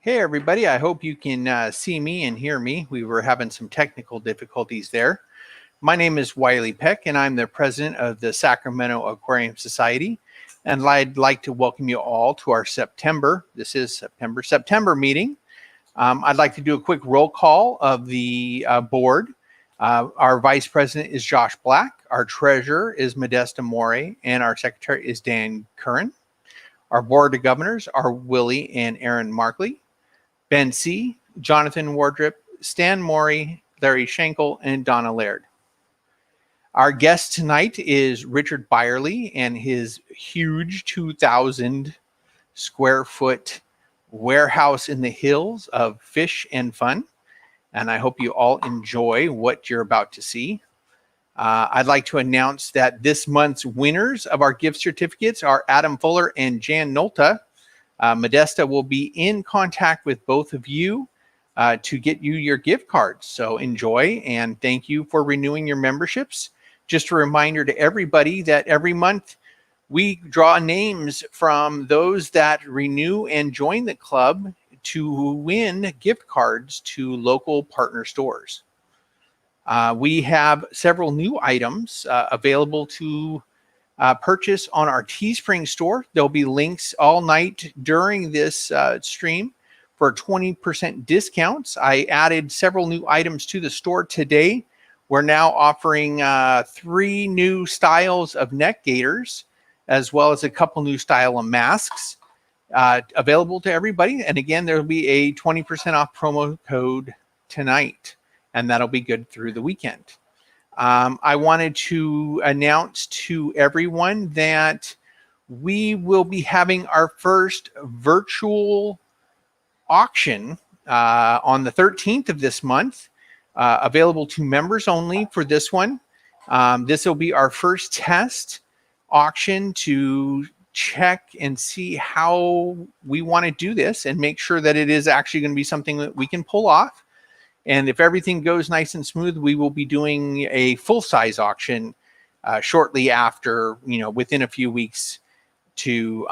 Hey everybody, I hope you can see me and hear me. We were having some technical difficulties there. My name is Wiley Peck and I'm the president of the Sacramento Aquarium Society. And I'd like to welcome you all to our September meeting. I'd like to do a quick roll call of the board. Our vice president is Josh Black, our treasurer is Modesta Morey, and our secretary is Dan Curran. Our board of governors are Willie and Aaron Markley, Ben C., Jonathan Wardrip, Stan Morey, Larry Schenkel, and Donna Laird. Our guest tonight is Richard Byerly and his huge 2,000 square foot warehouse in the hills of fish and fun. And I hope you all enjoy what you're about to see. I'd like to announce that this month's winners of our gift certificates are Adam Fuller and Jan Nolta. Modesta will be in contact with both of you to get you your gift cards. So enjoy and thank you for renewing your memberships. Just a reminder to everybody that every month we draw names from those that renew and join the club to win gift cards to local partner stores. We have several new items available to purchase on our Teespring store. There'll be links all night during this stream for 20% discounts. I added several new items to the store today. We're now offering 3 new styles of neck gaiters, as well as a couple new style of masks available to everybody. And again, there'll be a 20% off promo code tonight, and that'll be good through the weekend. I wanted to announce to everyone that we will be having our first virtual auction on the 13th of this month, available to members only for this one. This will be our first test auction to check and see how we want to do this and make sure that it is actually going to be something that we can pull off. And if everything goes nice and smooth, we will be doing a full-size auction shortly after, within a few weeks to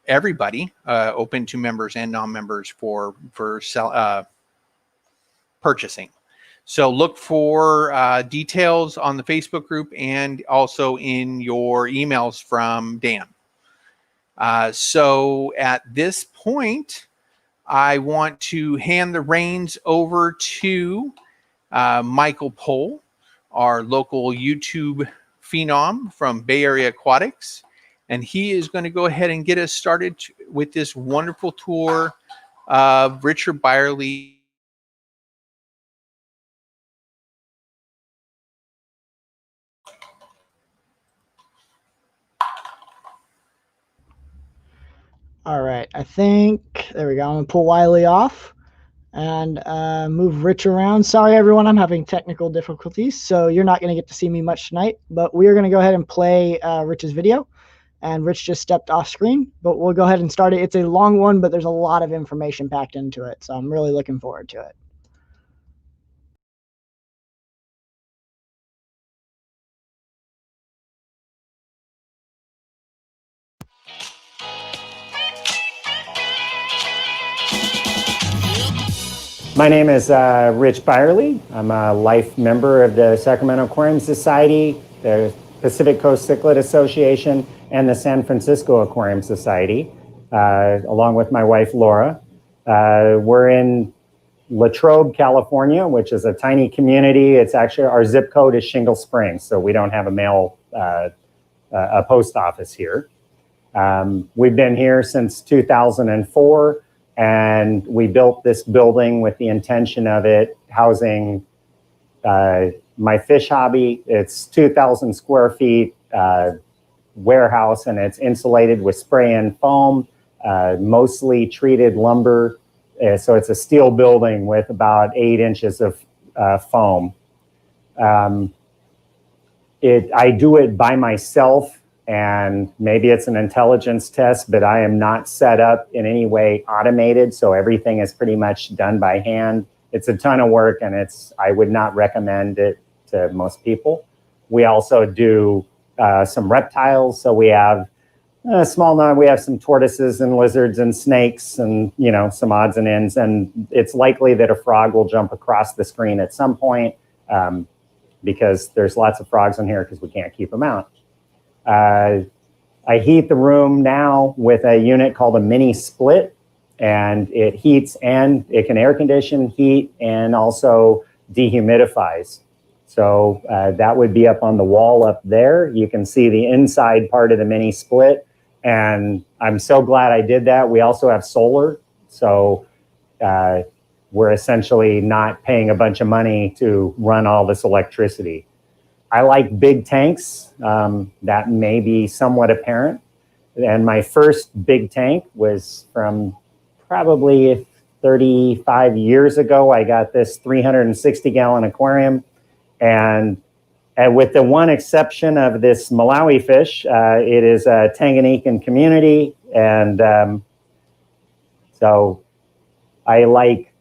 everybody, open to members and non-members for purchasing. So look for details on the Facebook group and also in your emails from Dan. So at this point, I want to hand the reins over to Michael Pohl, our local YouTube phenom from Bay Area Aquatics. And he is going to go ahead and get us started with this wonderful tour of Richard Byerly. All right, I think, there we go. I'm gonna pull Wiley off and move Rich around. Sorry, everyone, I'm having technical difficulties, so you're not gonna get to see me much tonight, but we are gonna go ahead and play Rich's video. And Rich just stepped off screen, but we'll go ahead and start it. It's a long one, but there's a lot of information packed into it, so I'm really looking forward to it. My name is Rich Byerly. I'm a life member of the Sacramento Aquarium Society, the Pacific Coast Cichlid Association, and the San Francisco Aquarium Society, along with my wife, Laura. We're in Latrobe, California, which is a tiny community. It's actually, our zip code is Shingle Springs, so we don't have a post office here. We've been here since 2004. And we built this building with the intention of it housing my fish hobby. It's 2,000 square feet warehouse, and it's insulated with spray-in foam, mostly treated lumber. So it's a steel building with about 8 inches of foam. I do it by myself. And maybe it's an intelligence test, but I am not set up in any way automated. So everything is pretty much done by hand. It's a ton of work, and I would not recommend it to most people. We also do some reptiles. So we have A small number. We have some tortoises and lizards and snakes and, you know, some odds and ends. And it's likely that a frog will jump across the screen at some point because there's lots of frogs in here because we can't keep them out. I heat the room now with a unit called a mini split, and it heats and it can air condition, heat, and also dehumidifies. So that would be up on the wall up there. You can see the inside part of the mini split. And I'm so glad I did that. We also have solar. So we're essentially not paying a bunch of money to run all this electricity. I like big tanks. That may be somewhat apparent. And my first big tank was from probably 35 years ago. I got this 360-gallon aquarium. And with the one exception of this Malawi fish, it is a Tanganyikan community. And so I like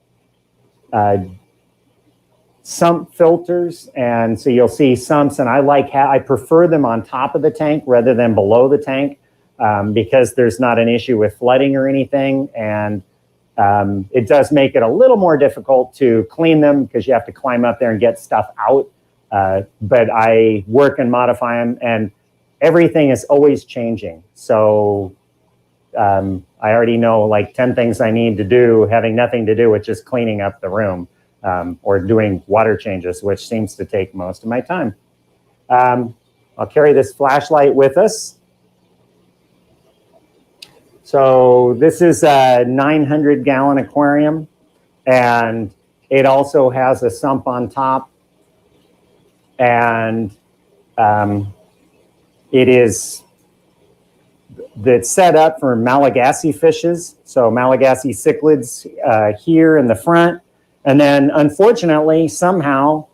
sump filters. And so you'll see sumps, and I prefer them on top of the tank rather than below the tank because there's not an issue with flooding or anything. And it does make it a little more difficult to clean them because you have to climb up there and get stuff out. But I work and modify them, and everything is always changing. So I already know like 10 things I need to do, having nothing to do with just cleaning up the room or doing water changes, which seems to take most of my time. I'll carry this flashlight with us. So this is a 900-gallon aquarium, and it also has a sump on top. And it's set up for Malagasy fishes. So Malagasy cichlids here in the front. And then unfortunately, somehow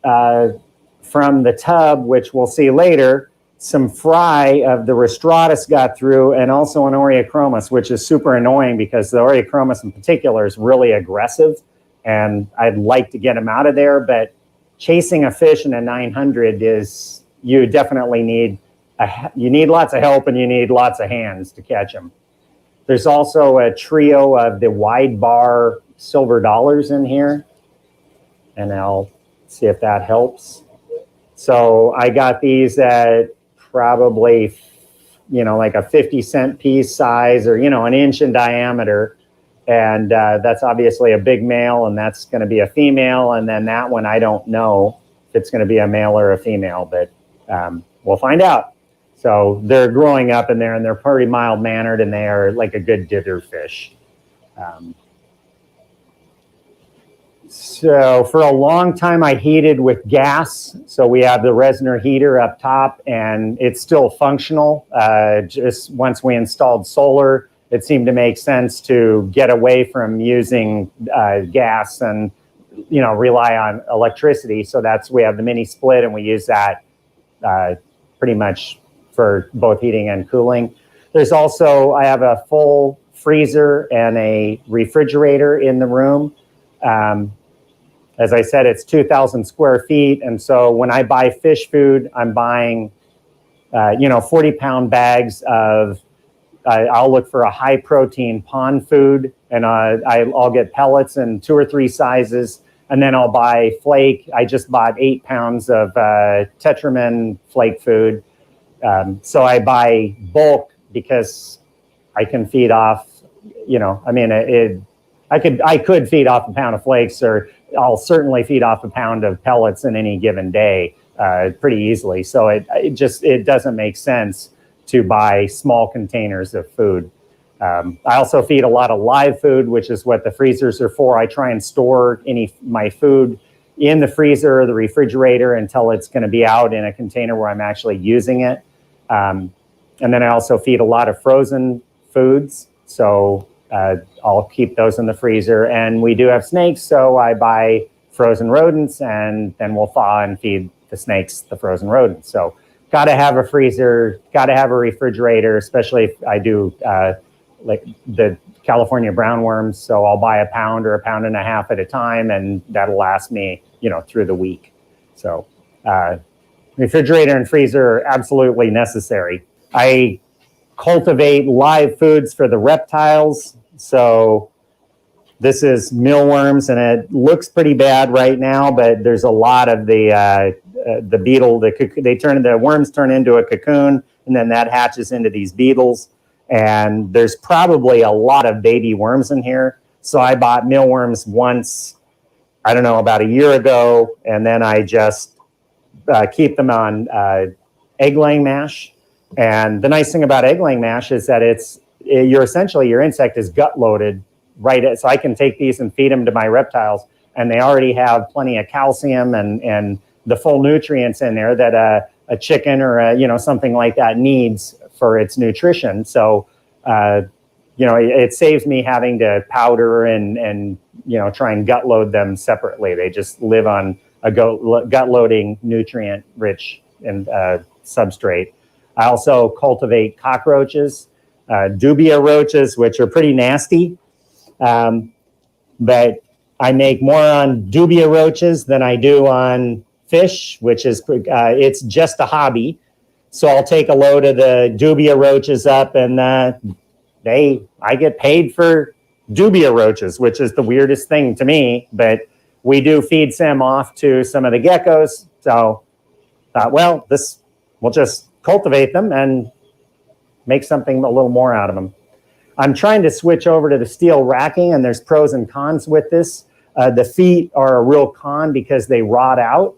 from the tub, which we'll see later, some fry of the rostratus got through, and also an Oreochromis, which is super annoying because the Oreochromis in particular is really aggressive. And I'd like to get him out of there, but chasing a fish in a 900 is, you definitely need, you need lots of help and you need lots of hands to catch them. There's also a trio of the wide bar silver dollars in here, and I'll see if that helps. So I got these at probably, you know, like a 50-cent piece size, or, you know, an inch in diameter. And that's obviously a big male, and that's going to be a female. And then that one, I don't know if it's going to be a male or a female, but we'll find out. So they're growing up in there, and they're pretty mild-mannered, and they are like a good dither fish. So for a long time, I heated with gas. So we have the Resner heater up top, and it's still functional. Just once we installed solar, it seemed to make sense to get away from using gas and, you know, rely on electricity. So we have the mini split, and we use that pretty much for both heating and cooling. There's also, I have a full freezer and a refrigerator in the room. As I said, it's 2,000 square feet. And so when I buy fish food, I'm buying, you know, 40-pound bags of, I'll look for a high protein pond food, and I'll get pellets in 2 or 3 sizes. And then I'll buy flake. I just bought 8 pounds of Tetramin flake food. So I buy bulk because I can feed off, you know, I mean, I could feed off a pound of flakes, or I'll certainly feed off a pound of pellets in any given day pretty easily. So it doesn't make sense to buy small containers of food. I also feed a lot of live food, which is what the freezers are for. I try and store my food in the freezer or the refrigerator until it's going to be out in a container where I'm actually using it. And then I also feed a lot of frozen foods. So I'll keep those in the freezer. And we do have snakes, so I buy frozen rodents, and then we'll thaw and feed the snakes the frozen rodents. So got to have a freezer, got to have a refrigerator, especially if I do like the California brown worms. So I'll buy a pound or a pound and a half at a time, and that'll last me, you know, through the week. So refrigerator and freezer are absolutely necessary. I cultivate live foods for the reptiles. So this is mealworms, and it looks pretty bad right now, but there's a lot of the beetle, the worms turn into a cocoon, and then that hatches into these beetles. And there's probably a lot of baby worms in here. So I bought mealworms once, I don't know, about a year ago, and then I just keep them on egg laying mash. And the nice thing about egg laying mash is that your insect is gut loaded, right? So I can take these and feed them to my reptiles, and they already have plenty of calcium and the full nutrients in there that a chicken or something like that needs for its nutrition. So it saves me having to powder and try and gut load them separately. They just live on a gut loading, nutrient rich and substrate. I also cultivate cockroaches, dubia roaches, which are pretty nasty. But I make more on dubia roaches than I do on fish, which is, it's just a hobby. So I'll take a load of the dubia roaches up, and I get paid for dubia roaches, which is the weirdest thing to me, but we do feed some off to some of the geckos. So we'll just cultivate them and make something a little more out of them. I'm trying to switch over to the steel racking, and there's pros and cons with this. The feet are a real con because they rot out.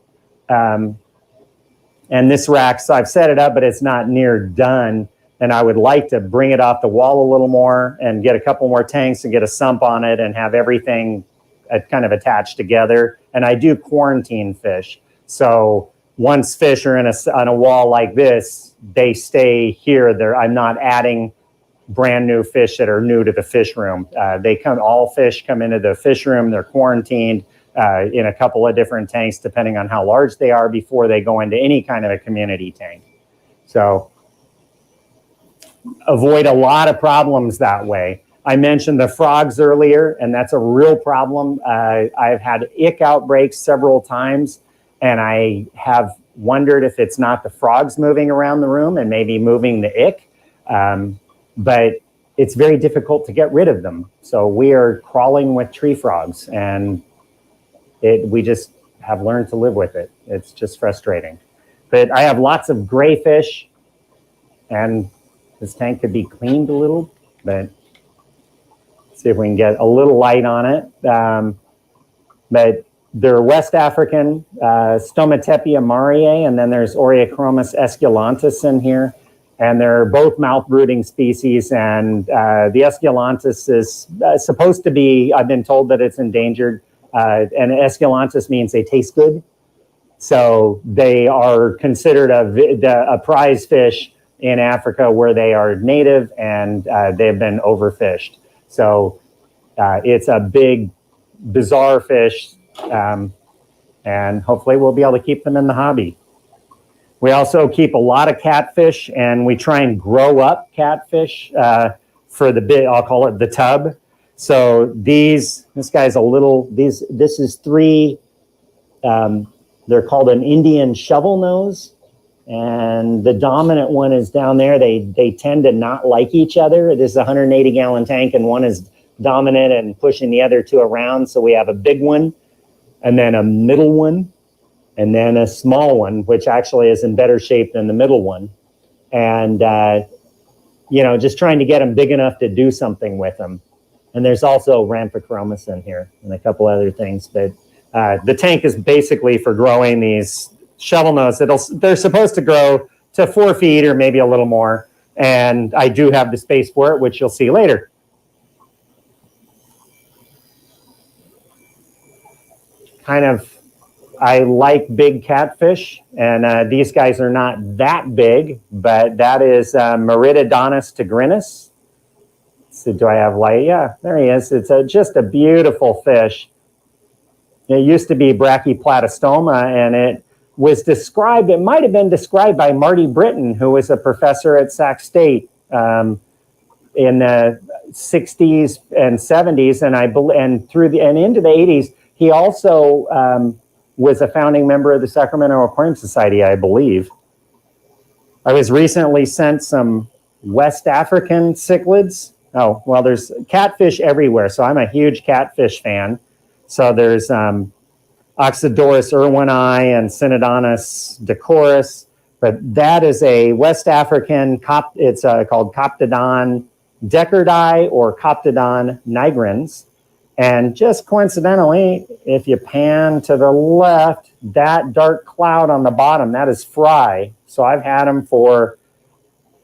And this rack, so I've set it up, but it's not near done. And I would like to bring it off the wall a little more and get a couple more tanks and get a sump on it and have everything kind of attached together. And I do quarantine fish. So once fish are on a wall like this, they stay here. I'm not adding brand new fish that are new to the fish room. All fish come into the fish room. They're quarantined in a couple of different tanks, depending on how large they are, before they go into any kind of a community tank. So avoid a lot of problems that way. I mentioned the frogs earlier, and that's a real problem. I've had ick outbreaks several times, and I have wondered if it's not the frogs moving around the room and maybe moving the ick. But it's very difficult to get rid of them. So we are crawling with tree frogs, and we just have learned to live with it. It's just frustrating. But I have lots of gray fish, and this tank could be cleaned a little, but see if we can get a little light on it. But they're West African, Stomatepia mariae, and then there's Oreochromis esculentus in here. And they're both mouth-brooding species, and the esculentus is supposed to be, I've been told that it's endangered, and esculentus means they taste good. So they are considered a prize fish in Africa where they are native, and they've been overfished. So it's a big, bizarre fish, and hopefully we'll be able to keep them in the hobby. We also keep a lot of catfish, and we try and grow up catfish for I'll call it the tub. So this guy's this is 3, they're called an Indian shovel nose, and the dominant one is down there. They tend to not like each other. This is a 180-gallon tank, and one is dominant and pushing the other 2 around. So we have a big one, and then a middle one, and then a small one, which actually is in better shape than the middle one. And, just trying to get them big enough to do something with them. And there's also Ramphicromis in here and a couple other things. But the tank is basically for growing these shovel nose. They're supposed to grow to 4 feet or maybe a little more. And I do have the space for it, which you'll see later. I like big catfish, and these guys are not that big, but that is Meritodonus tigrinus. So do I have light? Yeah, there he is. It's just a beautiful fish. It used to be Brachyplatystoma, and it might have been described by Marty Britton, who was a professor at Sac State in the 60s and 70s, and into the 80s. He also was a founding member of the Sacramento Aquarium Society, I believe. I was recently sent some West African cichlids. Oh, well, there's catfish everywhere. So I'm a huge catfish fan. So there's Oxydoris irwini and Synodontis decorus. But that is a West African, it's called Coptodon decardi or Coptodon nigrans. And just coincidentally, if you pan to the left, that dark cloud on the bottom, that is fry. So I've had them for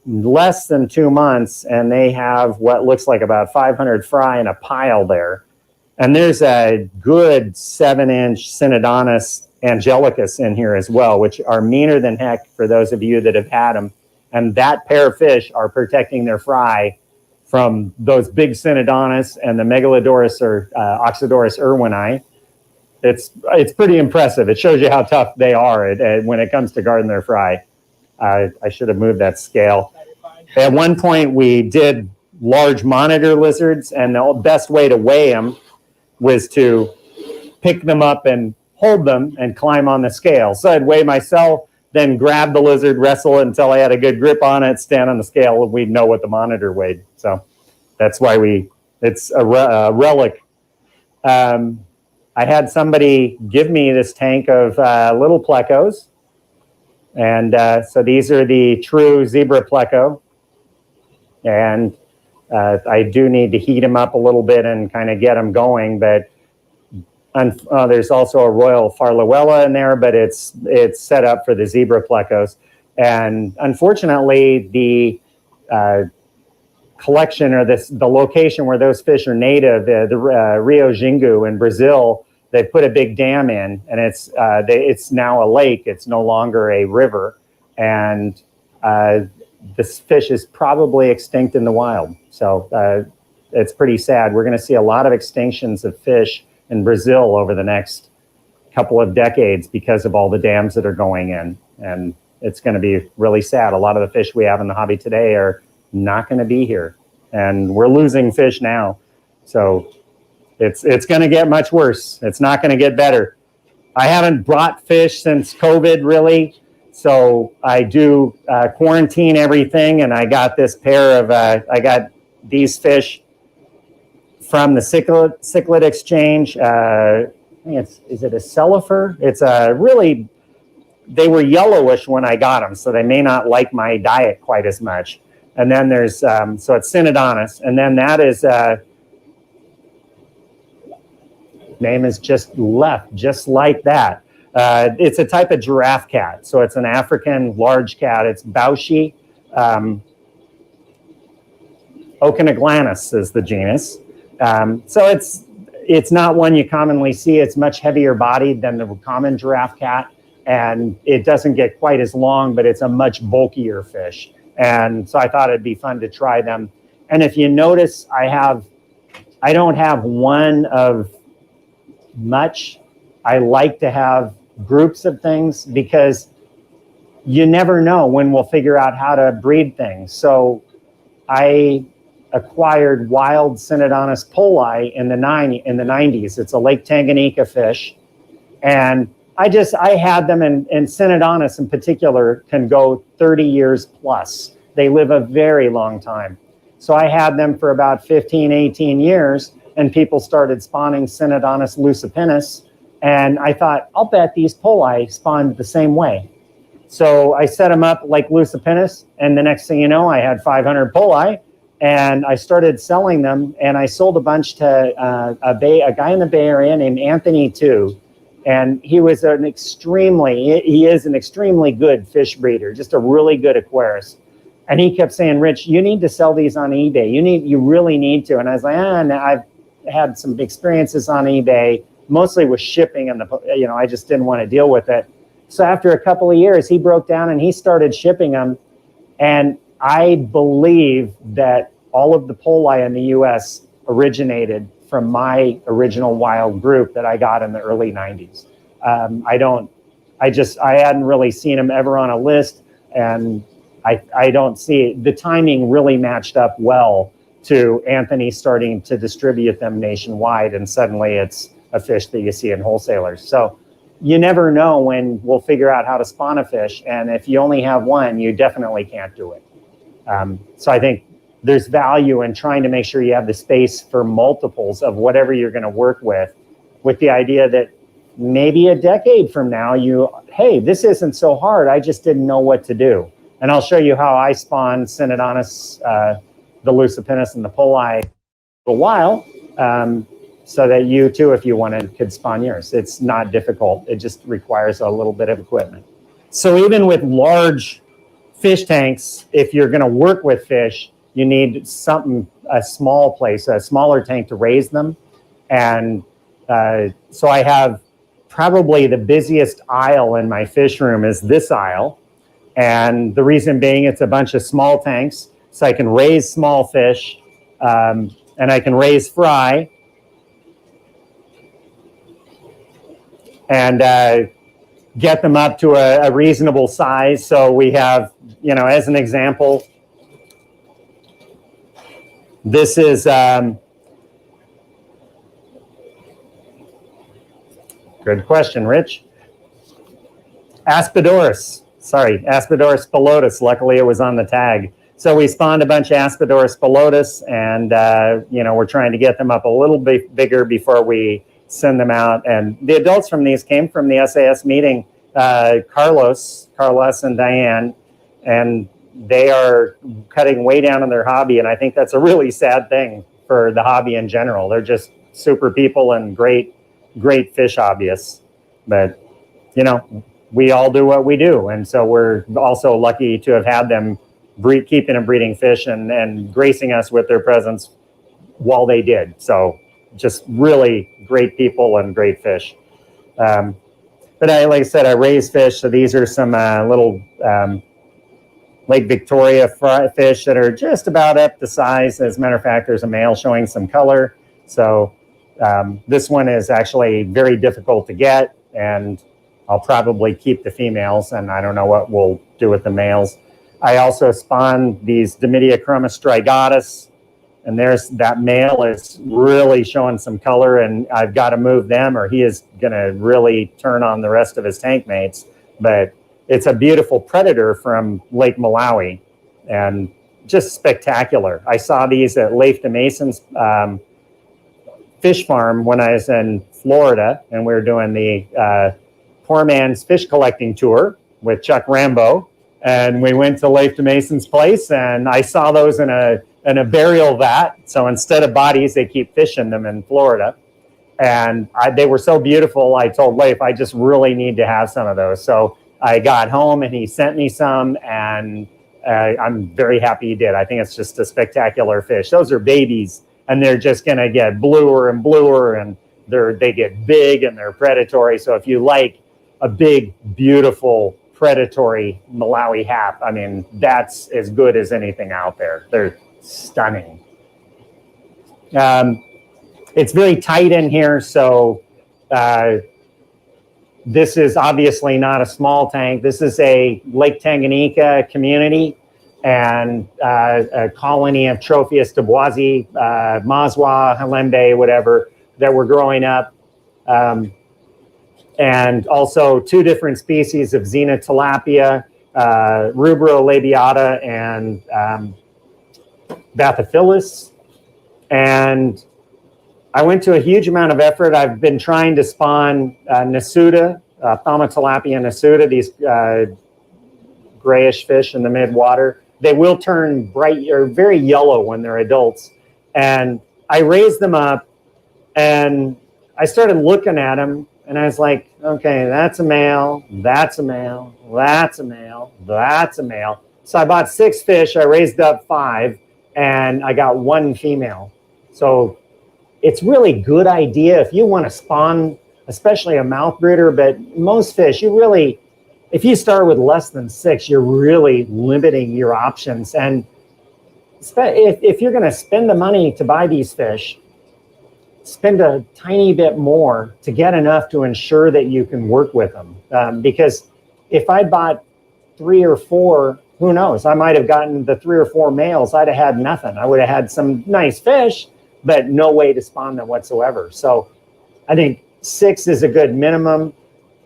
less than 2 months, and they have what looks like about 500 fry in a pile there. And there's a good 7-inch Synodontis angelicus in here as well, which are meaner than heck for those of you that have had them. And that pair of fish are protecting their fry from those big Synodontis and the Megalodoris or Oxydoris irwini. It's pretty impressive. It shows you how tough they are when it comes to guarding their fry. I should have moved that scale. At one point, we did large monitor lizards, and the best way to weigh them was to pick them up and hold them and climb on the scale. So I'd weigh myself, then grab the lizard, wrestle it until I had a good grip on it, stand on the scale, and we'd know what the monitor weighed. So that's why it's a relic. I had somebody give me this tank of little Plecos. And so these are the true zebra Pleco. And I do need to heat them up a little bit and kind of get them going. But there's also a Royal Farluella in there, but it's set up for the zebra Plecos. And unfortunately, the collection or the location where those fish are native, the Rio Xingu in Brazil, they put a big dam in, and it's now a lake. It's no longer a river, and this fish is probably extinct in the wild. So it's pretty sad. We're going to see a lot of extinctions of fish in Brazil over the next couple of decades because of all the dams that are going in, and it's going to be really sad. A lot of the fish we have in the hobby today are not going to be here, and we're losing fish now. So it's going to get much worse. It's not going to get better. I haven't brought fish since COVID, really. So I do quarantine everything, and I got this pair of, I got these fish from the cichlid exchange. I think is it a cellifer? It's a really, they were yellowish when I got them, so they may not like my diet quite as much. And then there's, so it's Synodontis, and then that is, name is just left, just like that. It's a type of giraffe cat. So it's an African large cat. It's Bauchi. Ochinoglanus is the genus. So it's not one you commonly see. It's much heavier bodied than the common giraffe cat. And it doesn't get quite as long, but it's a much bulkier fish. And so I thought it'd be fun to try them. And if you notice, I don't have one of much. I like to have groups of things because you never know when we'll figure out how to breed things. So I acquired wild Synodontis poli in the 90s. It's a Lake Tanganyika fish. And I had them, and Synodontis in particular can go 30 years plus. They live a very long time. So I had them for about 15, 18 years, and people started spawning Synodontis lucipinus. And I thought, I'll bet these poli spawned the same way. So I set them up like lucipinus, and the next thing you know, I had 500 poli, and I started selling them, and I sold a bunch to a guy in the Bay Area named Anthony too. And he is an extremely good fish breeder, just a really good aquarist. And he kept saying, Rich, you need to sell these on eBay. You really need to. And I was like, I've had some experiences on eBay, mostly with shipping, and I just didn't want to deal with it. So after a couple of years, he broke down and he started shipping them. And I believe that all of the poli in the US originated from my original wild group that I got in the early 90s. I hadn't really seen them ever on a list, and I don't see the timing really matched up well to Anthony starting to distribute them nationwide, and suddenly it's a fish that you see in wholesalers. So you never know when we'll figure out how to spawn a fish, and if you only have one, you definitely can't do it. So I think there's value in trying to make sure you have the space for multiples of whatever you're going to work with the idea that maybe a decade from now, hey, this isn't so hard. I just didn't know what to do. And I'll show you how I spawned Synodontis, the Lucipinus, and the Poli for a while, so that you too, if you wanted, could spawn yours. It's not difficult. It just requires a little bit of equipment. So even with large fish tanks, if you're going to work with fish, you need a small place, a smaller tank to raise them. And so I have probably the busiest aisle in my fish room is this aisle. And the reason being, it's a bunch of small tanks, so I can raise small fish, and I can raise fry, and get them up to a reasonable size. So we have, as an example, this is good question, Rich. Aspidoris pilotus. Luckily, it was on the tag. So we spawned a bunch of Aspidoris pilotus, and we're trying to get them up a little bit bigger before we send them out. And the adults from these came from the SAS meeting, Carlos and Diane, and they are cutting way down on their hobby. And I think that's a really sad thing for the hobby in general. They're just super people and great fish hobbyists. But, we all do what we do. And so we're also lucky to have had them keeping and breeding fish and gracing us with their presence while they did. So just really great people and great fish. But like I said, I raise fish. So these are some little Lake Victoria fish that are just about up to size. As a matter of fact, there's a male showing some color. So this one is actually very difficult to get, and I'll probably keep the females, and I don't know what we'll do with the males. I also spawned these Dimidiachroma strigatus, and there's that male is really showing some color, and I've got to move them or he is going to really turn on the rest of his tank mates. But it's a beautiful predator from Lake Malawi and just spectacular. I saw these at Leif de Mason's fish farm when I was in Florida, and we were doing the Poor Man's Fish Collecting Tour with Chuck Rambo. And we went to Leif de Mason's place, and I saw those in a burial vat. So instead of bodies, they keep fish in them in Florida. And they were so beautiful, I told Leif, I just really need to have some of those. So I got home, and he sent me some, and I'm very happy he did. I think it's just a spectacular fish. Those are babies, and they're just going to get bluer and bluer, and they get big, and they're predatory. So if you like a big, beautiful, predatory Malawi hap, I mean, that's as good as anything out there. They're stunning. It's very tight in here, so this is obviously not a small tank. This is a Lake Tanganyika community and a colony of Tropheus duboisi, Mazwa, Halembe, whatever, that were growing up. And also 2 different species of Xena tilapia, Rubro labiata and Bathyphilus. And I went to a huge amount of effort. I've been trying to spawn Nasuda, Thaumatilapia nasuda, these grayish fish in the mid-water. They will turn bright or very yellow when they're adults. And I raised them up, and I started looking at them, and I was like, okay, that's a male, that's a male, that's a male, that's a male. So I bought 6 fish, I raised up 5, and I got 1 female. So it's really good idea if you want to spawn, especially a mouth brooder, but most fish, if you start with less than 6, you're really limiting your options. And if you're going to spend the money to buy these fish, spend a tiny bit more to get enough to ensure that you can work with them. Because if I bought 3 or 4, who knows? I might have gotten the 3 or 4 males. I'd have had nothing. I would have had some nice fish, but no way to spawn them whatsoever. So I think 6 is a good minimum.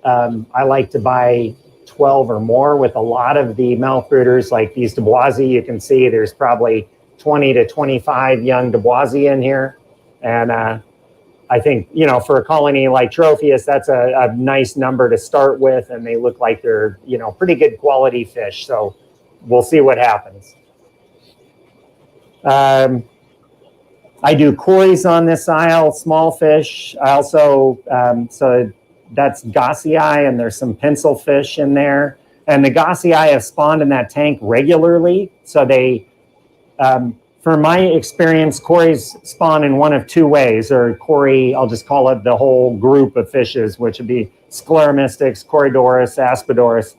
I like to buy 12 or more with a lot of the mouth brooders like these duboisi. You can see there's probably 20 to 25 young duboisi in here. And I think, you know, for a colony like Tropheus, that's a nice number to start with. And they look like they're, you know, pretty good quality fish. So we'll see what happens. I do cories on this isle, small fish. I also, so that's gossii, and there's some pencil fish in there. And the gossii have spawned in that tank regularly. So they, for my experience, cories spawn in one of two ways, or cory, I'll just call it the whole group of fishes, which would be scleromystics, Corydoras, aspidoras.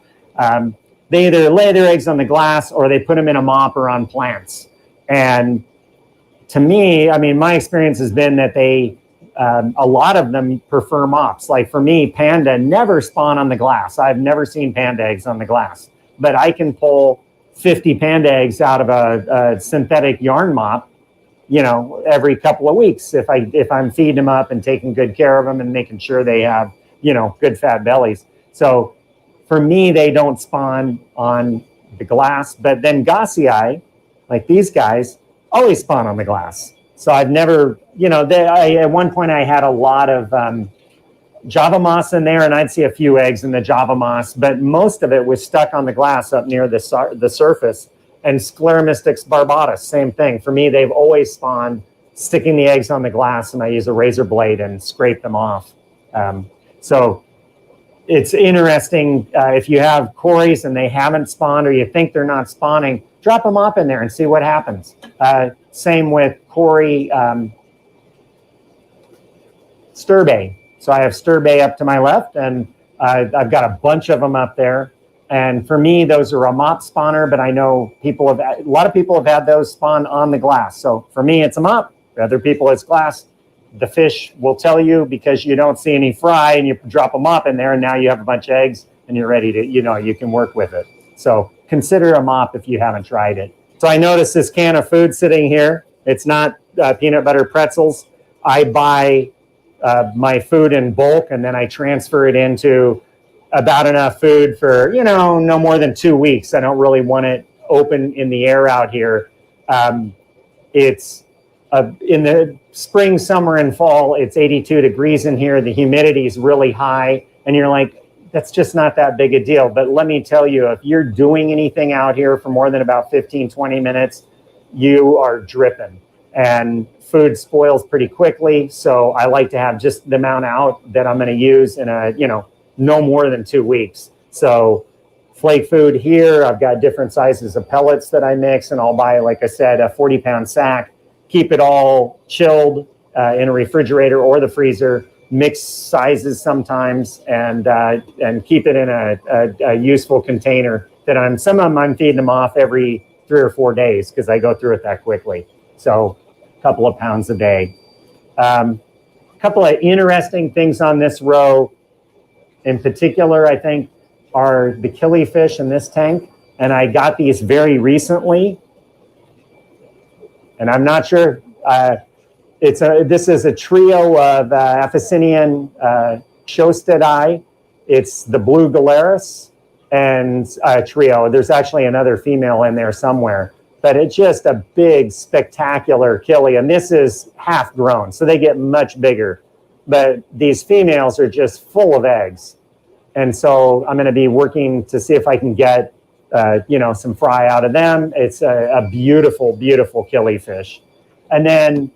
They either lay their eggs on the glass or they put them in a mop or on plants. And to me, I mean, my experience has been that they, a lot of them prefer mops. Like for me, panda never spawn on the glass. I've never seen panda eggs on the glass, but I can pull 50 panda eggs out of a synthetic yarn mop, you know, every couple of weeks if I'm feeding them up and taking good care of them and making sure they have, you know, good fat bellies. So for me, they don't spawn on the glass, but then gossii, like these guys, always spawn on the glass. So I've never, you know, at one point I had a lot of Java moss in there, and I'd see a few eggs in the Java moss, but most of it was stuck on the glass up near the surface. And Scleromystics barbatus, same thing. For me, they've always spawned sticking the eggs on the glass, and I use a razor blade and scrape them off. So it's interesting if you have cories and they haven't spawned, or you think they're not spawning, drop them up in there and see what happens. Same with cory sturbae. So I have sturbae up to my left, and I've got a bunch of them up there. And for me, those are a mop spawner, but I know a lot of people have had those spawn on the glass. So for me, it's a mop. For other people, it's glass. The fish will tell you, because you don't see any fry, and you drop a mop in there, and now you have a bunch of eggs, and you're ready to, you know, you can work with it. So consider a mop if you haven't tried it. So I noticed this can of food sitting here. It's not peanut butter pretzels. I buy my food in bulk, and then I transfer it into about enough food for, you know, no more than 2 weeks. I don't really want it open in the air out here. It's in the spring, summer, and fall, it's 82 degrees in here. The humidity is really high, and you're like, that's just not that big a deal. But let me tell you, if you're doing anything out here for more than about 15, 20 minutes, you are dripping, and food spoils pretty quickly. So I like to have just the amount out that I'm going to use in a, you know, no more than 2 weeks. So flake food here, I've got different sizes of pellets that I mix, and I'll buy, like I said, a 40-pound sack, keep it all chilled in a refrigerator or the freezer, mix sizes sometimes, and keep it in a useful container that some of them I'm feeding them off every 3 or 4 days, because I go through it that quickly. So a couple of pounds a day. A couple of interesting things on this row in particular, I think, are the killifish in this tank. And I got these very recently. And I'm not sure, this is a trio of Aphysinian Shostedii. It's the blue Galeris and a trio. There's actually another female in there somewhere. But it's just a big, spectacular killie. And this is half grown, so they get much bigger. But these females are just full of eggs. And so I'm going to be working to see if I can get, you know, some fry out of them. It's a beautiful, beautiful killifish. And then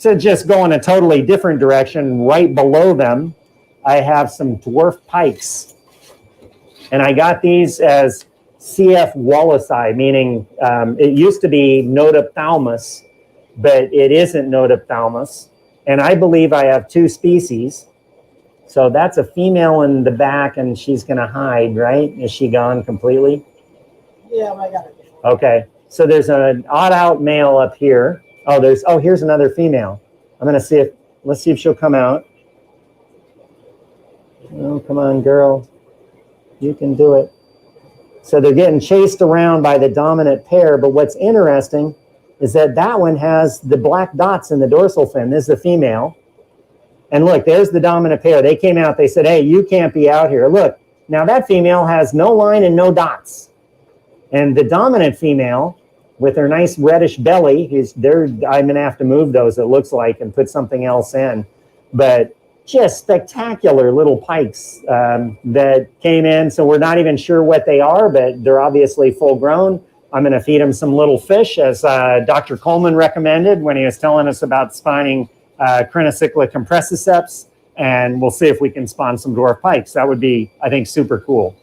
to just go in a totally different direction, right below them, I have some dwarf pikes. And I got these as CF wallisii, meaning it used to be nodophthalmus, but it isn't nodophthalmus. And I believe I have 2 species. So that's a female in the back, and she's going to hide, right? Is she gone completely? Yeah, I got it. Okay. So there's an odd out male up here. Oh, here's another female. I'm going to let's see if she'll come out. Oh, come on, girl. You can do it. So they're getting chased around by the dominant pair. But what's interesting is that one has the black dots in the dorsal fin. This is the female. And look, there's the dominant pair. They came out, they said, hey, you can't be out here. Look, Now that female has no line and no dots. And the dominant female with her nice reddish belly, I'm gonna have to move those, it looks like, and put something else in. But just spectacular little pikes that came in. So we're not even sure what they are, but they're obviously full grown. I'm gonna feed them some little fish, as Dr. Coleman recommended when he was telling us about spawning Crinocycla compressiceps, and we'll see if we can spawn some dwarf pikes. That would be, I think, super cool.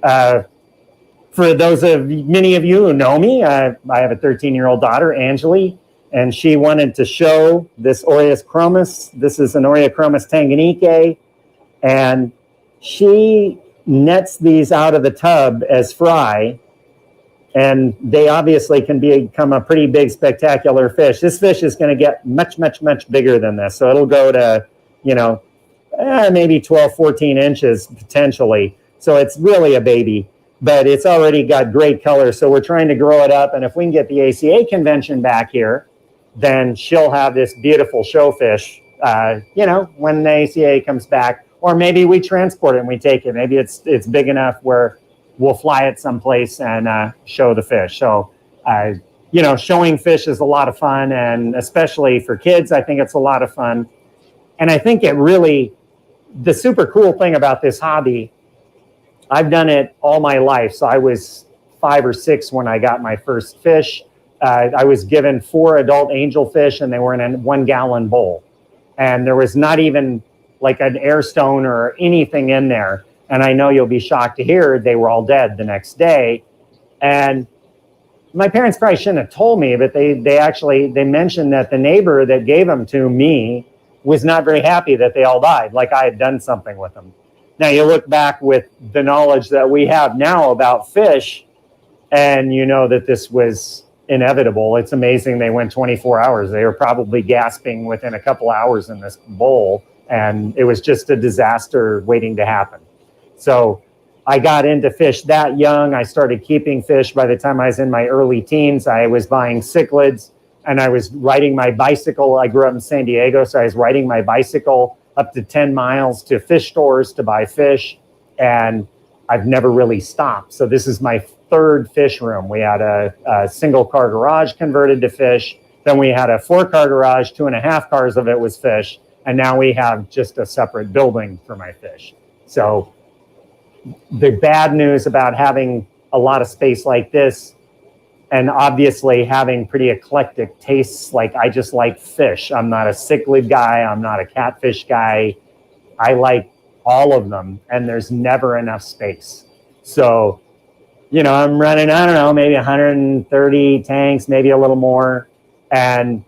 For those of many of you who know me, I have a 13-year-old daughter, Angeli, and she wanted to show this Oreochromis. This is an Oreochromis tanganike, and she nets these out of the tub as fry, and they obviously can become a pretty big, spectacular fish. This fish is going to get much, much, much bigger than this. So it'll go to, maybe 12, 14 inches potentially. So it's really a baby, but it's already got great color. So we're trying to grow it up. And if we can get the ACA convention back here, then she'll have this beautiful show fish, when the ACA comes back. Or maybe we transport it and we take it. Maybe it's big enough where we'll fly it someplace and show the fish. So, showing fish is a lot of fun, and especially for kids, I think it's a lot of fun. And I think the super cool thing about this hobby, I've done it all my life. So I was 5 or 6 when I got my first fish. I was given 4 adult angelfish, and they were in a 1-gallon bowl. And there was not even like an air stone or anything in there. And I know you'll be shocked to hear they were all dead the next day. And my parents probably shouldn't have told me, but they mentioned that the neighbor that gave them to me was not very happy that they all died, like I had done something with them. Now you look back with the knowledge that we have now about fish, and you know that this was inevitable. It's amazing they went 24 hours. They were probably gasping within a couple hours in this bowl, and it was just a disaster waiting to happen. So I got into fish that young. I started keeping fish by the time I was in my early teens. I was buying cichlids, and I was riding my bicycle. I grew up in San Diego, so I was riding my bicycle up to 10 miles to fish stores to buy fish, and I've never really stopped. So this is my 3rd fish room. We had a single car garage converted to fish. Then we had a 4-car garage, 2.5 cars of it was fish. And now we have just a separate building for my fish. So the bad news about having a lot of space like this, and obviously having pretty eclectic tastes, like I just like fish. I'm not a cichlid guy. I'm not a catfish guy. I like all of them, and there's never enough space. So, I'm running, I don't know, maybe 130 tanks, maybe a little more. And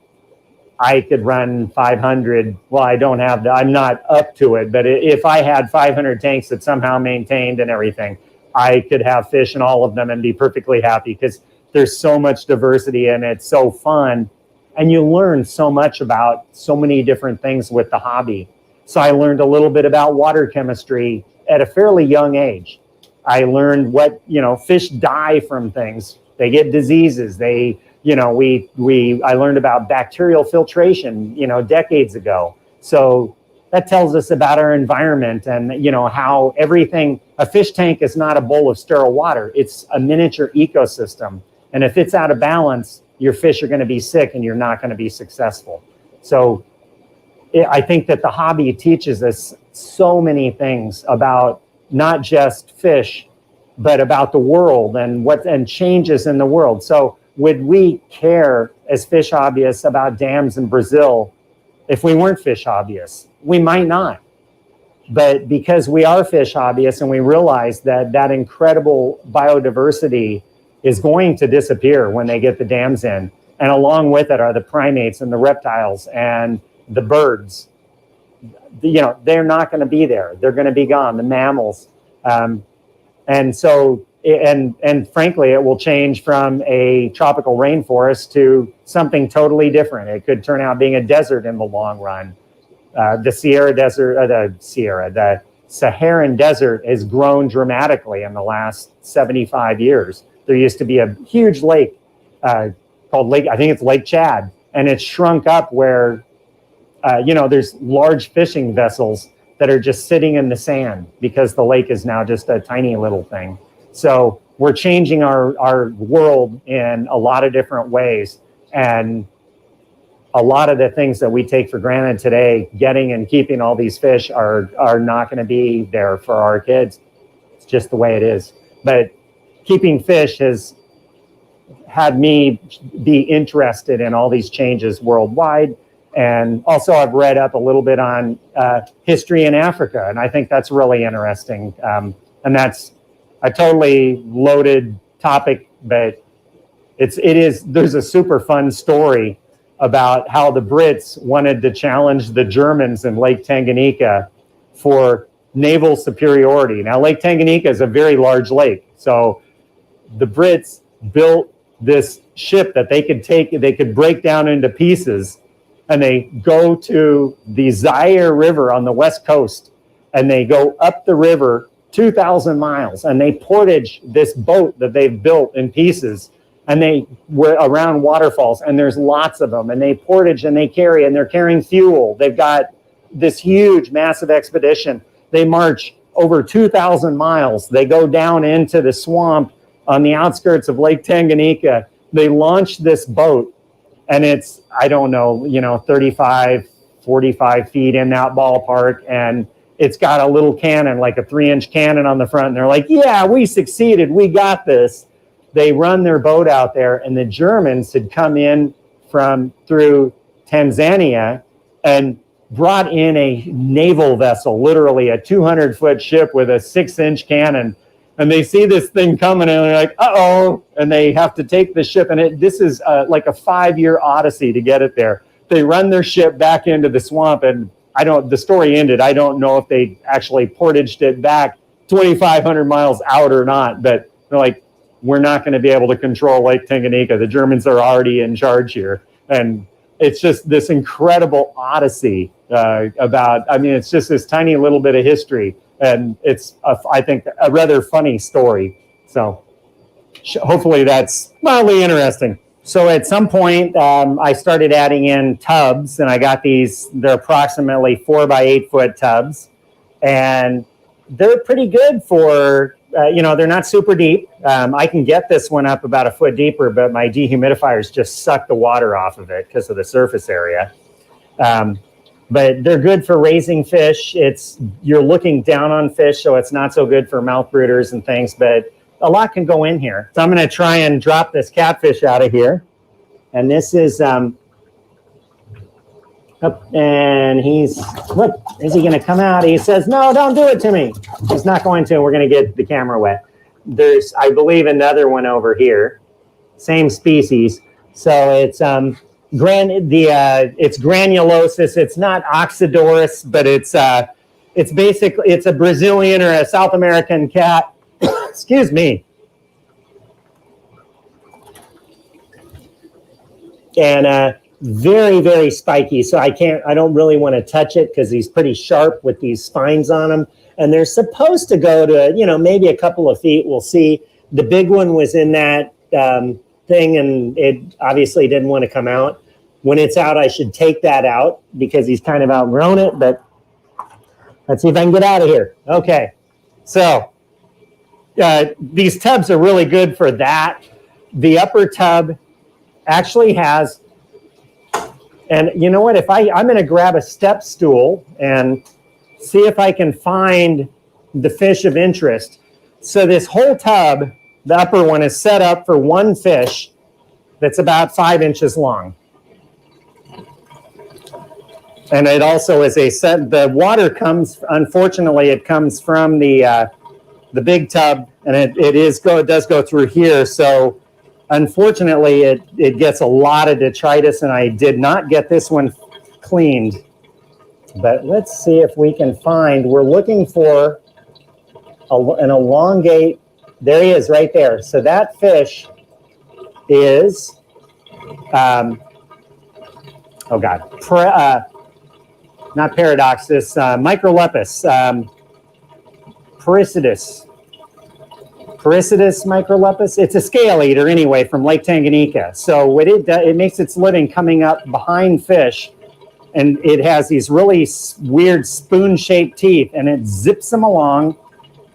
I could run 500. Well, I'm not up to it, but if I had 500 tanks that somehow maintained and everything, I could have fish in all of them and be perfectly happy, because there's so much diversity and it's so fun. And you learn so much about so many different things with the hobby. So I learned a little bit about water chemistry at a fairly young age. I learned what, fish die from things. They get diseases. I learned about bacterial filtration, decades ago. So that tells us about our environment and, how everything, a fish tank is not a bowl of sterile water. It's a miniature ecosystem. And if it's out of balance, your fish are going to be sick and you're not going to be successful. So I think that the hobby teaches us so many things about not just fish, but about the world and changes in the world. So would we care as fish hobbyists about dams in Brazil if we weren't fish hobbyists? We might not. But because we are fish hobbyists and we realize that incredible biodiversity is going to disappear when they get the dams in, and along with it are the primates and the reptiles and the birds. They're not going to be there. They're going to be gone, the mammals. And so, and frankly, it will change from a tropical rainforest to something totally different. It could turn out being a desert in the long run. The Saharan desert has grown dramatically in the last 75 years. There used to be a huge lake called Lake Chad, and it's shrunk up where, there's large fishing vessels that are just sitting in the sand because the lake is now just a tiny little thing. So we're changing our world in a lot of different ways. And a lot of the things that we take for granted today, getting and keeping all these fish are not going to be there for our kids. It's just the way it is. But keeping fish has had me be interested in all these changes worldwide. And also I've read up a little bit on history in Africa, and I think that's really interesting. And that's a totally loaded topic, but there's a super fun story about how the Brits wanted to challenge the Germans in Lake Tanganyika for naval superiority. Now, Lake Tanganyika is a very large lake. So the Brits built this ship that they could break down into pieces, and they go to the Zaire River on the west coast, and they go up the river 2,000 miles, and they portage this boat that they've built in pieces, and they were around waterfalls, and there's lots of them, and they portage and they carry, and they're carrying fuel. They've got this huge, massive expedition. They march over 2,000 miles. They go down into the swamp on the outskirts of Lake Tanganyika. They launch this boat, and it's, I don't know, 35, 45 feet in that ballpark, and it's got a little cannon, like a 3-inch cannon on the front, and they're like, yeah, we succeeded, we got this. They run their boat out there, and the Germans had come in through Tanzania and brought in a naval vessel, literally a 200-foot ship with a 6-inch cannon. And they see this thing coming, and they're like, uh-oh, and they have to take the ship. And this is like a 5-year odyssey to get it there. They run their ship back into the swamp, and the story ended. I don't know if they actually portaged it back 2,500 miles out or not, but they're like, we're not going to be able to control Lake Tanganyika. The Germans are already in charge here. And it's just this incredible odyssey it's just this tiny little bit of history. And it's, I think, a rather funny story. So hopefully that's mildly interesting. So at some point, I started adding in tubs, and I got they're approximately 4 by 8 foot tubs. And they're pretty good for, they're not super deep. I can get this one up about 1 foot deeper, but my dehumidifiers just suck the water off of it because of the surface area. But they're good for raising fish. You're looking down on fish, so it's not so good for mouth brooders and things, but a lot can go in here. So I'm going to try and drop this catfish out of here. And this is, and is he going to come out? He says, no, don't do it to me. He's not going to. We're going to get the camera wet. There's, I believe, another one over here. Same species. So it's it's granulosus. It's not Oxydoris, but it's basically, it's a Brazilian or a South American cat. Excuse me. And very, very spiky. So I don't really want to touch it because he's pretty sharp with these spines on him. And they're supposed to go to, maybe a couple of feet. We'll see. The big one was in that thing, and it obviously didn't want to come out. When it's out, I should take that out because he's kind of outgrown it. But let's see if I can get out of here. Okay. So these tubs are really good for that. The upper tub actually has, and you know what, I'm going to grab a step stool and see if I can find the fish of interest. So this whole tub, the upper one, is set up for one fish that's about 5 inches long. And it also is the water comes, unfortunately, it comes from the big tub, and it does go through here. So unfortunately, it gets a lot of detritus, and I did not get this one cleaned. But let's see if we can we're looking for an elongate. There he is right there. So that fish is, not Paradoxus, Microlepis, Parisitis microlepis. It's a scale eater anyway from Lake Tanganyika. So what it makes its living coming up behind fish and it has these really weird spoon-shaped teeth, and it zips them along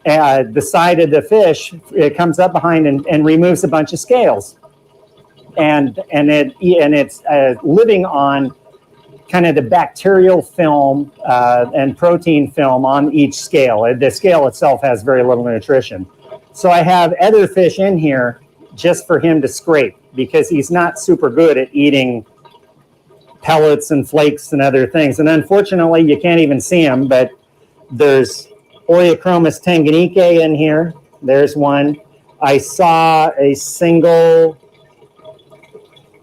the side of the fish. It comes up behind and removes a bunch of scales, and it's living on kind of the bacterial film and protein film on each scale. The scale itself has very little nutrition. So I have other fish in here just for him to scrape, because he's not super good at eating pellets and flakes and other things. And unfortunately, you can't even see them, but there's Oreochromis tanganikae in here. There's one. I saw a single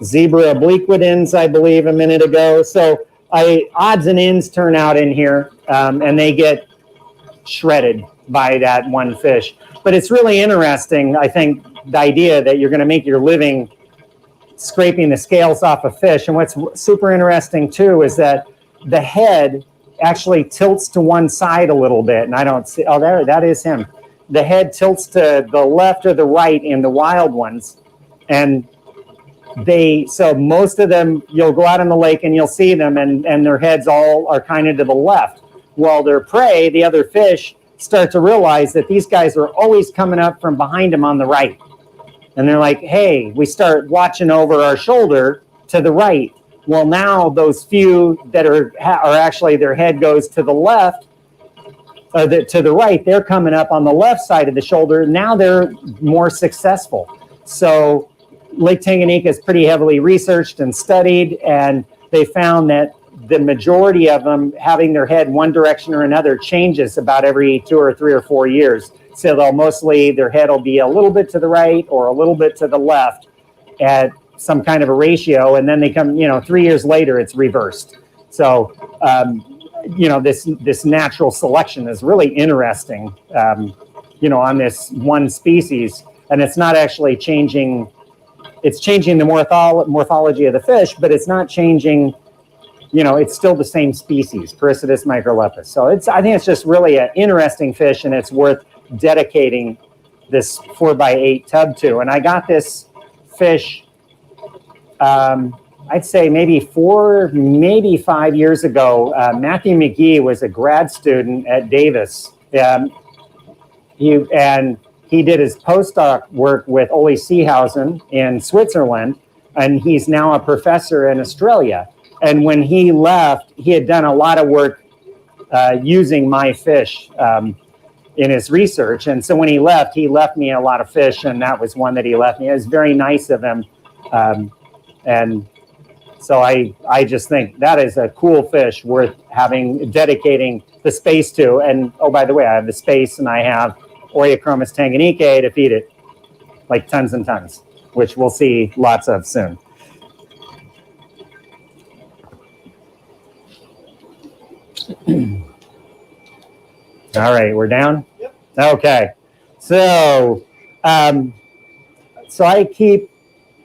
zebra obliquidens, I believe, a minute ago. So odds and ends turn out in here, and they get shredded by that one fish. But it's really interesting, I think, the idea that you're going to make your living scraping the scales off a fish. And what's super interesting, too, is that the head actually tilts to one side a little bit. And I don't see, oh, there, that is him. The head tilts to the left or the right in the wild ones. And so most of them, you'll go out in the lake and you'll see them, and their heads all are kind of to the left. While their prey, the other fish, start to realize that these guys are always coming up from behind them on the right. And they're like, hey, we start watching over our shoulder to the right. Well, now those few that are actually their head goes to the left, to the right, they're coming up on the left side of the shoulder. Now they're more successful. So Lake Tanganyika is pretty heavily researched and studied, and they found that the majority of them having their head one direction or another changes about every 2 or 3 or 4 years. So they'll mostly, their head will be a little bit to the right or a little bit to the left at some kind of a ratio, and then they come, 3 years later, it's reversed. So, this natural selection is really interesting, on this one species, and it's not actually changing. It's changing the morphology of the fish, but it's not changing, it's still the same species, Perissodus microlepis. So I think it's just really an interesting fish, and it's worth dedicating this 4x8 tub to. And I got this fish, I'd say maybe 4, maybe 5 years ago. Matthew McGee was a grad student at Davis. He did his postdoc work with Ole Seehausen in Switzerland, and he's now a professor in Australia. And when he left, he had done a lot of work using my fish in his research. And so when he left me a lot of fish, and that was one that he left me. It was very nice of him. And so I just think that is a cool fish worth dedicating the space to. And, oh, by the way, I have the space, and I have Oreochromis tanganikae to feed it, like tons and tons, which we'll see lots of soon. All right, we're down? Yep. Okay. So, I keep,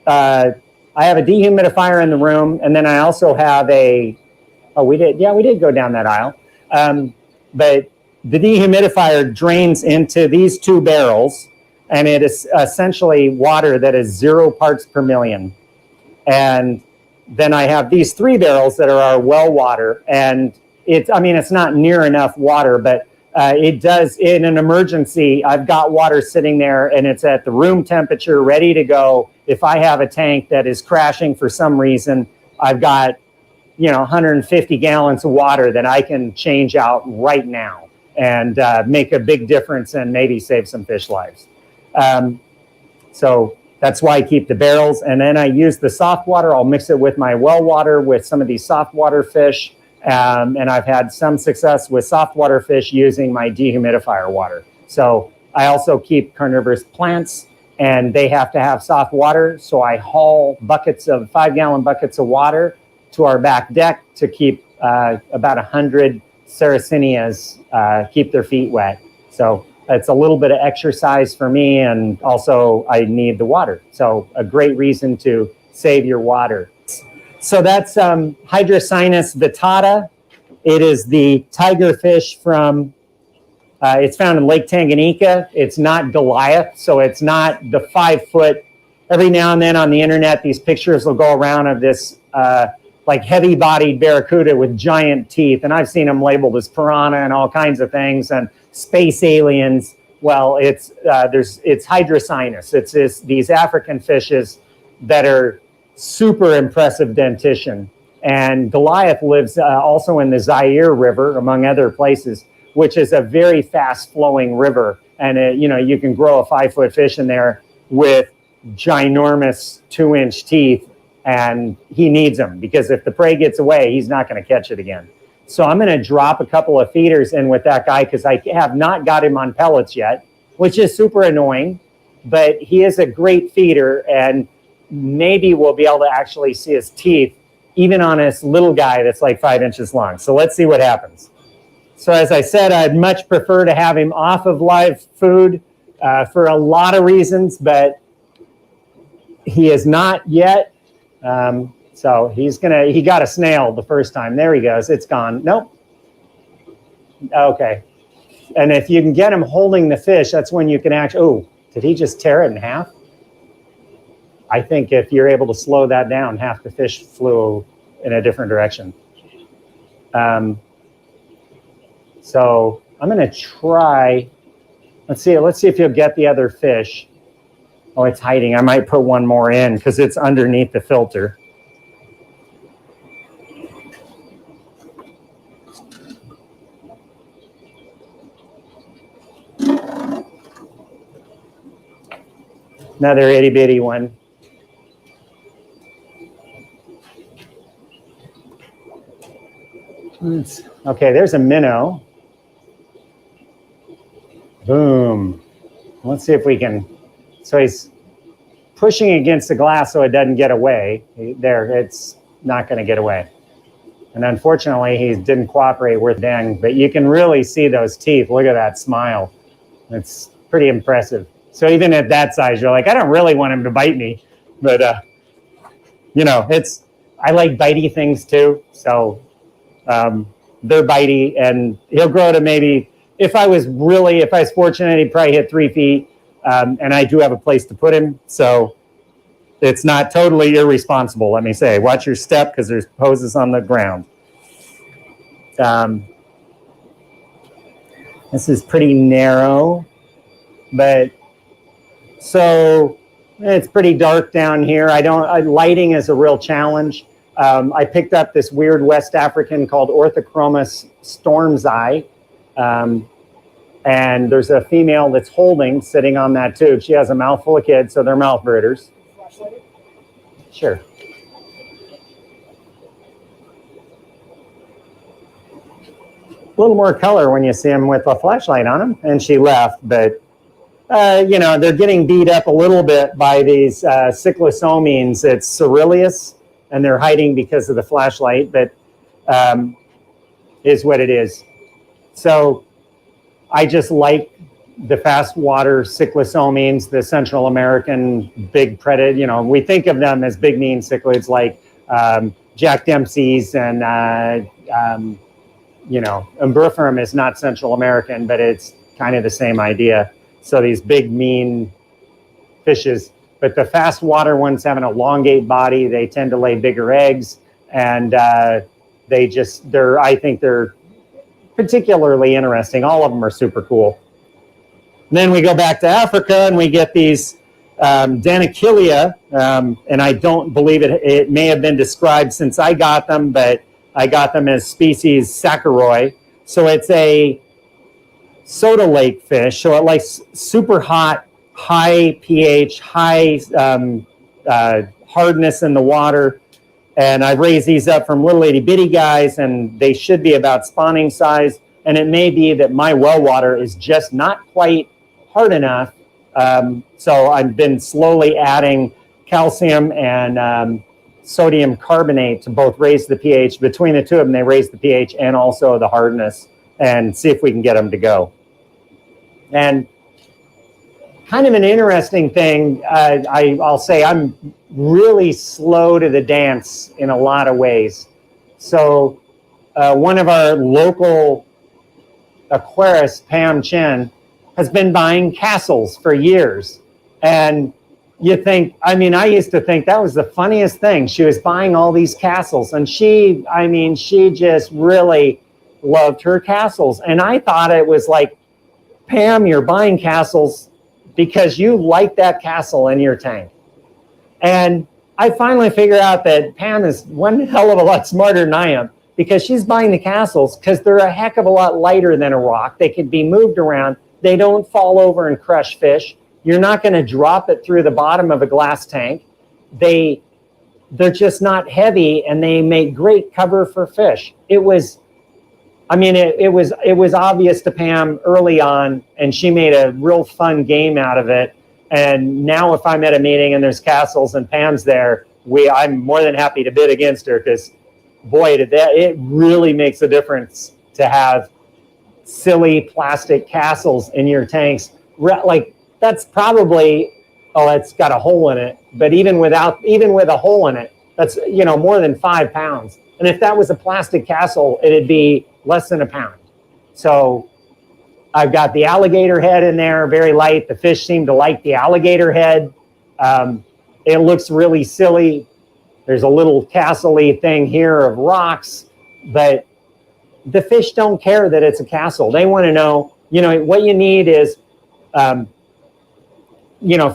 I have a dehumidifier in the room, and then I also have we did go down that aisle. But the dehumidifier drains into these 2 barrels, and it is essentially water that is 0 parts per million. And then I have these 3 barrels that are our well water, and it's not near enough water, but it does, in an emergency, I've got water sitting there, and it's at the room temperature, ready to go. If I have a tank that is crashing for some reason, I've got, 150 gallons of water that I can change out right now and make a big difference and maybe save some fish lives. So that's why I keep the barrels. And then I use the soft water. I'll mix it with my well water with some of these soft water fish. And I've had some success with soft water fish using my dehumidifier water. So I also keep carnivorous plants, and they have to have soft water. So I haul 5-gallon buckets of water to our back deck to keep about 100 Sarracenias keep their feet wet. So it's a little bit of exercise for me, and also I need the water. So a great reason to save your water. So that's Hydrocynus vittata. It is the tiger fish from, it's found in Lake Tanganyika. It's not Goliath, so it's not the 5 foot. Every now and then on the internet, these pictures will go around of this like heavy-bodied barracuda with giant teeth, and I've seen them labeled as piranha and all kinds of things, and space aliens. Well, it's hydrocynus. It's these African fishes that are super impressive dentition. And Goliath lives also in the Zaire River, among other places, which is a very fast-flowing river. And you can grow a 5-foot fish in there with ginormous 2-inch teeth, and he needs them because if the prey gets away, he's not going to catch it again. So I'm going to drop a couple of feeders in with that guy because I have not got him on pellets yet, which is super annoying, but he is a great feeder, and maybe we'll be able to actually see his teeth even on this little guy that's like 5 inches long. So let's see what happens. So as I said, I'd much prefer to have him off of live food for a lot of reasons, but he is not yet. So he got a snail the first time. There he goes. It's gone. Nope. Okay. And if you can get him holding the fish, that's when you can actually, oh, did he just tear it in half? I think if you're able to slow that down, half the fish flew in a different direction. So I'm going to try, let's see if you'll get the other fish. Oh, it's hiding. I might put one more in because it's underneath the filter. Another itty bitty one. Okay, there's a minnow. Boom. Let's see if we can. So he's pushing against the glass so it doesn't get away. There, it's not going to get away. And unfortunately, he didn't cooperate worth dang, but you can really see those teeth. Look at that smile. It's pretty impressive. So even at that size, you're like, I don't really want him to bite me. But, I like bitey things too. So they're bitey, and he'll grow to maybe, if I was fortunate, he'd probably hit 3 feet. And I do have a place to put him. So it's not totally irresponsible, let me say. Watch your step because there's hoses on the ground. This is pretty narrow, but so it's pretty dark down here. Lighting is a real challenge. I picked up this weird West African called Orthochromis storm's eye. And there's a female that's sitting on that tube. She has a mouthful of kids, so they're mouth birders. Sure. A little more color when you see them with a flashlight on them. And she left, but they're getting beat up a little bit by these cyclosomines. It's Ceruleus, and they're hiding because of the flashlight, but is what it is. So I just like the fast water cyclosomines, the Central American big predator. We think of them as big mean cichlids like Jack Dempsey's and, Umbroferum is not Central American, but it's kind of the same idea. So these big mean fishes, but the fast water ones have an elongate body. They tend to lay bigger eggs, and I think they're particularly interesting. All of them are super cool. And then we go back to Africa and we get these Danikilia, and I don't believe it may have been described since I got them, but I got them as species Saccharoi. So it's a soda lake fish. So it likes super hot, high pH, high hardness in the water. And I've raised these up from little itty bitty guys, and they should be about spawning size. And it may be that my well water is just not quite hard enough. So I've been slowly adding calcium and sodium carbonate to both raise the pH. Between the two of them, they raise the pH and also the hardness, and see if we can get them to go. And kind of an interesting thing, I'll say I'm really slow to the dance in a lot of ways. So one of our local aquarists, Pam Chen, has been buying castles for years. And, you think, I mean, I used to think that was the funniest thing. She was buying all these castles, and she just really loved her castles. And I thought it was like, Pam, you're buying castles because you like that castle in your tank. And I finally figured out that Pam is one hell of a lot smarter than I am, because she's buying the castles because they're a heck of a lot lighter than a rock. They can be moved around. They don't fall over and crush fish. You're not going to drop it through the bottom of a glass tank. They're just not heavy, and they make great cover for fish. It was obvious to Pam early on, and she made a real fun game out of it. And now if I'm at a meeting and there's castles and Pam's there, I'm more than happy to bid against her, because boy, it really makes a difference to have silly plastic castles in your tanks. Like, that's probably, it's got a hole in it, but even with a hole in it, that's, more than 5 pounds. And if that was a plastic castle, it'd be less than a pound. So I've got the alligator head in there, very light. The fish seem to like the alligator head. It looks really silly. There's a little castle-y thing here of rocks, but the fish don't care that it's a castle. They want to know, what you need is,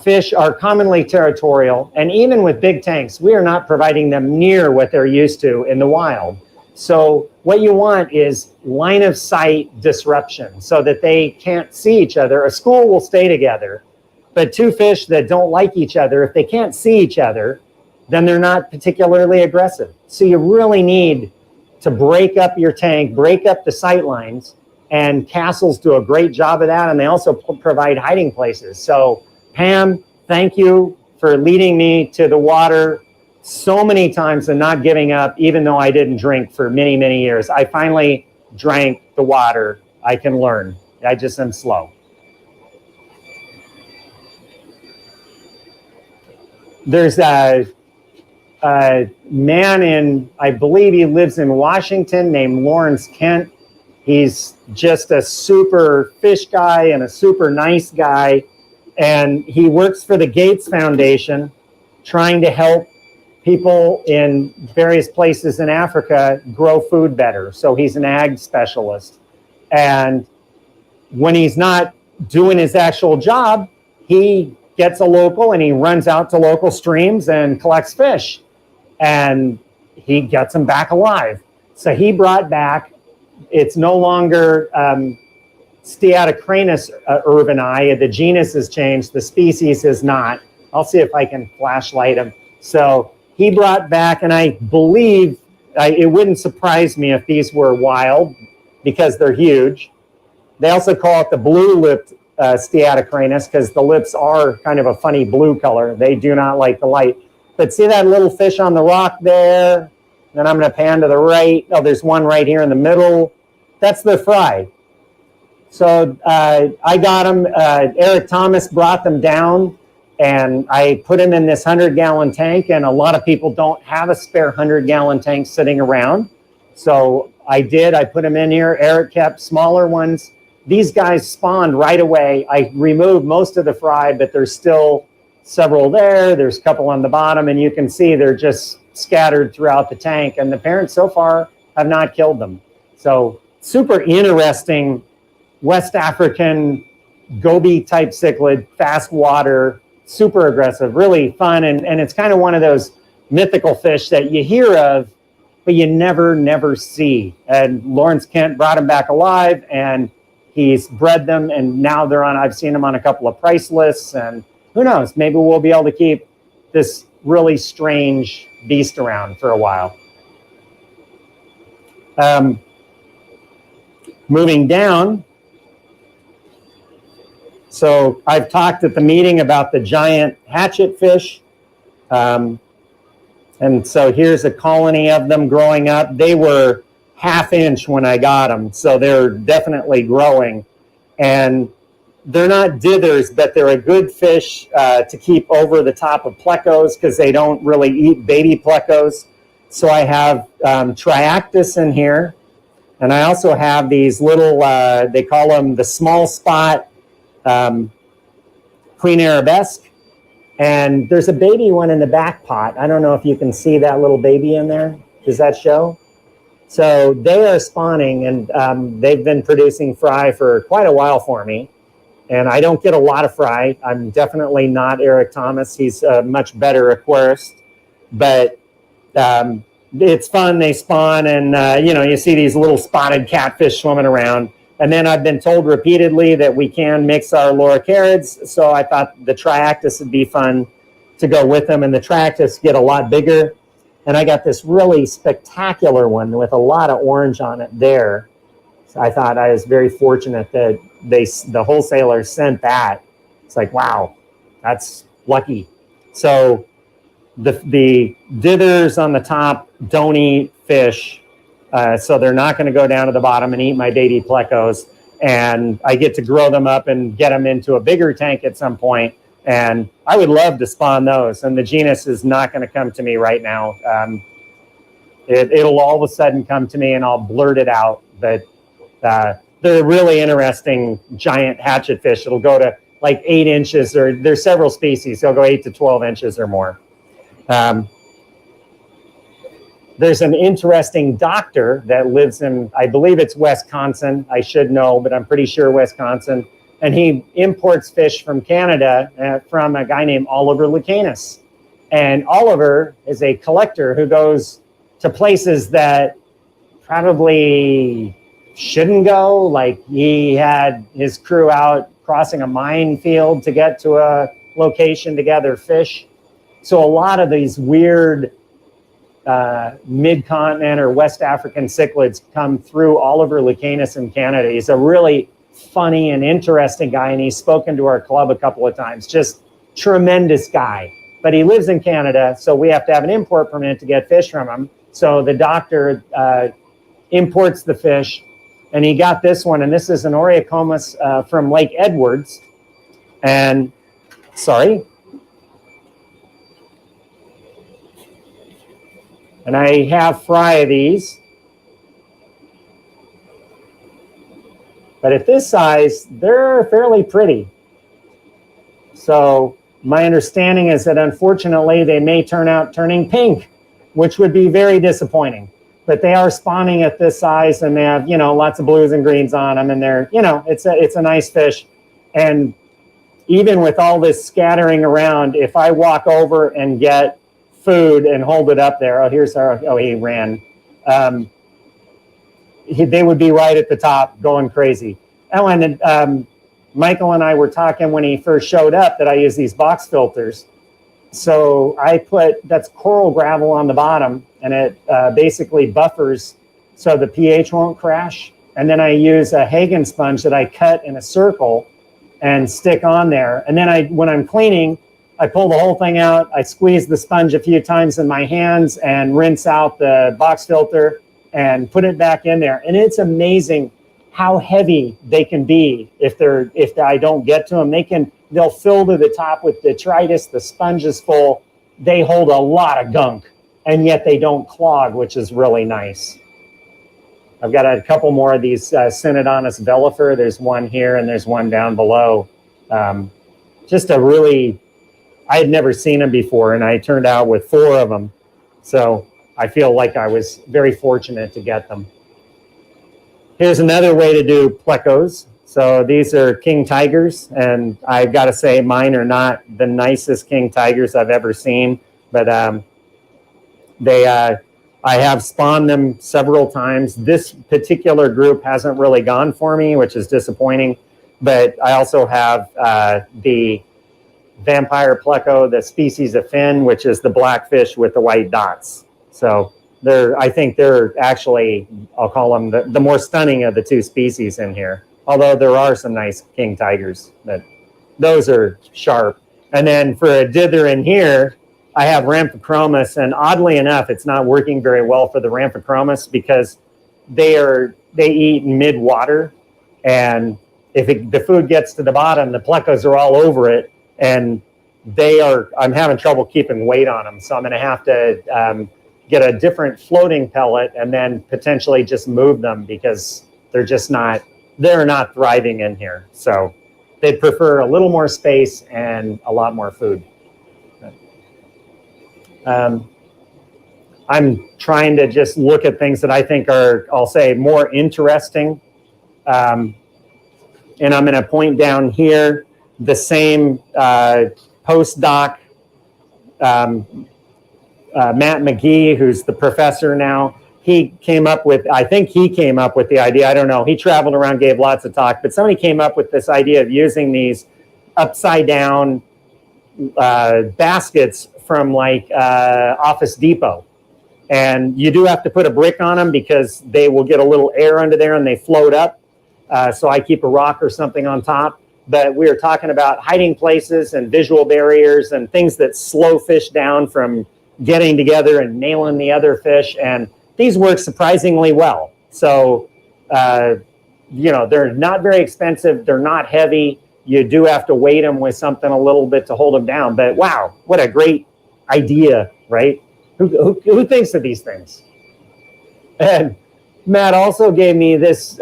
fish are commonly territorial, and even with big tanks, we are not providing them near what they're used to in the wild. So what you want is line of sight disruption so that they can't see each other. A school will stay together, but two fish that don't like each other, if they can't see each other, then they're not particularly aggressive. So you really need to break up your tank, break up the sight lines, and castles do a great job of that, and they also provide hiding places. So Pam, thank you for leading me to the water so many times and not giving up, even though I didn't drink for many, many years. I finally drank the water. I can learn. I just am slow. There's a man I believe he lives in Washington, named Lawrence Kent. He's just a super fish guy and a super nice guy. And he works for the Gates Foundation, trying to help people in various places in Africa grow food better. So he's an ag specialist. And when he's not doing his actual job, he gets a local and he runs out to local streams and collects fish. And he gets them back alive. So he brought back, it's no longer Steatocranus urbani. The genus has changed, the species has not. I'll see if I can flashlight him. So he brought back, and I believe, it wouldn't surprise me if these were wild because they're huge. They also call it the blue-lipped Steatocranus because the lips are kind of a funny blue color. They do not like the light. But see that little fish on the rock there? Then I'm going to pan to the right. Oh, there's one right here in the middle. That's the fry. So I got them. Eric Thomas brought them down, and I put them in this 100-gallon tank. And a lot of people don't have a spare 100-gallon tank sitting around. So I did. I put them in here. Eric kept smaller ones. These guys spawned right away. I removed most of the fry, but there's still several there. There's a couple on the bottom, and you can see they're just scattered throughout the tank. And the parents so far have not killed them. So super interesting West African goby type cichlid, fast water, super aggressive, really fun. And it's kind of one of those mythical fish that you hear of, but you never see. And Lawrence Kent brought them back alive, and he's bred them, and now I've seen them on a couple of price lists, and who knows, maybe we'll be able to keep this really strange beast around for a while. Moving down. So I've talked at the meeting about the giant hatchet fish. And so here's a colony of them growing up. They were half-inch when I got them, so they're definitely growing. And they're not dithers, but they're a good fish to keep over the top of Plecos because they don't really eat baby Plecos. So I have Triactis in here. And I also have these little, they call them the small spot Queen Arabesque. And there's a baby one in the back pot. I don't know if you can see that little baby in there. Does that show? So they are spawning, and they've been producing fry for quite a while for me. And I don't get a lot of fry. I'm definitely not Eric Thomas. He's a much better aquarist. But it's fun. They spawn, and you know, you see these little spotted catfish swimming around. And then I've been told repeatedly that we can mix our loricariids. So I thought the triactis would be fun to go with them. And the triactis get a lot bigger. And I got this really spectacular one with a lot of orange on it there. So I thought I was very fortunate that the wholesaler sent that. It's like, wow, that's lucky. So the dithers on the top don't eat fish. So they're not going to go down to the bottom and eat my baby plecos. And I get to grow them up and get them into a bigger tank at some point. And I would love to spawn those. And the genus is not going to come to me right now. It'll all of a sudden come to me and I'll blurt it out. But they're really interesting giant hatchet fish. It'll go to like 8 inches, or there's several species. They'll go 8 to 12 inches or more. There's an interesting doctor that lives in, I believe it's Wisconsin. I should know, but I'm pretty sure Wisconsin. And he imports fish from Canada from a guy named Oliver Lucanus. And Oliver is a collector who goes to places that probably shouldn't go. Like he had his crew out crossing a minefield to get to a location to gather fish. So a lot of these weird mid-continent or West African cichlids come through Oliver Lucanus in Canada. He's a really funny and interesting guy, and he's spoken to our club a couple of times. Just tremendous guy. But he lives in Canada, so we have to have an import permit to get fish from him. So the doctor imports the fish, and he got this one, and this is an Oreocomus from Lake Edwards. And, sorry. And I have fry of these. But at this size, they're fairly pretty. So my understanding is that unfortunately they may turn out turning pink, which would be very disappointing. But they are spawning at this size, and they have, you know, lots of blues and greens on them, and they're, you know, it's a nice fish. And even with all this scattering around, if I walk over and get food and hold it up there, he ran. They would be right at the top going crazy. And Michael and I were talking when he first showed up that I use these box filters. So I put, that's coral gravel on the bottom, and it basically buffers so the pH won't crash. And then I use a Hagen sponge that I cut in a circle and stick on there. And then when I'm cleaning, I pull the whole thing out. I squeeze the sponge a few times in my hands and rinse out the box filter and put it back in there. And it's amazing how heavy they can be if I don't get to them. They'll fill to the top with detritus. The sponge is full. They hold a lot of gunk, and yet they don't clog, which is really nice. I've got a couple more of these Synodontis vellifer. There's one here and there's one down below. Just a really, I had never seen them before, and I turned out with 4 of them. So I feel like I was very fortunate to get them. Here's another way to do plecos. So these are king tigers, and I've got to say mine are not the nicest king tigers I've ever seen, but I have spawned them several times. This particular group hasn't really gone for me, which is disappointing, but I also have the vampire pleco, the species of fin, which is the black fish with the white dots. So I think they're actually, I'll call them the more stunning of the 2 species in here. Although there are some nice king tigers, but those are sharp. And then for a dither in here, I have Ramphicromus, and oddly enough, it's not working very well for the Ramphicromus because they eat mid-water, and if the food gets to the bottom, the plecos are all over it, and I'm having trouble keeping weight on them. So I'm going to have to get a different floating pellet and then potentially just move them because they're not thriving in here. So they prefer a little more space and a lot more food. I'm trying to just look at things that I think are, I'll say, more interesting. And I'm going to point down here the same postdoc, Matt McGee, who's the professor now. He came up with, I think he came up with the idea, I don't know, he traveled around, gave lots of talk, but somebody came up with this idea of using these upside down baskets from like Office Depot. And you do have to put a brick on them because they will get a little air under there and they float up. So I keep a rock or something on top. But we were talking about hiding places and visual barriers and things that slow fish down from getting together and nailing the other fish. And these work surprisingly well. So, you know, they're not very expensive. They're not heavy. You do have to weight them with something a little bit to hold them down. But wow, what a great idea, right? Who thinks of these things? And Matt also gave me this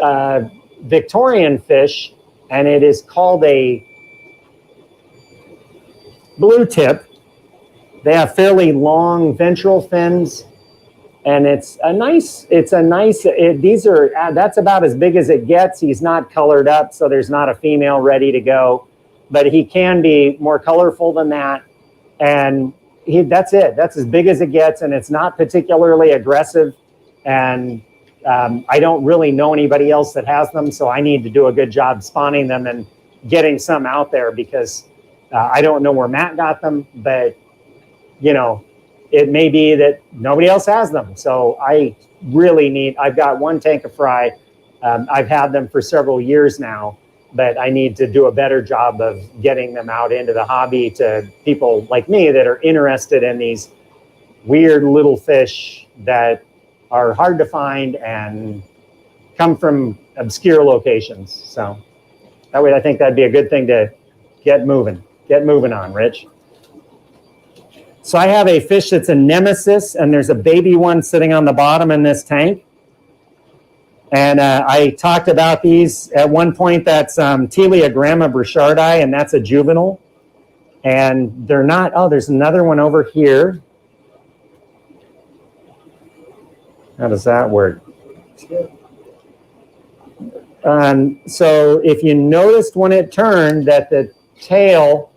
Victorian fish, and it is called a blue tip. They have fairly long ventral fins, and that's about as big as it gets. He's not colored up, so there's not a female ready to go, but he can be more colorful than that. And that's it. That's as big as it gets, and it's not particularly aggressive. And I don't really know anybody else that has them, so I need to do a good job spawning them and getting some out there because I don't know where Matt got them, but you know, it may be that nobody else has them. So I really need, I've got one tank of fry. I've had them for several years now, but I need to do a better job of getting them out into the hobby to people like me that are interested in these weird little fish that are hard to find and come from obscure locations. So that way I think that'd be a good thing to get moving on, Rich. So I have a fish that's a nemesis, and there's a baby one sitting on the bottom in this tank. And I talked about these at one point. That's Teleogramma burchardi, and that's a juvenile. And they're not, oh, there's another one over here. How does that work? So if you noticed when it turned that the tail,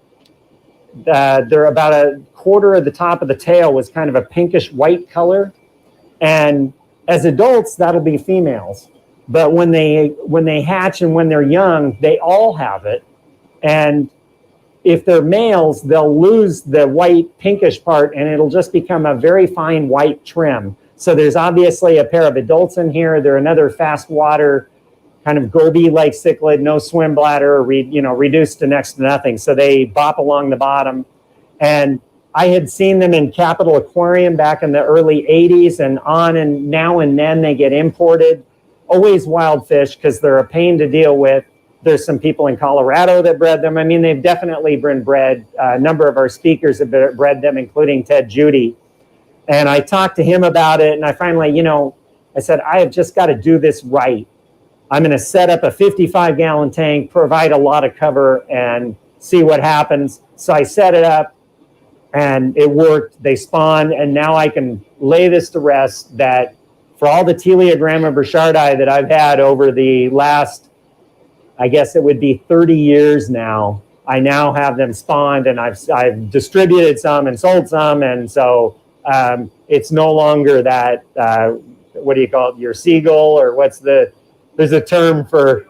they're about a quarter of the top of the tail was kind of a pinkish white color. And as adults, that'll be females. But when they hatch and when they're young, they all have it. And if they're males, they'll lose the white pinkish part and it'll just become a very fine white trim. So there's obviously a pair of adults in here. They're another fast water, kind of goby-like cichlid, no swim bladder, reduced to next to nothing. So they bop along the bottom. And I had seen them in Capitol Aquarium back in the early 80s and on, and now and then they get imported. Always wild fish because they're a pain to deal with. There's some people in Colorado that bred them. I mean, they've definitely been bred. A number of our speakers have bred them, including Ted Judy. And I talked to him about it, and I finally, I said, I have just got to do this right. I'm going to set up a 55-gallon tank, provide a lot of cover, and see what happens. So I set it up, and it worked. They spawned, and now I can lay this to rest that for all the Teleogramma burchardi that I've had over the last, I guess it would be 30 years now, I now have them spawned, and I've distributed some and sold some, and so it's no longer that, what do you call it, your seagull, or there's a term for,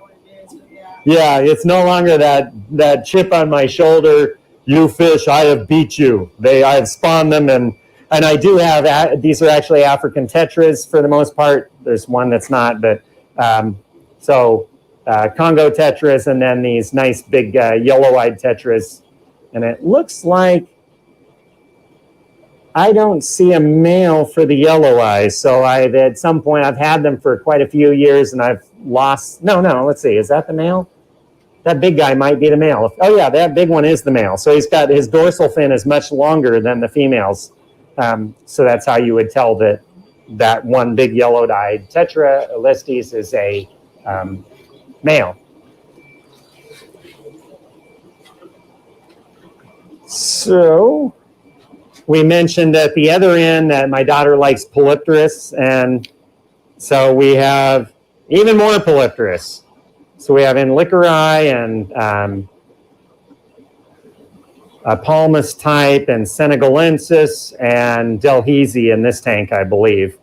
yeah, it's no longer that chip on my shoulder, you fish, I have beat you. I have spawned them, and I do have, these are actually African tetras for the most part. There's one that's not, but Congo tetras, and then these nice big yellow-eyed tetras. And it looks like I don't see a male for the yellow eyes. So at some point, I've had them for quite a few years, and I've lost, no, let's see, is that the male? That big guy might be the male. Oh yeah, that big one is the male. So he's got, his dorsal fin is much longer than the females. So that's how you would tell that one big yellow-eyed tetra Elistes is a male. So we mentioned at the other end that my daughter likes polypterus, and so we have even more polypterus. So we have loricariids and palmus type and senegalensis and delhaize in this tank, I believe.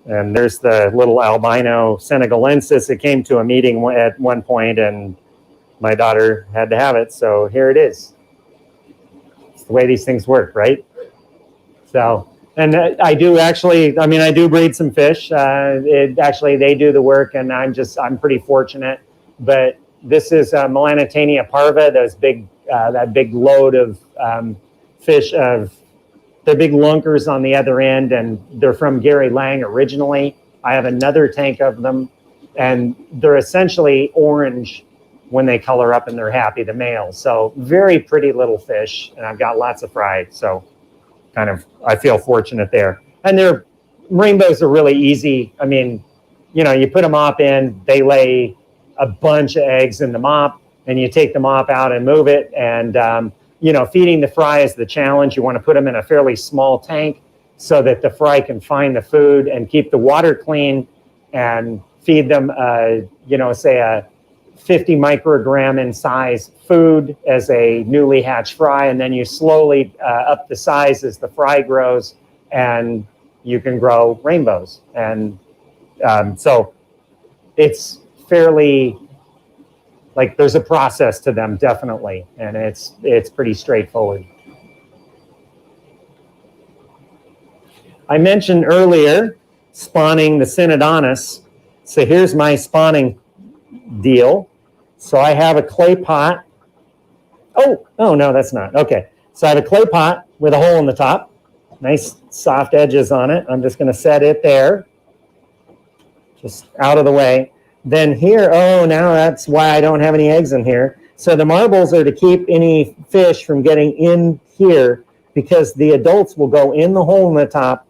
And there's the little albino senegalensis. It came to a meeting at one point, and my daughter had to have it, so here it is. It's the way these things work, right? So, and I do actually, I mean, I do breed some fish. Actually, they do the work, and I'm pretty fortunate. But this is Melanitania parva, those big, that big load of fish, they're big lunkers on the other end, and they're from Gary Lang originally. I have another tank of them, and they're essentially orange when they color up and they're happy, the males. So very pretty little fish, and I've got lots of fry, so kind of, I feel fortunate there. And their rainbows are really easy. I mean, you know, you put a mop in, they lay a bunch of eggs in the mop, and you take the mop out and move it. And, you know, feeding the fry is the challenge. You want to put them in a fairly small tank so that the fry can find the food and keep the water clean, and feed them, you know, say a 50 microgram in size food as a newly hatched fry, and then you slowly up the size as the fry grows, and you can grow rainbows. And so it's fairly, like, there's a process to them, definitely, and it's pretty straightforward. I mentioned earlier spawning the Synodontis. So here's my spawning deal. So I have a clay pot. Oh no, that's not. Okay. So I have a clay pot with a hole in the top. Nice soft edges on it. I'm just going to set it there. Just out of the way. Then here, oh, now that's why I don't have any eggs in here. So the marbles are to keep any fish from getting in here, because the adults will go in the hole in the top.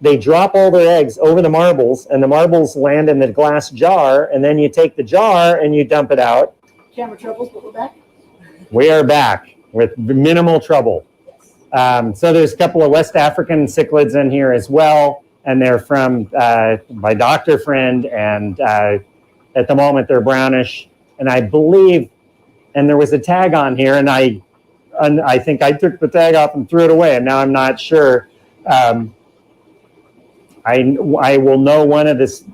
They drop all their eggs over the marbles, and the marbles land in the glass jar, and then you take the jar and you dump it out. Camera troubles, but we're back. We are back with minimal trouble. So there's a couple of West African cichlids in here as well, and they're from my doctor friend, and at the moment they're brownish. And I believe, and there was a tag on here, and I think I took the tag off and threw it away, and now I'm not sure. I will know one of this.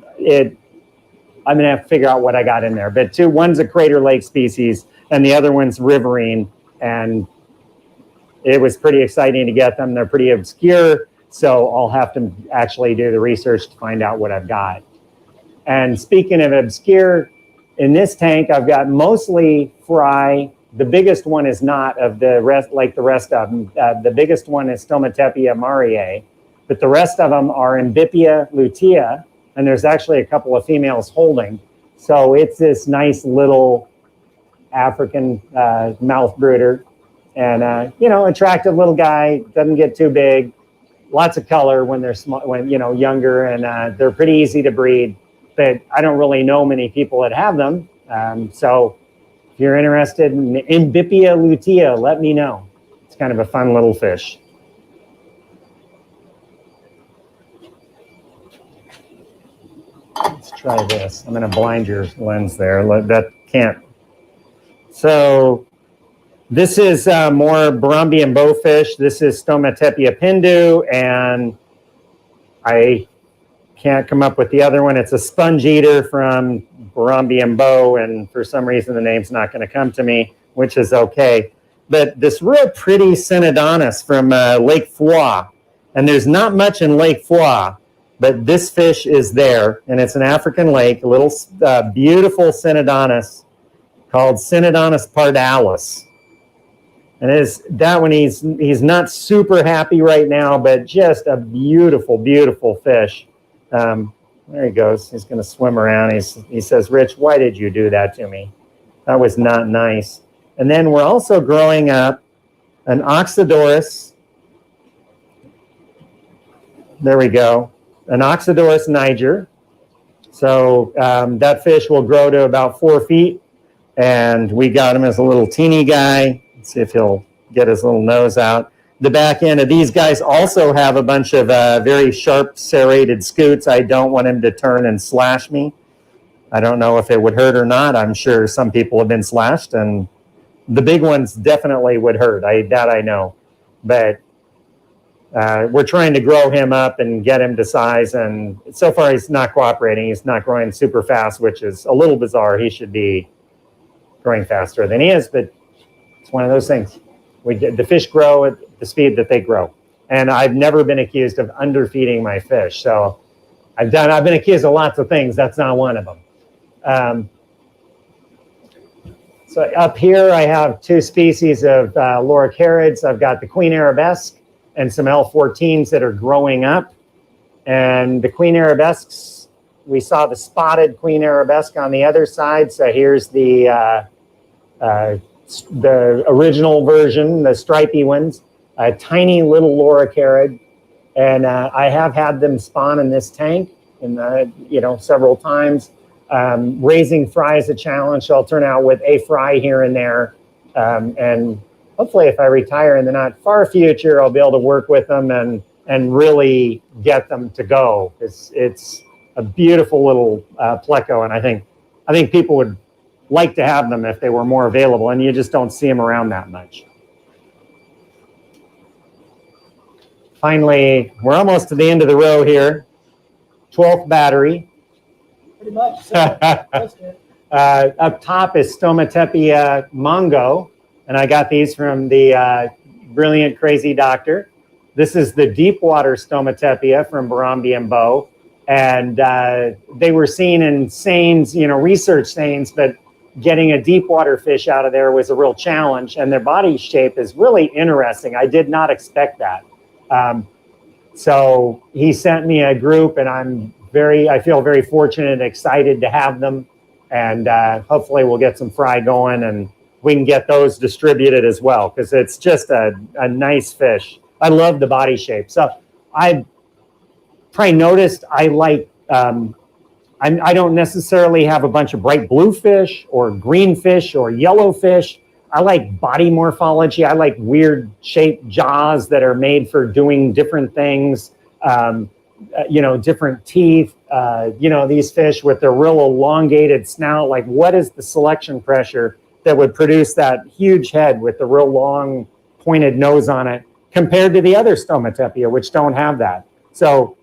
I'm going to have to figure out what I got in there. But one's a Crater Lake species, and the other one's riverine. And it was pretty exciting to get them. They're pretty obscure, so I'll have to actually do the research to find out what I've got. And speaking of obscure, in this tank, I've got mostly fry. The biggest one is not of the rest, like the rest of them. The biggest one is Stomatepia mariae. But the rest of them are Ambipia lutea, and there's actually a couple of females holding. So it's this nice little African mouth brooder, and you know, attractive little guy. Doesn't get too big. Lots of color when they're small, when, you know, younger, and they're pretty easy to breed. But I don't really know many people that have them. So if you're interested in Ambipia lutea, let me know. It's kind of a fun little fish. Let's try this. I'm going to blind your lens there. That can't. So this is more Burumbian bowfish. This is Stomatepia pindu, and I can't come up with the other one. It's a sponge eater from Burumbian bow, and for some reason the name's not going to come to me, which is okay. But this real pretty Synodontis from Lake Foix, and there's not much in Lake Foix. But this fish is there, and it's an African lake, a little beautiful Synodontis called Synodontis pardalis. And that one, he's not super happy right now, but just a beautiful, beautiful fish. There he goes. He's going to swim around. He says, "Rich, why did you do that to me? That was not nice." And then we're also growing up an Oxydoris. There we go. An Oxydoris niger. So that fish will grow to about 4 feet. And we got him as a little teeny guy. Let's see if he'll get his little nose out. the back end of these guys also have a bunch of very sharp serrated scutes. I don't want him to turn and slash me. I don't know if it would hurt or not. I'm sure some people have been slashed, and the big ones definitely would hurt. That I know. But we're trying to grow him up and get him to size, and so far he's not cooperating. He's not growing super fast, which is a little bizarre. He should be growing faster than he is, but it's one of those things. The fish grow at the speed that they grow, and I've never been accused of underfeeding my fish. So I've been accused of lots of things. That's not one of them. So up here I have two species of loricariids. I've got the queen arabesque and some L14s that are growing up. And the queen arabesques, we saw the spotted queen arabesque on the other side. So here's the original version, the stripy ones, a tiny little loricarid. And I have had them spawn in this tank several times. Raising fry is a challenge, so I'll turn out with a fry here and there. And hopefully if I retire in the not far future, I'll be able to work with them and really get them to go. It's a beautiful little pleco, and I think people would like to have them if they were more available, and you just don't see them around that much. Finally, we're almost to the end of the row here. 12th battery. Pretty much. So that's good. Up top is Stomatepia mongo, and I got these from the brilliant crazy doctor. This is the deep water Stomatepia from Barrambie and Bow, and they were seen in seines, research seines, but getting a deep water fish out of there was a real challenge, and their body shape is really interesting. I did not expect that. So he sent me a group, and I feel very fortunate and excited to have them, and hopefully we'll get some fry going and we can get those distributed as well, because it's just a nice fish. I love the body shape. So I probably noticed I like, I don't necessarily have a bunch of bright blue fish or green fish or yellow fish. I like body morphology. I like weird shaped jaws that are made for doing different things. Different teeth, these fish with their real elongated snout. Like, what is the selection pressure that would produce that huge head with the real long pointed nose on it compared to the other Stomatepia, which don't have that? So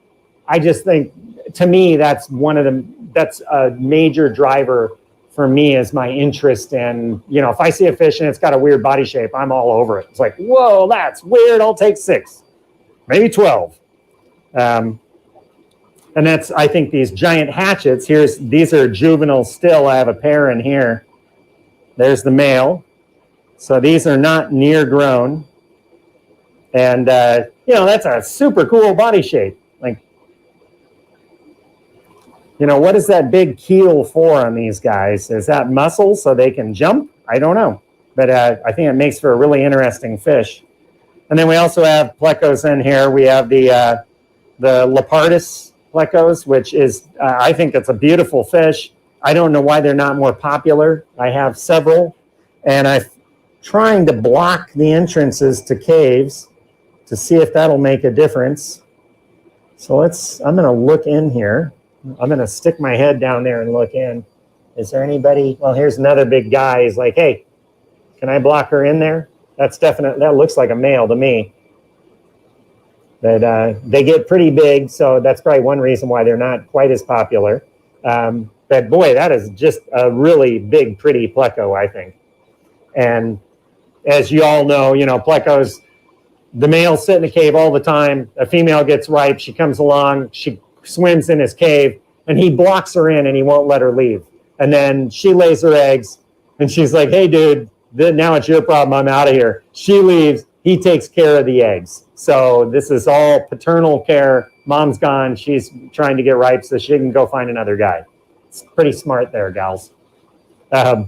I just think, to me, that's a major driver for me, is my interest in, if I see a fish and it's got a weird body shape, I'm all over it. It's like, whoa, that's weird. I'll take 6, maybe 12. And that's, I think, these giant hatchets. These are juvenile still. I have a pair in here. There's the male. So these are not near grown. And, that's a super cool body shape. Like, what is that big keel for on these guys? Is that muscle so they can jump? I don't know. But I think it makes for a really interesting fish. And then we also have plecos in here. We have the Lepardus Plecos, which is, I think it's a beautiful fish. I don't know why they're not more popular. I have several, and I'm trying to block the entrances to caves to see if that'll make a difference. So I'm going to look in here. I'm going to stick my head down there and look in. Is there anybody? Well, here's another big guy. He's like, hey, can I block her in there? That looks like a male to me. But they get pretty big, so that's probably one reason why they're not quite as popular. But boy, that is just a really big, pretty pleco, I think. And as you all know, plecos, the males sit in the cave all the time. A female gets ripe, she comes along, she swims in his cave, and he blocks her in and he won't let her leave. And then she lays her eggs, and she's like, hey, dude, now it's your problem, I'm out of here. She leaves, he takes care of the eggs. So this is all paternal care. Mom's gone, she's trying to get ripe so she can go find another guy. It's pretty smart there, gals. And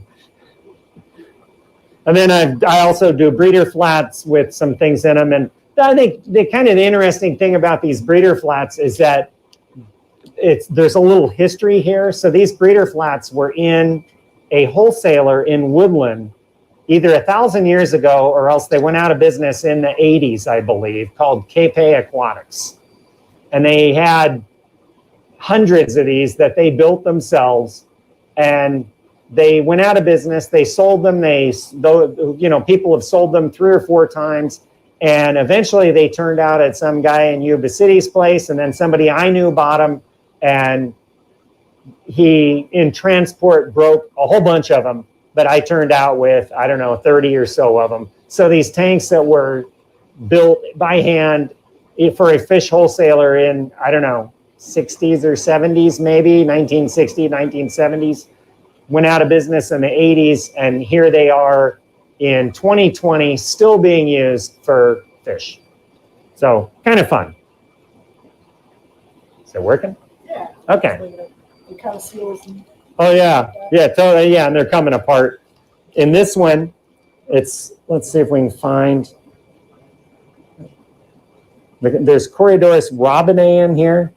then I also do breeder flats with some things in them. And I think the interesting thing about these breeder flats is that there's a little history here. So these breeder flats were in a wholesaler in Woodland either 1,000 years ago or else they went out of business in the 80s, I believe, called Catfish Aquatics. And they had hundreds of these that they built themselves, and they went out of business. They sold them. People have sold them 3 or 4 times. And eventually they turned out at some guy in Yuba City's place, and then somebody I knew bought them, and he, in transport, broke a whole bunch of them. But I turned out with, I don't know, 30 or so of them. So these tanks that were built by hand for a fish wholesaler in, I don't know, 60s or 70s, maybe 1960s, 1970s, went out of business in the 80s, and here they are in 2020, still being used for fish. So kind of fun. Is it working? Yeah. Okay. The kind of seals and Oh yeah, yeah, totally, yeah, and they're coming apart. In this one, it's, let's see if we can find, there's Corydoras robinae in here,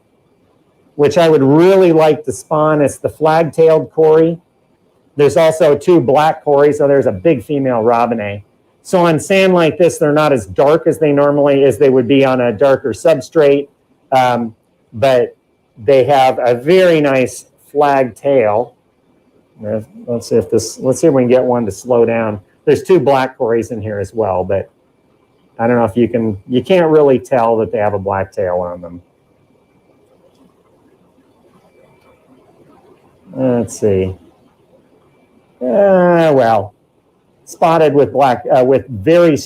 which I would really like to spawn. It's the flag-tailed cory. There's also 2 black cories, so there's a big female robinae. So on sand like this, they're not as dark as they would be on a darker substrate, but they have a very nice flag tail. Let's see if we can get one to slow down. There's 2 black cories in here as well, but I don't know if you can't really tell that they have a black tail on them. Let's see. Well, spotted with black, with very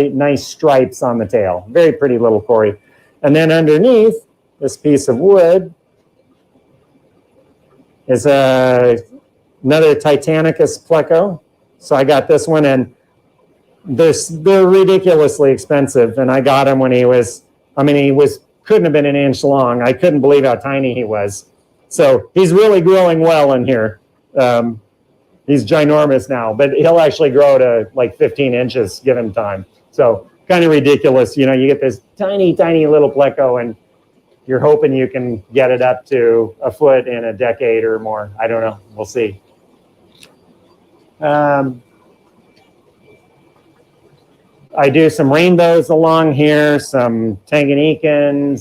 nice stripes on the tail. Very pretty little cory. And then underneath this piece of wood is another Titanicus pleco. So I got this one, and they're ridiculously expensive. And I got him when he couldn't have been an inch long. I couldn't believe how tiny he was. So he's really growing well in here. He's ginormous now, but he'll actually grow to like 15 inches given time. So kind of ridiculous. You get this tiny, tiny little pleco, and you're hoping you can get it up to a foot in a decade or more. I don't know. We'll see. I do some rainbows along here, some Tanganyikans,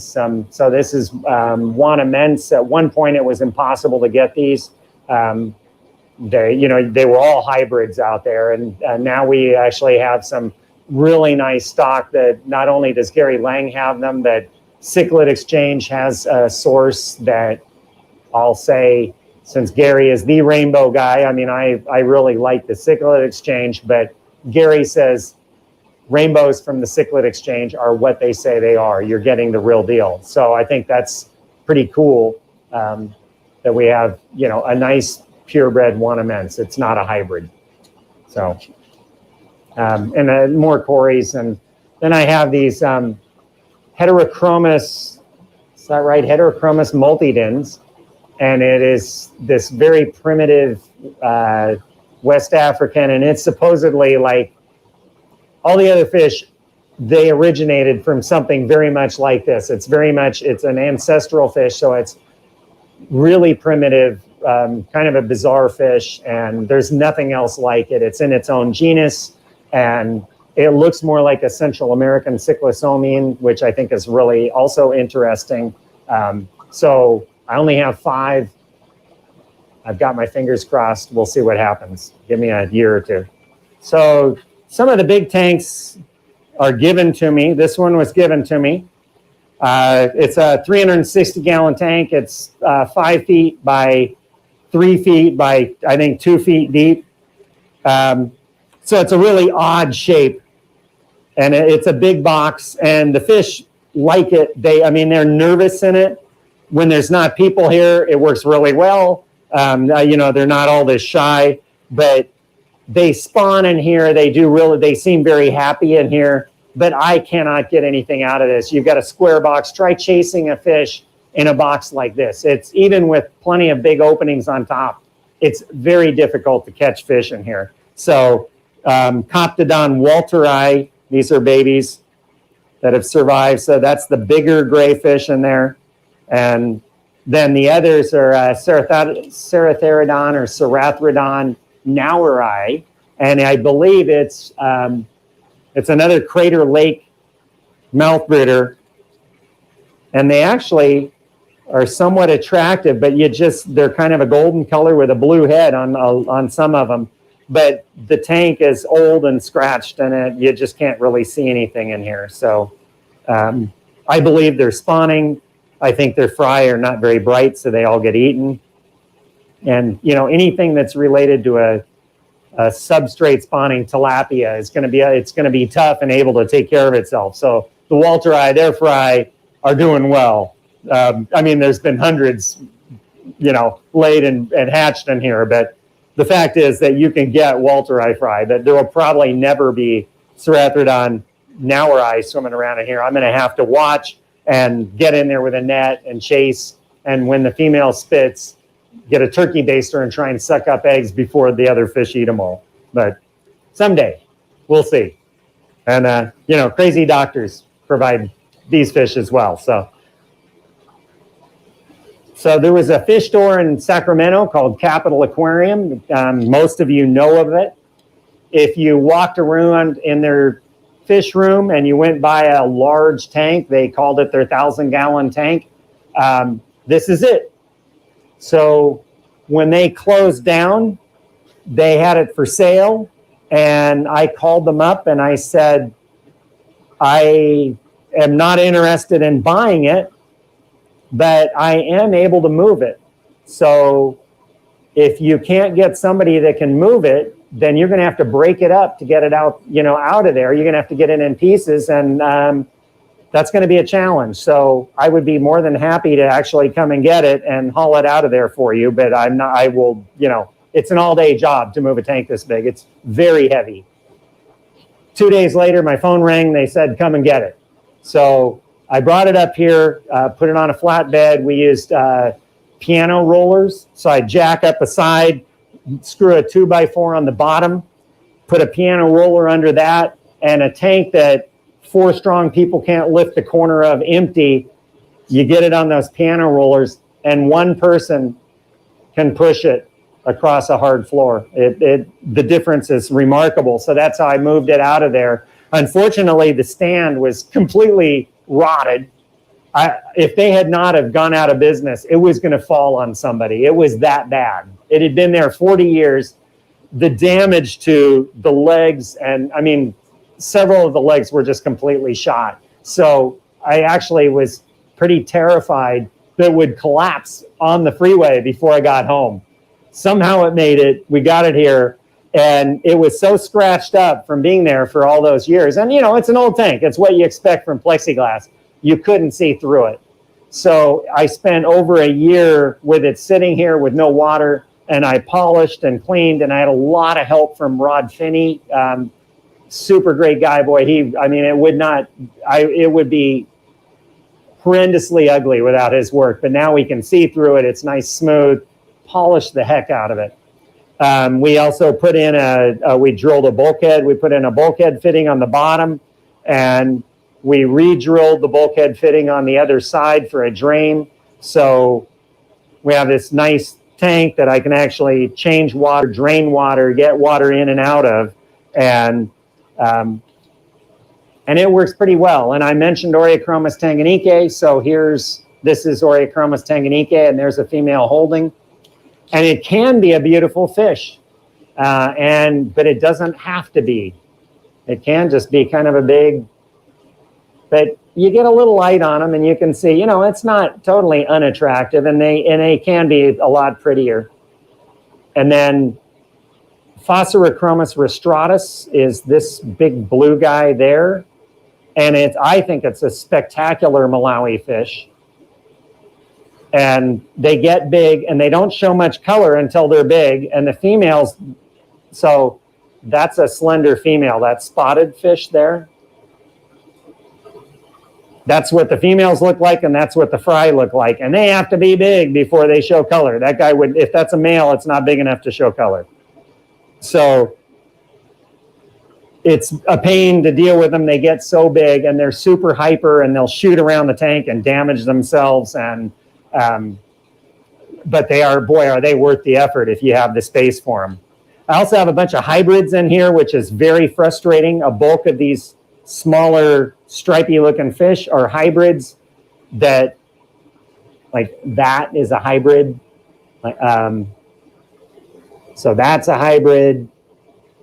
so this is Wanaments. At one point, it was impossible to get these. They were all hybrids out there, and now we actually have some really nice stock that not only does Gary Lang have them, but Cichlid Exchange has a source that I'll say, since Gary is the rainbow guy, I really like the Cichlid Exchange, but Gary says rainbows from the Cichlid Exchange are what they say they are. You're getting the real deal. So I think that's pretty cool that we have, a nice purebred Wanaments. It's not a hybrid. So, and more cories. And then I have these heterochromis, is that right? Heterochromis multidens. And it is this very primitive West African, and it's supposedly like all the other fish, they originated from something very much like this. It's an ancestral fish, so it's really primitive, kind of a bizarre fish, and there's nothing else like it. It's in its own genus, and it looks more like a Central American cyclosomine, which I think is really also interesting. So I only have 5. I've got my fingers crossed. We'll see what happens. Give me a year or 2. So some of the big tanks are given to me. This one was given to me. It's a 360-gallon tank. It's 5 feet by 3 feet by, I think, 2 feet deep. So it's a really odd shape. And it's a big box. And the fish like it. They're nervous in it. When there's not people here, it works really well. They're not all this shy, but they spawn in here. They seem very happy in here, but I cannot get anything out of this. You've got a square box. Try chasing a fish in a box like this. It's even with plenty of big openings on top, it's very difficult to catch fish in here. So Coptodon walteri, these are babies that have survived. So that's the bigger gray fish in there. And then the others are Ceratherodon or Cerathrodon naueri, And I believe it's another Crater Lake mouth brooder. And they actually are somewhat attractive, but they're kind of a golden color with a blue head on some of them. But the tank is old and scratched, and you just can't really see anything in here. So I believe they're spawning. I think their fry are not very bright, so they all get eaten. And anything that's related to a substrate spawning tilapia is going to be tough and able to take care of itself. So the Walteri, their fry are doing well. I mean, there's been hundreds, laid and hatched in here, but the fact is that you can get Walteri fry. That there will probably never be Cerathodon naueri swimming around in here. I'm going to have to watch and get in there with a net and chase. And when the female spits, get a turkey baster and try and suck up eggs before the other fish eat them all. But someday, we'll see. And, crazy doctors provide these fish as well. So there was a fish store in Sacramento called Capitol Aquarium. Most of you know of it. If you walked around in their fish room and you went by a large tank, they called it their 1,000-gallon tank. This is it. So when they closed down, they had it for sale. And I called them up and I said, I am not interested in buying it, but I am able to move it. So if you can't get somebody that can move it, then you're going to have to break it up to get it out, out of there. You're going to have to get it in pieces, and that's going to be a challenge. So I would be more than happy to actually come and get it and haul it out of there for you. But it's an all-day job to move a tank this big. It's very heavy. 2 days later, my phone rang. They said, come and get it. So I brought it up here, put it on a flatbed. We used piano rollers. So I jack up a side, screw a 2x4 on the bottom, put a piano roller under that, and a tank that 4 strong people can't lift the corner of empty. You get it on those piano rollers, and one person can push it across a hard floor. The difference is remarkable. So that's how I moved it out of there. Unfortunately, the stand was completely rotted. If they had not have gone out of business, it was going to fall on somebody. It was that bad. It had been there 40 years. The damage to the legs, and I mean, several of the legs were just completely shot. So I actually was pretty terrified that it would collapse on the freeway before I got home. Somehow it made it. We got it here. And it was so scratched up from being there for all those years. And, it's an old tank. It's what you expect from plexiglass. You couldn't see through it. So I spent over a year with it sitting here with no water, and I polished and cleaned, and I had a lot of help from Rod Finney. Super great guy, boy. It would be horrendously ugly without his work, but now we can see through it. It's nice, smooth, polished the heck out of it. We also put in we drilled a bulkhead. We put in a bulkhead fitting on the bottom, and we re-drilled the bulkhead fitting on the other side for a drain. So we have this nice tank that I can actually change water, drain water, get water in and out of, and it works pretty well. And I mentioned Oreochromis tanganike. So this is Oreochromis tanganike, and there's a female holding. And it can be a beautiful fish, but it doesn't have to be. It can just be kind of a big, but you get a little light on them and you can see, it's not totally unattractive, and they can be a lot prettier. And then Phocerochromis rostratus is this big blue guy there. And I think it's a spectacular Malawi fish. And they get big, and they don't show much color until they're big. And the females, so that's a slender female, that spotted fish there. That's what the females look like, and that's what the fry look like. And they have to be big before they show color. That guy would, if that's a male, it's not big enough to show color. So it's a pain to deal with them. They get so big, and they're super hyper, and they'll shoot around the tank and damage themselves. And but they are, boy, are they worth the effort if you have the space for them. I also have a bunch of hybrids in here, which is very frustrating. A bulk of these smaller stripy looking fish are hybrids that, like that is a hybrid. So that's a hybrid,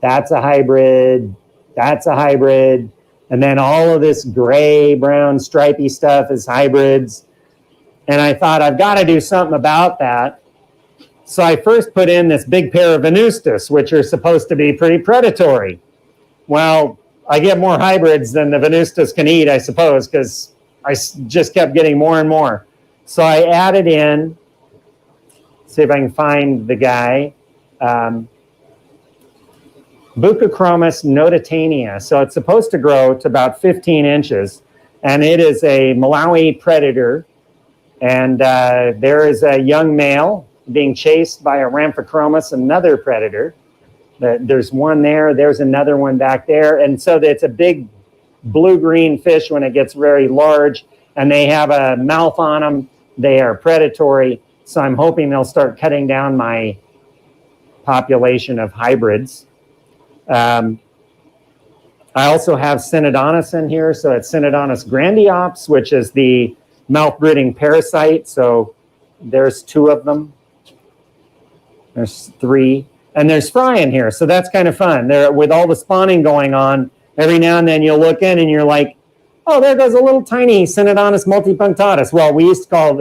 that's a hybrid, that's a hybrid. And then all of this gray, brown, stripy stuff is hybrids. And I thought, I've got to do something about that. So I first put in this big pair of venustus, which are supposed to be pretty predatory. Well, I get more hybrids than the venustus can eat, I suppose, because I just kept getting more and more. So I added in, see if I can find the guy, Buccochromis notatania. So it's supposed to grow to about 15 inches, and it is a Malawi predator. And there is a young male being chased by a Rhamphochromos, another predator. There's one there, there's another one back there. And so it's a big blue-green fish when it gets very large, and they have a mouth on them. They are predatory. So I'm hoping they'll start cutting down my population of hybrids. I also have Synodontis in here. So it's Synodontis grandiops, which is the mouth-brooding parasite. So there's 2 of them. There's 3. And there's fry in here. So that's kind of fun. There, with all the spawning going on, every now and then you'll look in and you're like, oh, there goes a little tiny Synodontis multipunctatus. Well, we used to call,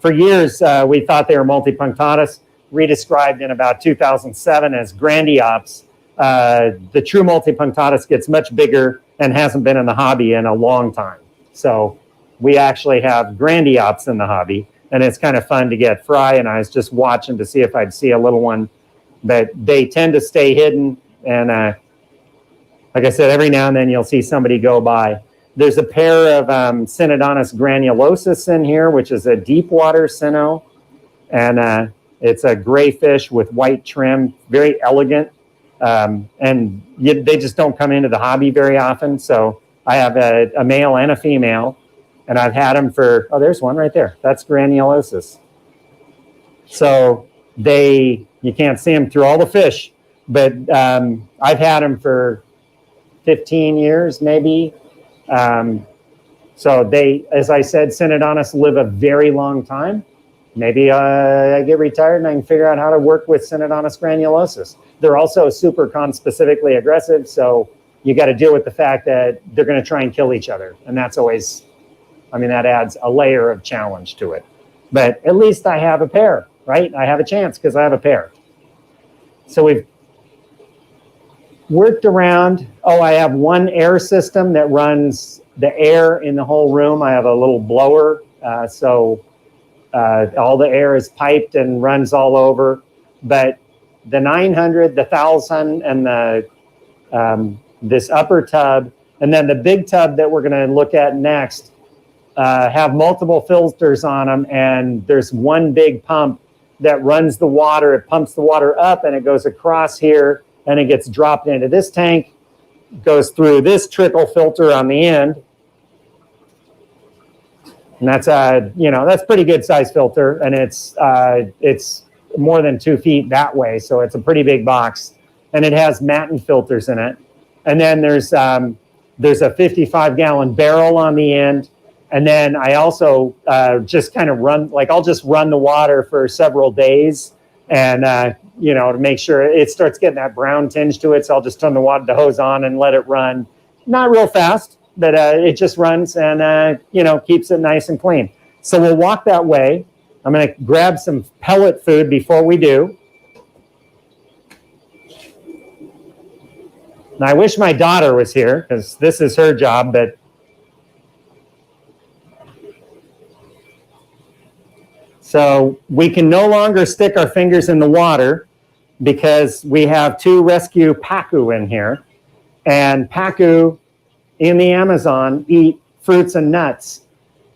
for years, we thought they were multipunctatus, redescribed in about 2007 as grandiops. The true multipunctatus gets much bigger and hasn't been in the hobby in a long time. So we actually have grandiops in the hobby, and it's kind of fun to get fry, and I was just watching to see if I'd see a little one, but they tend to stay hidden, and like I said, every now and then you'll see somebody go by. There's a pair of Synodontis granulosus in here, which is a deep water Syno, and it's a gray fish with white trim, very elegant, and they just don't come into the hobby very often. So I have a male and a female, and I've had them for, oh, there's one right there. That's granulosus. So you can't see them through all the fish, but I've had them for 15 years, maybe. So they, as I said, Synodontis live a very long time. Maybe I get retired and I can figure out how to work with Synodontis granulosus. They're also super conspecifically aggressive, so you got to deal with the fact that they're going to try and kill each other. And that's always, I mean, that adds a layer of challenge to it. But at least I have a pair, right? I have a chance because I have a pair. So we've worked around. Oh, I have one air system that runs the air in the whole room. I have a little blower, so all the air is piped and runs all over. But the 900, the 1000, and the this upper tub, and then the big tub that we're going to look at next, have multiple filters on them, and there's one big pump that runs the water. It pumps the water up, and it goes across here, and it gets dropped into this tank, goes through this trickle filter on the end. And that's that's pretty good size filter, and it's more than 2 feet that way, so it's a pretty big box, and it has Matten filters in it. And then there's a 55-gallon barrel on the end, and then I also just kind of I'll just run the water for several days, and to make sure it starts getting that brown tinge to it. So I'll just turn the hose on and let it run, not real fast, but it just runs and keeps it nice and clean. So we'll walk that way. I'm going to grab some pellet food before we do. And I wish my daughter was here because this is her job, but so we can no longer stick our fingers in the water because we have 2 rescue pacu in here, and pacu in the Amazon eat fruits and nuts,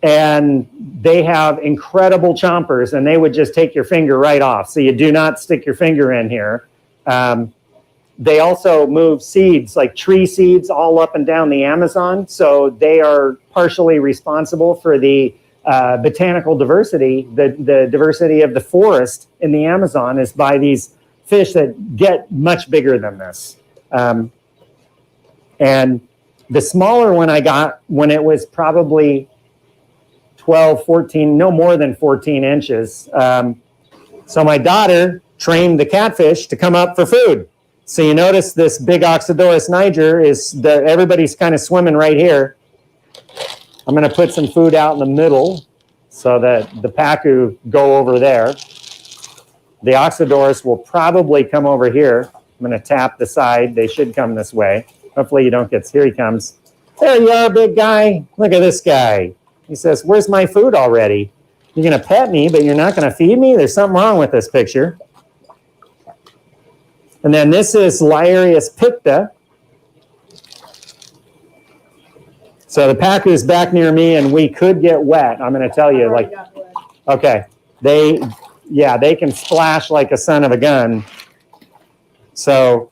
and they have incredible chompers, and they would just take your finger right off. So you do not stick your finger in here. They also move seeds, like tree seeds, all up and down the Amazon. So they are partially responsible for the botanical diversity. The diversity of the forest in the Amazon is by these fish that get much bigger than this. And the smaller one I got when it was probably 12, 14, no more than 14 inches. So my daughter trained the catfish to come up for food. So you notice this big Oxydoris niger everybody's kind of swimming right here. I'm going to put some food out in the middle so that the pacu go over there. The Oxydoris will probably come over here. I'm going to tap the side. They should come this way. Hopefully you don't get, here he comes. There you are, big guy. Look at this guy. He says, where's my food already? You're going to pet me, but you're not going to feed me? There's something wrong with this picture. And then this is Liarius picta. So the pacu is back near me, and we could get wet. I'm going to tell you, like, okay, they can splash like a son of a gun. So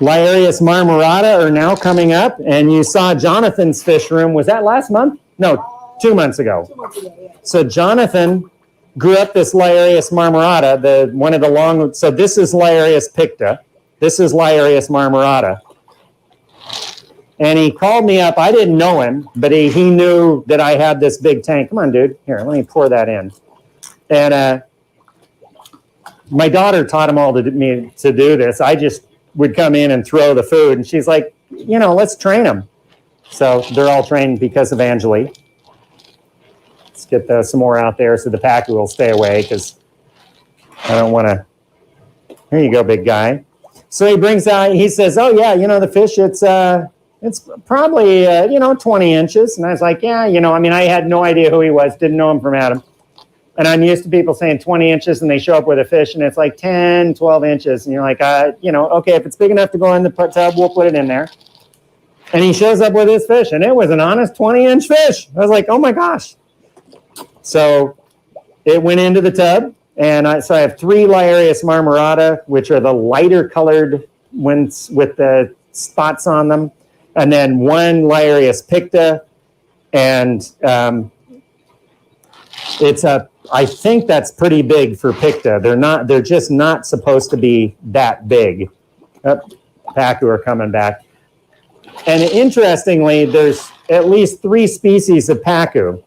Liarius marmorata are now coming up, and you saw Jonathan's fish room. Was that last month? No, 2 months ago. 2 months ago, yeah. So Jonathan grew up this Liarius marmorata, one of the long. So this is Liarius picta. This is Liarius marmorata. And he called me up. I didn't know him, but he knew that I had this big tank. Come on, dude. Here, let me pour that in. And my daughter taught him all to do this. I just would come in and throw the food. And she's like, let's train them. So they're all trained because of Angeli. Let's get some more out there so the pacu will stay away because I don't want to. Here you go, big guy. So he brings out, he says, oh, yeah, the fish, it's probably, 20 inches. And I was like, yeah, I had no idea who he was, didn't know him from Adam. And I'm used to people saying 20 inches and they show up with a fish and it's like 10, 12 inches. And you're like, okay, if it's big enough to go in the tub, we'll put it in there. And he shows up with his fish and it was an honest 20-inch fish. I was like, oh my gosh. So it went into the tub. And so I have 3 Liarius marmorata, which are the lighter colored ones with the spots on them. And then 1 Liarius picta. And I think that's pretty big for picta. They're just not supposed to be that big. Pacu are coming back. And interestingly, there's at least 3 species of pacu.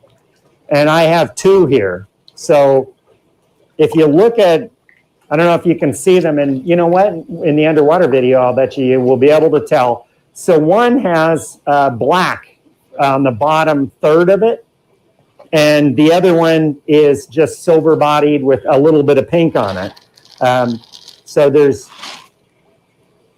And I have 2 here. So if you look at, I don't know if you can see them, and you know what? In the underwater video, I'll bet you will be able to tell. So one has black on the bottom third of it, and the other one is just silver-bodied with a little bit of pink on it. So there's,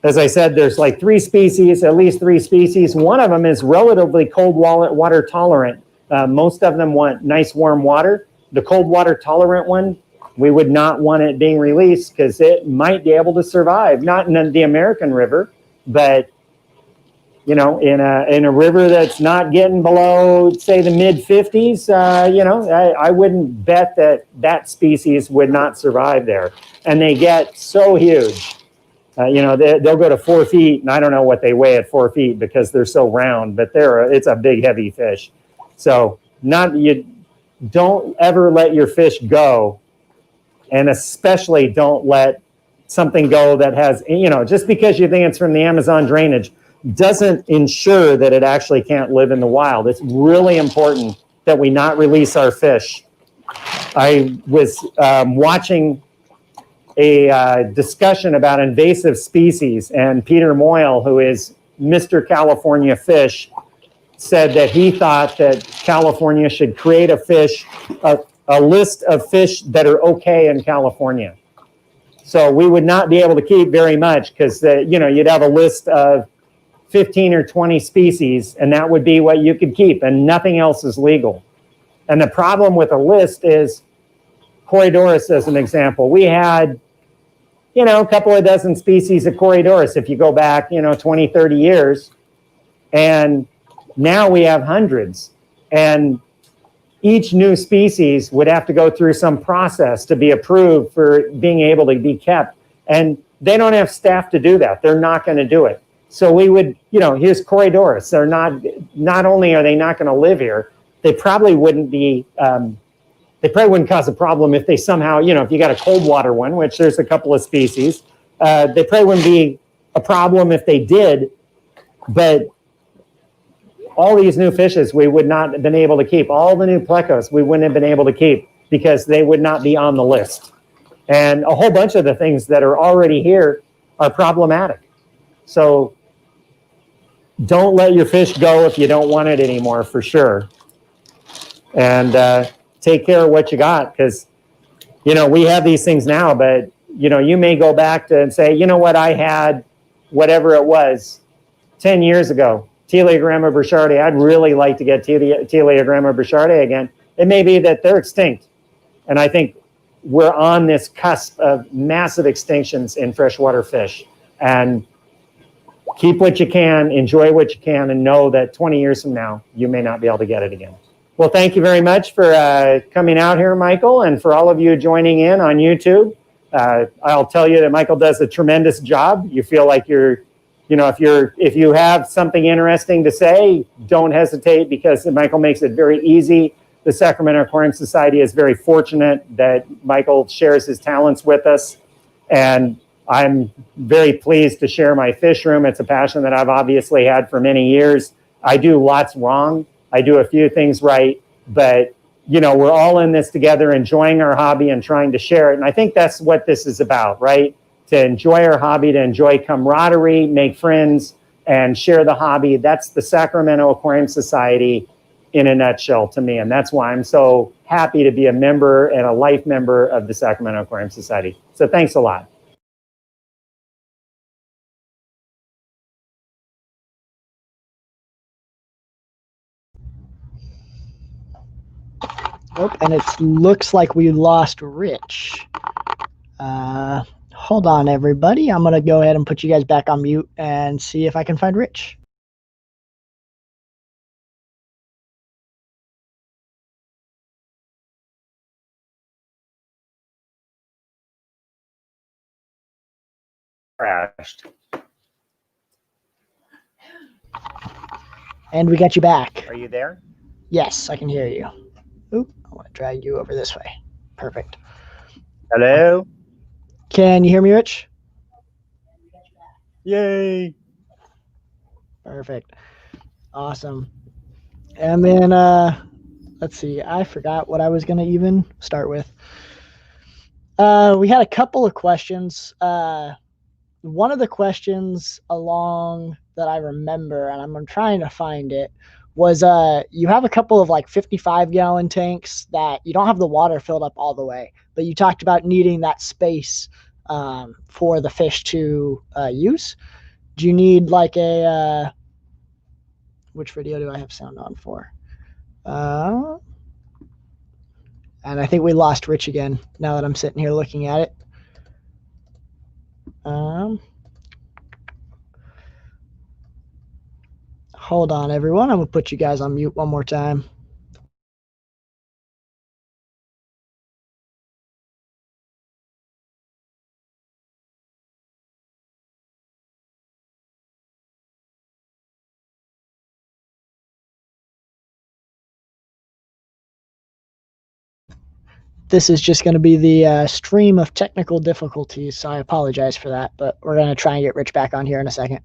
as I said, there's like 3 species, at least 3 species. One of them is relatively cold water tolerant. Most of them want nice warm water. The cold water tolerant one, we would not want it being released because it might be able to survive, not in the American River, but in a river that's not getting below, say, the mid 50s. I wouldn't bet that species would not survive there. And they get so huge. They'll go to 4 feet, and I don't know what they weigh at 4 feet because they're so round, but it's a big, heavy fish. So you don't ever let your fish go, and especially don't let something go that has, just because you think it's from the Amazon drainage doesn't ensure that it actually can't live in the wild. It's really important that we not release our fish. I was watching a discussion about invasive species, and Peter Moyle, who is Mr. California Fish, said that he thought that California should create a list of fish that are okay in California. So we would not be able to keep very much because you'd have a list of 15 or 20 species, and that would be what you could keep, and nothing else is legal. And the problem with a list is, Corydoras as an example, we had a couple of dozen species of Corydoras if you go back 20, 30 years, and now we have hundreds, and each new species would have to go through some process to be approved for being able to be kept. And they don't have staff to do that. They're not going to do it. So we would, here's Corydoras. They're not only are they not going to live here, they probably wouldn't be They probably wouldn't cause a problem if they somehow, you know, if you got a cold water one, which there's a couple of species, they probably wouldn't be a problem if they did, but all these new fishes we would not have been able to keep. All the new Plecos we wouldn't have been able to keep because they would not be on the list. And a whole bunch of the things that are already here are problematic. So don't let your fish go if you don't want it anymore, for sure. And take care of what you got, because, you know, we have these things now, but, you know, you may go back to and say, you know what, I had whatever it was 10 years ago, Teleogramma burchardi. I'd really like to get Teleogramma burchardi again. It may be that they're extinct. And I think we're on this cusp of massive extinctions in freshwater fish. And keep what you can, enjoy what you can, and know that 20 years from now, you may not be able to get it again. Well, thank you very much for coming out here, Michael, and for all of you joining in on YouTube. I'll tell you that Michael does a tremendous job. You feel like you're, you know, if you have something interesting to say, don't hesitate, because Michael makes it very easy. The Sacramento Aquarium Society is very fortunate that Michael shares his talents with us. And I'm very pleased to share my fish room. It's a passion that I've obviously had for many years. I do lots wrong. I do a few things right, but, you know, we're all in this together, enjoying our hobby and trying to share it. And I think that's what this is about, right? To enjoy our hobby, to enjoy camaraderie, make friends, and share the hobby. That's the Sacramento Aquarium Society in a nutshell to me. And that's why I'm so happy to be a member and a life member of the Sacramento Aquarium Society. So thanks a lot. Oh, and it looks like we lost Rich. Hold on, everybody. I'm going to go ahead and put you guys back on mute and see if I can find Rich. Crashed. And we got you back. Are you there? Yes, I can hear you. Oop, I want to drag you over this way. Perfect. Hello? Can you hear me, Rich? Yay. Perfect. Awesome. And then, let's see. I forgot what I was going to even start with. We had a couple of questions. One of the questions along that I remember, and I'm trying to find it, was you have a couple of like 55-gallon tanks that you don't have the water filled up all the way, but you talked about needing that space for the fish to use. Do you need like a, which video do I have sound on for? And I think we lost Rich again now that I'm sitting here looking at it. Hold on, everyone. I'm going to put you guys on mute one more time. This is just going to be the stream of technical difficulties, so I apologize for that, but we're going to try and get Rich back on here in a second.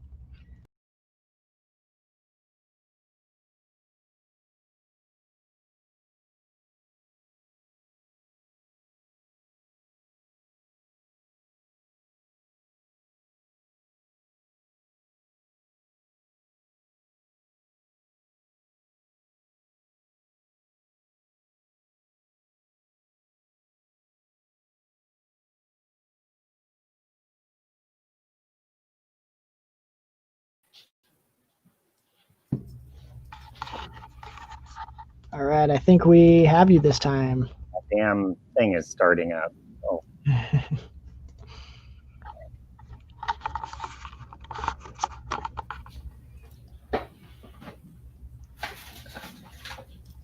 All right, I think we have you this time. That damn thing is starting up. Oh.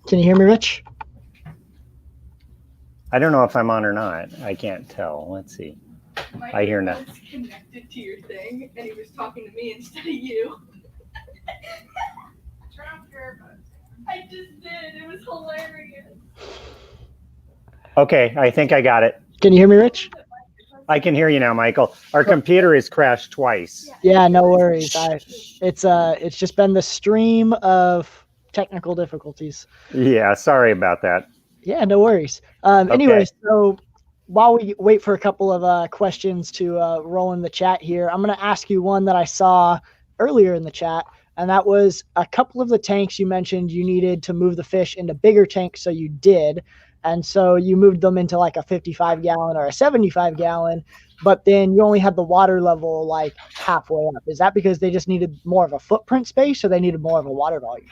Can you hear me, Rich? I don't know if I'm on or not. I can't tell. Let's see. I hear nothing. Connected to your thing, and he was talking to me instead of you. Turn off your earbuds. I just did. It was hilarious. Okay, I think I got it. Can you hear me, Rich? I can hear you now, Michael. Our computer has crashed twice. Yeah, no worries. It's just been the stream of technical difficulties. Yeah, sorry about that. Yeah, no worries. Anyway, so while we wait for a couple of questions to roll in the chat here, I'm going to ask you one that I saw earlier in the chat, and that was a couple of the tanks you mentioned you needed to move the fish into bigger tanks, so you did. And so you moved them into like a 55 gallon or a 75 gallon, but then you only had the water level like halfway up. Is that because they just needed more of a footprint space, or they needed more of a water volume?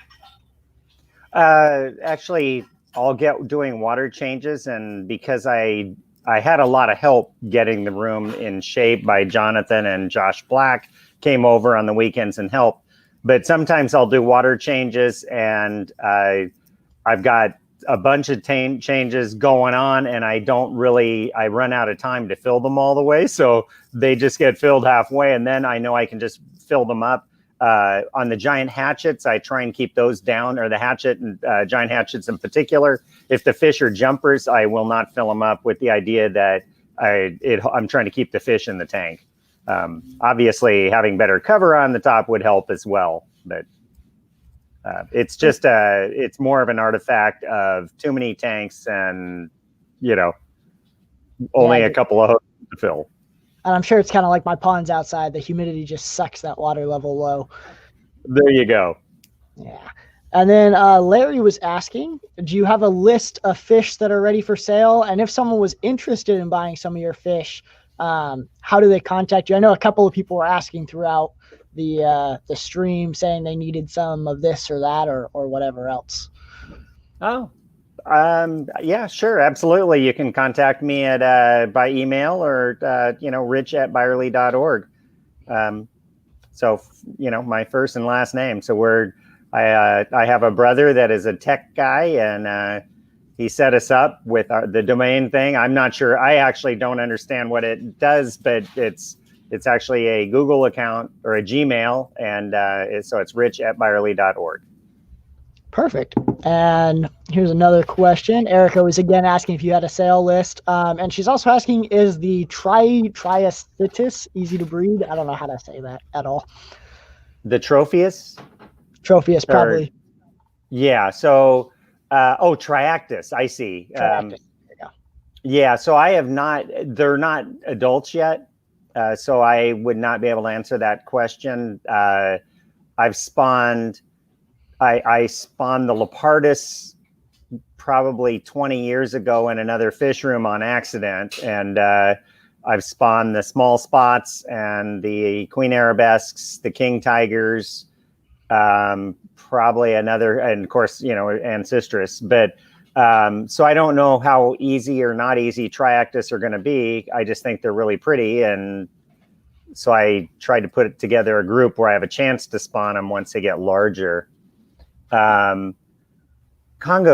Actually, I'll get doing water changes, and because I had a lot of help getting the room in shape by Jonathan and Josh Black came over on the weekends and helped. But sometimes I'll do water changes, and I've got a bunch of changes going on, and I run out of time to fill them all the way. So they just get filled halfway, and then I know I can just fill them up. On the giant hatchets, I try and keep those down, or the hatchet and giant hatchets in particular. If the fish are jumpers, I will not fill them up, with the idea that I'm trying to keep the fish in the tank. Obviously, having better cover on the top would help as well, but it's just it's more of an artifact of too many tanks and, only a couple of hoses to fill. And I'm sure it's kind of like my ponds outside. The humidity just sucks that water level low. There you go. Yeah. And then Larry was asking, do you have a list of fish that are ready for sale? And if someone was interested in buying some of your fish, how do they contact you? I know a couple of people were asking throughout the stream saying they needed some of this or that or whatever else. Oh, yeah, sure. Absolutely. You can contact me at by email or, rich@byerly.org. So, my first and last name. So I have a brother that is a tech guy, and he set us up with the domain thing. I'm not sure. I actually don't understand what it does, but it's actually a Google account or a Gmail, and so it's rich@byerly.org. Perfect. And here's another question. Erica was again asking if you had a sale list. And she's also asking, is the triastitis easy to breed? I don't know how to say that at all. The Tropheus? Tropheus, probably. Yeah. So, Triactis. I see. Triactis. Yeah. So they're not adults yet. So I would not be able to answer that question. I've spawned... I spawned the Leopardus probably 20 years ago in another fish room on accident. And I've spawned the small spots and the queen arabesques, the king tigers, probably another, and of course, ancestris. But so I don't know how easy or not easy Triactis are going to be. I just think they're really pretty. And so I tried to put together a group where I have a chance to spawn them once they get larger. Congo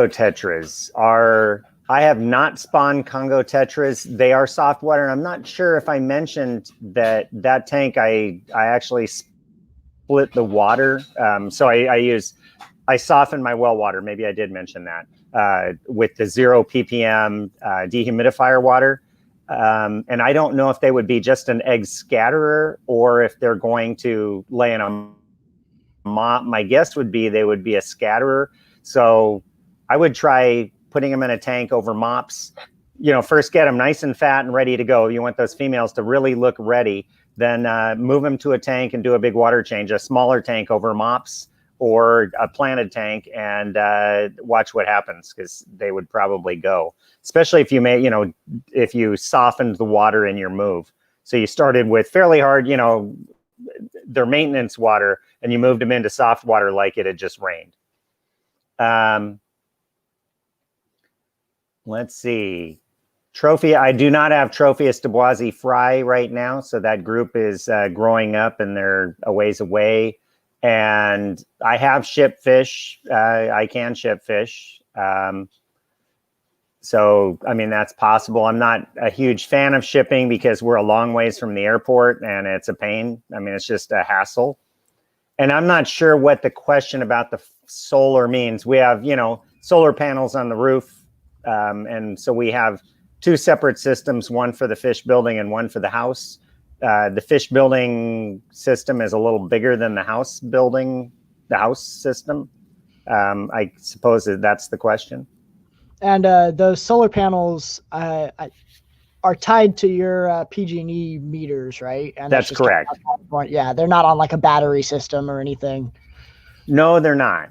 tetras I have not spawned Congo tetras. They are soft water, and I'm not sure if I mentioned that tank, I actually split the water. So I soften my well water. Maybe I did mention that with the 0 ppm dehumidifier water. And I don't know if they would be just an egg scatterer or if they're going to lay in a mop. My guess would be they would be a scatterer. So I would try putting them in a tank over mops. First get them nice and fat and ready to go. You want those females to really look ready. Then move them to a tank and do a big water change, a smaller tank over mops or a planted tank, and watch what happens, because they would probably go. Especially if if you softened the water in your move. So you started with fairly hard, their maintenance water, and you moved them into soft water like it had just rained. Let's see. I do not have Tropheus duboisi fry right now, so that group is growing up and they're a ways away. And I have shipped fish. I can ship fish. So, that's possible. I'm not a huge fan of shipping because we're a long ways from the airport and it's a pain. It's just a hassle. And I'm not sure what the question about the solar means. We have, solar panels on the roof. And so we have two separate systems, one for the fish building and one for the house. The fish building system is a little bigger than the house system. I suppose that's the question. And those solar panels are tied to your PG&E meters, right? And that's correct. Yeah, they're not on like a battery system or anything. No, they're not.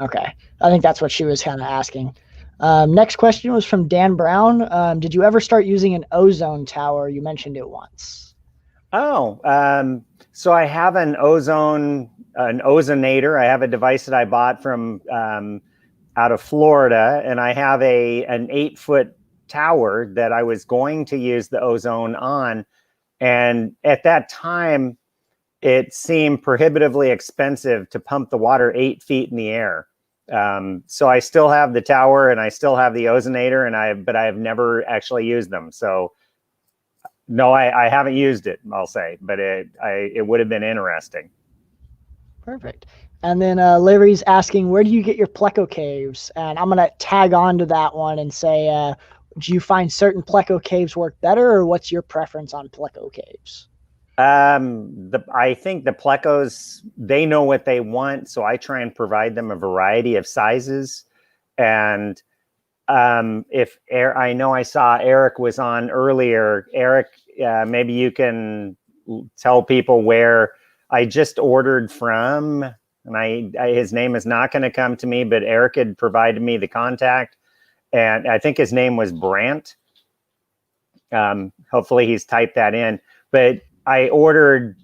Okay. I think that's what she was kind of asking. Next question was from Dan Brown. Did you ever start using an ozone tower? You mentioned it once. Oh, so I have an ozonator. I have a device that I bought from out of Florida, and I have an 8-foot tower that I was going to use the ozone on. And at that time, it seemed prohibitively expensive to pump the water 8 feet in the air. So I still have the tower and I still have the ozonator, but I have never actually used them. So no, I haven't used it, I'll say, but it would have been interesting. Perfect. And then Larry's asking, where do you get your Pleco caves? And I'm going to tag on to that one and say, do you find certain Pleco caves work better, or what's your preference on Pleco caves? I think the Plecos, they know what they want, so I try and provide them a variety of sizes. And I know I saw Eric was on earlier. Eric, maybe you can tell people where I just ordered from, and his name is not going to come to me, but Eric had provided me the contact, and I think his name was Brant. Hopefully he's typed that in, but I ordered,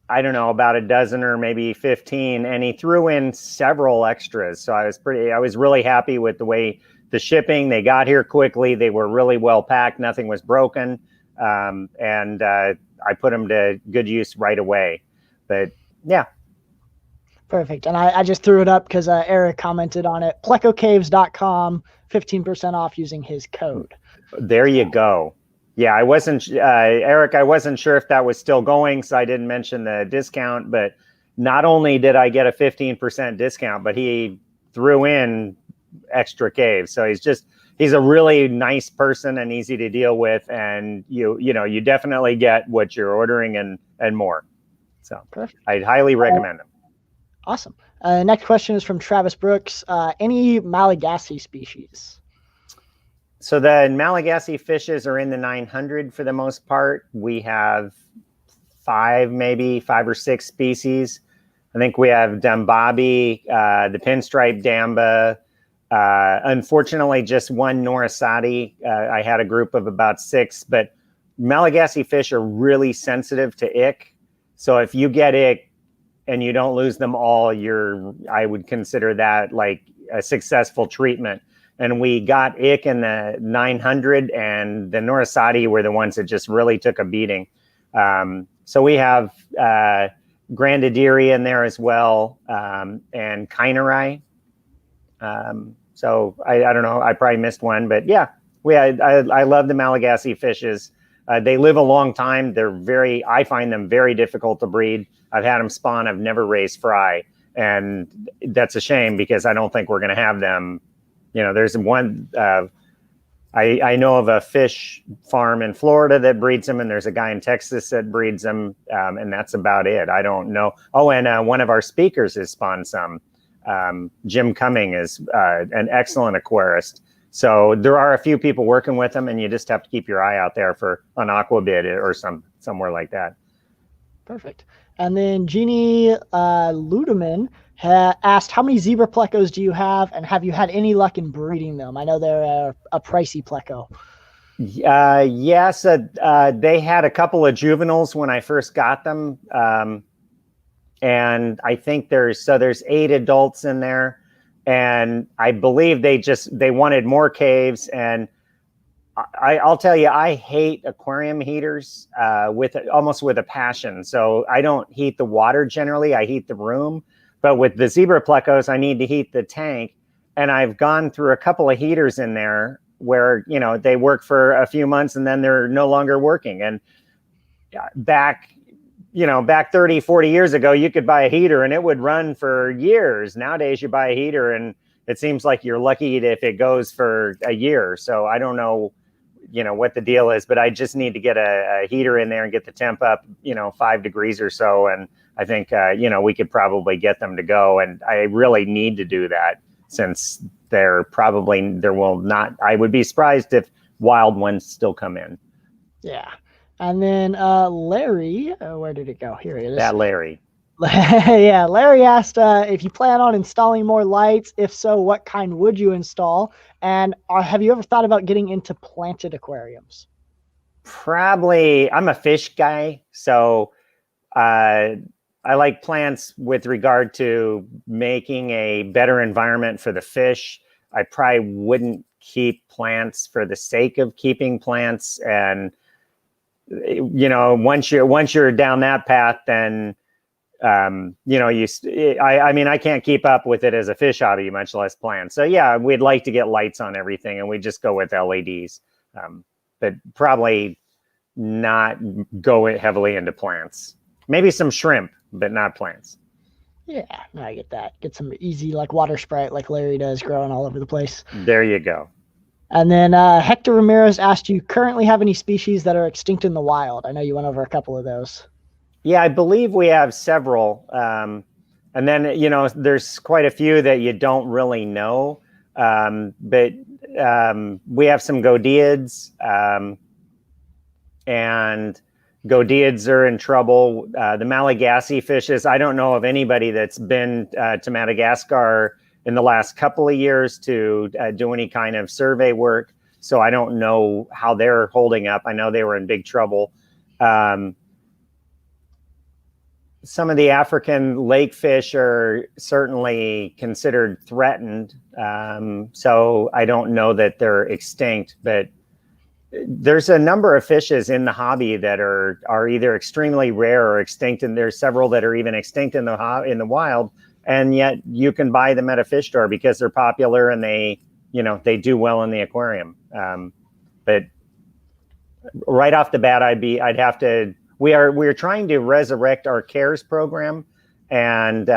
I don't know, about a dozen or maybe 15, and he threw in several extras. So I was really happy with the way the shipping, they got here quickly. They were really well packed. Nothing was broken. And I put them to good use right away. But yeah. Perfect. And I just threw it up because Eric commented on it. Plecocaves.com, 15% off using his code. There you go. Yeah, I wasn't, Eric, I wasn't sure if that was still going, so I didn't mention the discount. But not only did I get a 15% discount, but he threw in extra caves. So he's a really nice person and easy to deal with. And you definitely get what you're ordering and more. So perfect. I'd highly recommend them. Awesome. Next question is from Travis Brooks. Any Malagasy species? So the Malagasy fishes are in the 900 for the most part. We have five or six species. I think we have Dumbabi, the pinstripe damba. Unfortunately, just one norosati. I had a group of about 6, but Malagasy fish are really sensitive to ick. So if you get ick and you don't lose them all, I would consider that like a successful treatment. And we got ick in the 900, and the norosati were the ones that just really took a beating. So we have Grandadiri in there as well, and Kainerai. So I don't know, I probably missed one, but yeah, I love the Malagasy fishes. They live a long time. I find them very difficult to breed. I've had them spawn. I've never raised fry, and that's a shame because I don't think we're going to have them. There's one, I know of a fish farm in Florida that breeds them, and there's a guy in Texas that breeds them, and that's about it. I don't know. Oh, and one of our speakers has spawned some. Jim Cumming is an excellent aquarist. So there are a few people working with them, and you just have to keep your eye out there for an aquabid or somewhere like that. Perfect. And then Jeannie Ludeman asked, how many zebra plecos do you have, and have you had any luck in breeding them? I know they're a pricey pleco. Yes, they had a couple of juveniles when I first got them. And I think there's 8 adults in there, and I believe they wanted more caves. And I'll tell you, I hate aquarium heaters almost with a passion. So I don't heat the water generally, I heat the room. But with the zebra plecos, I need to heat the tank. And I've gone through a couple of heaters in there where, they work for a few months and then they're no longer working. And back 30, 40 years ago, you could buy a heater and it would run for years. Nowadays, you buy a heater and it seems like you're lucky if it goes for a year. So I don't know, what the deal is, but I just need to get a heater in there and get the temp up, 5 degrees or so. And I think, we could probably get them to go. And I really need to do that since I would be surprised if wild ones still come in. Yeah. And then Larry, where did it go? Here it is. That Larry. Yeah, Larry asked if you plan on installing more lights. If so, what kind would you install? And have you ever thought about getting into planted aquariums? Probably. I'm a fish guy, so I like plants with regard to making a better environment for the fish. I probably wouldn't keep plants for the sake of keeping plants. And once you're down that path, then I can't keep up with it as a fish hobby, much less plants. So yeah, we'd like to get lights on everything, and we just go with LEDs, but probably not go heavily into plants. Maybe some shrimp, but not plants. Yeah, I get that. Get some easy water sprite like Larry does, growing all over the place. There you go. And then Hector Ramirez asked, do you currently have any species that are extinct in the wild? I know you went over a couple of those. Yeah, I believe we have several. And then, there's quite a few that you don't really know. But we have some godiids, and godiids are in trouble. The Malagasy fishes, I don't know of anybody that's been to Madagascar in the last couple of years to do any kind of survey work. So I don't know how they're holding up. I know they were in big trouble. Some of the African lake fish are certainly considered threatened. So I don't know that they're extinct, but there's a number of fishes in the hobby that are either extremely rare or extinct, and there's several that are even extinct in the wild. And yet you can buy them at a fish store because they're popular and they do well in the aquarium. But right off the bat, we're trying to resurrect our CARES program. And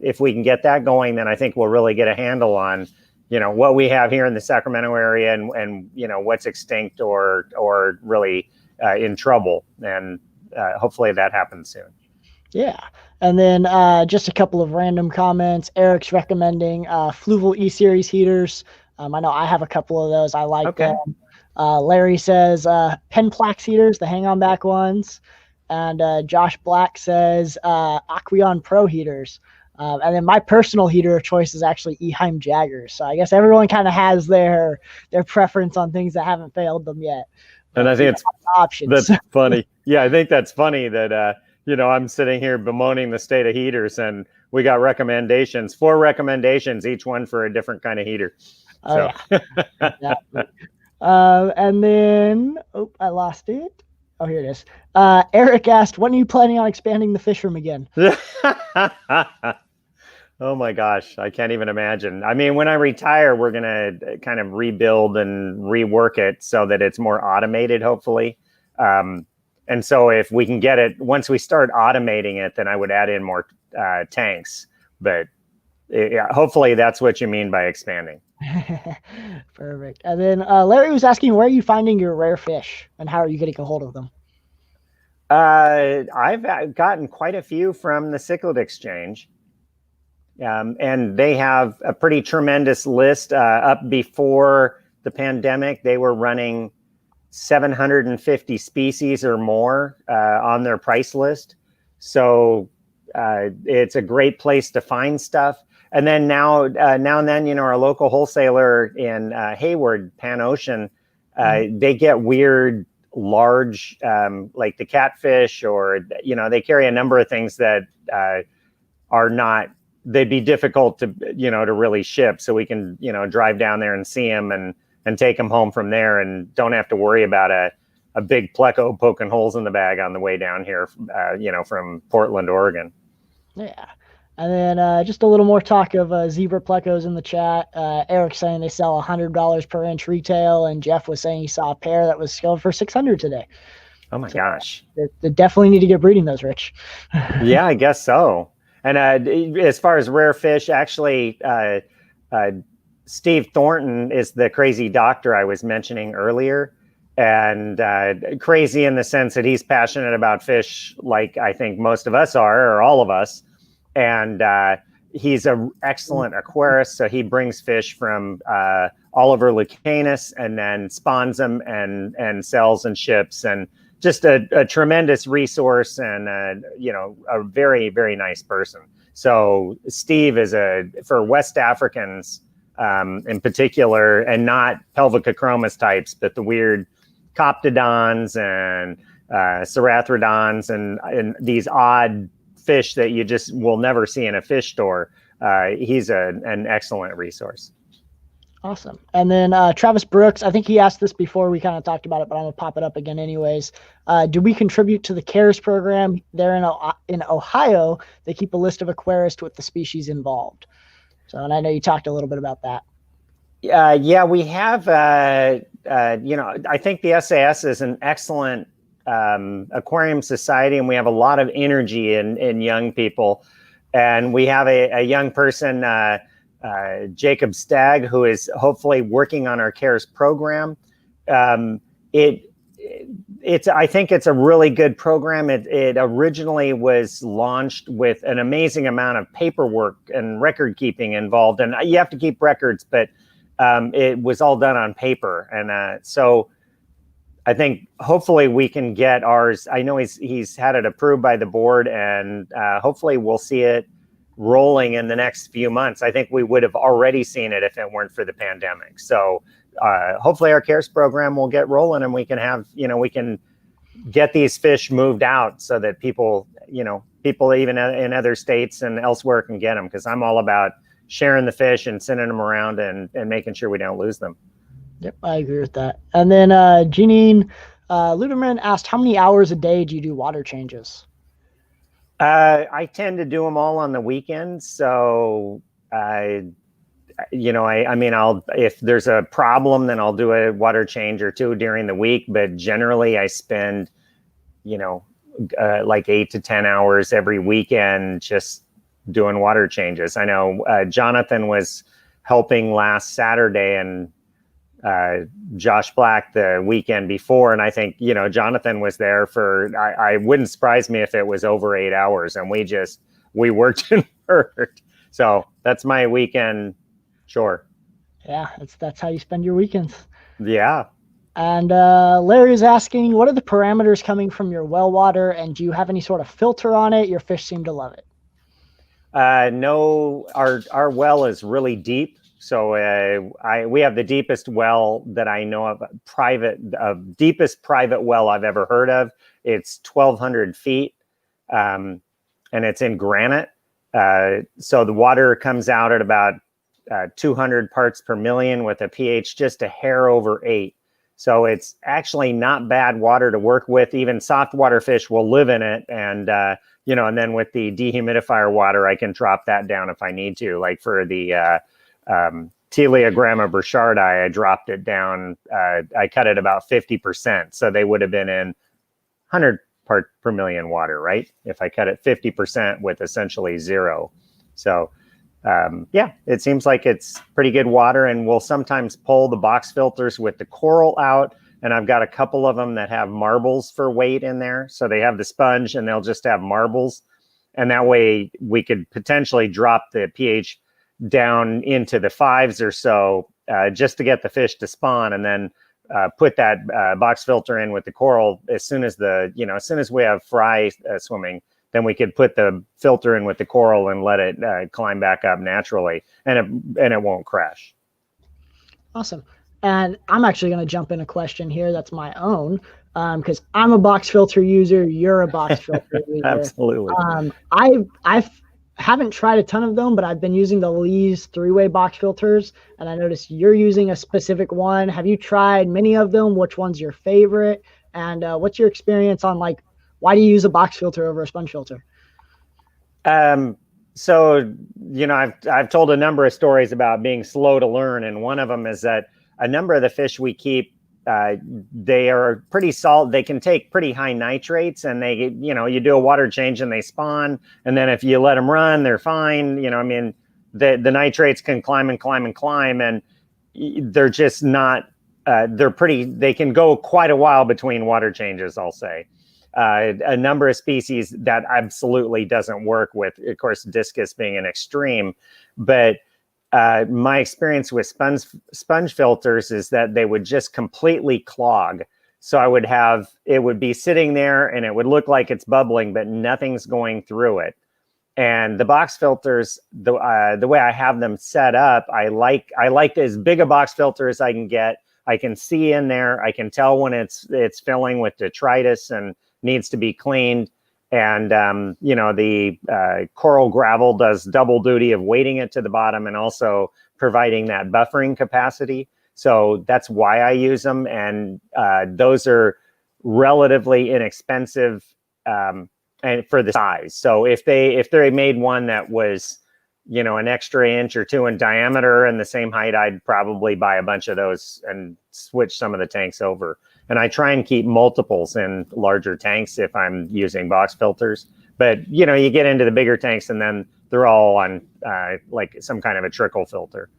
if we can get that going, then I think we'll really get a handle on, what we have here in the Sacramento area and what's extinct or really in trouble. And hopefully that happens soon. Yeah. And then just a couple of random comments. Eric's recommending Fluval E-Series heaters. I know I have a couple of those. I like them. Larry says Penplax heaters, the hang-on back ones. And Josh Black says Aqueon Pro heaters. And then my personal heater of choice is actually Eheim Jaggers. So I guess everyone kind of has their preference on things that haven't failed them yet. And I think options. That's funny. Yeah, I think that's funny that I'm sitting here bemoaning the state of heaters, and we got recommendations, 4 recommendations, each one for a different kind of heater. Oh, so. Yeah. And then, I lost it. Oh, here it is. Eric asked, when are you planning on expanding the fish room again? Oh my gosh, I can't even imagine. I mean, when I retire, we're going to kind of rebuild and rework it so that it's more automated, hopefully. And so if we can get it, once we start automating it, then I would add in more tanks. But hopefully that's what you mean by expanding. Perfect. And then Larry was asking, where are you finding your rare fish and how are you getting a hold of them? I've gotten quite a few from the Cichlid Exchange. And they have a pretty tremendous list. Up before the pandemic, they were running 750 species or more on their price list. So it's a great place to find stuff. And then now and then, our local wholesaler in Hayward, Pan Ocean, they get weird, large, like the catfish, or, they carry a number of things that are not, they'd be difficult to, to really ship. So we can, drive down there and see them and take them home from there and don't have to worry about a big pleco poking holes in the bag on the way down here, from Portland, Oregon. Yeah. And then just a little more talk of zebra plecos in the chat. Eric saying they sell $100 per inch retail, and Jeff was saying he saw a pair that was sold for $600 today. Oh my gosh! They definitely need to get breeding those, Rich. Yeah, I guess so. And as far as rare fish, actually, Steve Thornton is the crazy doctor I was mentioning earlier. And crazy in the sense that he's passionate about fish, like I think most of us are, or all of us. And he's an excellent aquarist. So he brings fish from all over Lucanus and then spawns them and sells and ships, and just a tremendous resource, and you know, a very, very nice person. So Steve is for West Africans in particular, and not pelvicochromis types, but the weird Coptodons and Cerathodons and these odd fish that you just will never see in a fish store. He's an excellent resource. Awesome. And then Travis Brooks, I think he asked this before, we kind of talked about it, but I'm gonna pop it up again anyways. Do we contribute to the CARES program? There in Ohio, they keep a list of aquarists with the species involved. So, and I know you talked a little bit about that. Yeah, we have, you know, I think the SAS is an excellent aquarium society, and we have a lot of energy in young people. And we have a young person, Jacob Stagg, who is hopefully working on our CARES program. I think it's a really good program. It originally was launched with an amazing amount of paperwork and record keeping involved. And you have to keep records, but it was all done on paper. And so I think hopefully we can get ours. I know he's had it approved by the board, and hopefully we'll see it rolling in the next few months. I think we would have already seen it if it weren't for the pandemic. So hopefully our CARES program will get rolling, and we can have, you know, we can get these fish moved out so that people, you know, people even in other states and elsewhere can get them, because I'm all about sharing the fish and sending them around and making sure we don't lose them. Yep, I agree with that. And then Janine Luderman asked, how many hours a day do you do water changes? I tend to do them all on the weekends. So you know, I mean, if there's a problem, then I'll do a water change or two during the week. But generally I spend, you know, like 8 to 10 hours every weekend just doing water changes. I know Jonathan was helping last Saturday, and Josh Black the weekend before. And I think, you know, Jonathan was there for, I wouldn't surprise me if it was over 8 hours, and we worked and worked. So that's my weekend chore. Yeah, that's how you spend your weekends. Yeah. And Larry is asking, what are the parameters coming from your well water, and do you have any sort of filter on it? Your fish seem to love it. No, our well is really deep. So we have the deepest well that I know of, deepest private well I've ever heard of. It's 1,200 feet, and it's in granite. So the water comes out at about 200 parts per million with a pH just a hair over 8. So it's actually not bad water to work with. Even soft water fish will live in it. And, you know, and then with the dehumidifier water, I can drop that down if I need to. Like for the Teleogramma burchardi, I dropped it down. I cut it about 50%. So they would have been in 100 part per million water, right? If I cut it 50% with essentially 0. So yeah, it seems like it's pretty good water, and we'll sometimes pull the box filters with the coral out. And I've got a couple of them that have marbles for weight in there. So they have the sponge and they'll just have marbles. And that way we could potentially drop the pH down into the 5s or so, just to get the fish to spawn, and then put that box filter in with the coral as soon as as soon as we have fry swimming. Then we could put the filter in with the coral and let it climb back up naturally, and it won't crash. Awesome. And I'm actually going to jump in a question here that's my own, because I'm a box filter user. You're a box filter user. Absolutely. I haven't tried a ton of them, but I've been using the Lee's 3-way box filters, and I noticed you're using a specific one. Have you tried many of them? Which one's your favorite? And what's your experience on, like, why do you use a box filter over a sponge filter? So, you know, I've told a number of stories about being slow to learn. And one of them is that a number of the fish we keep, they are pretty salt. They can take pretty high nitrates, and they, you know, you do a water change and they spawn. And then if you let them run, they're fine. You know, I mean, the nitrates can climb and climb and climb, and they're just not, they can go quite a while between water changes, I'll say. A number of species that absolutely doesn't work with, of course, discus being an extreme, but my experience with sponge filters is that they would just completely clog. So it would be sitting there and it would look like it's bubbling, but nothing's going through it. And the box filters, the way I have them set up, I like as big a box filter as I can get. I can see in there. I can tell when it's filling with detritus and needs to be cleaned. And the coral gravel does double duty of weighting it to the bottom and also providing that buffering capacity. So that's why I use them, and those are relatively inexpensive and for the size. So if they made one that was, an extra inch or two in diameter and the same height, I'd probably buy a bunch of those and switch some of the tanks over. And I try and keep multiples in larger tanks if I'm using box filters. But you get into the bigger tanks and then they're all on like some kind of a trickle filter.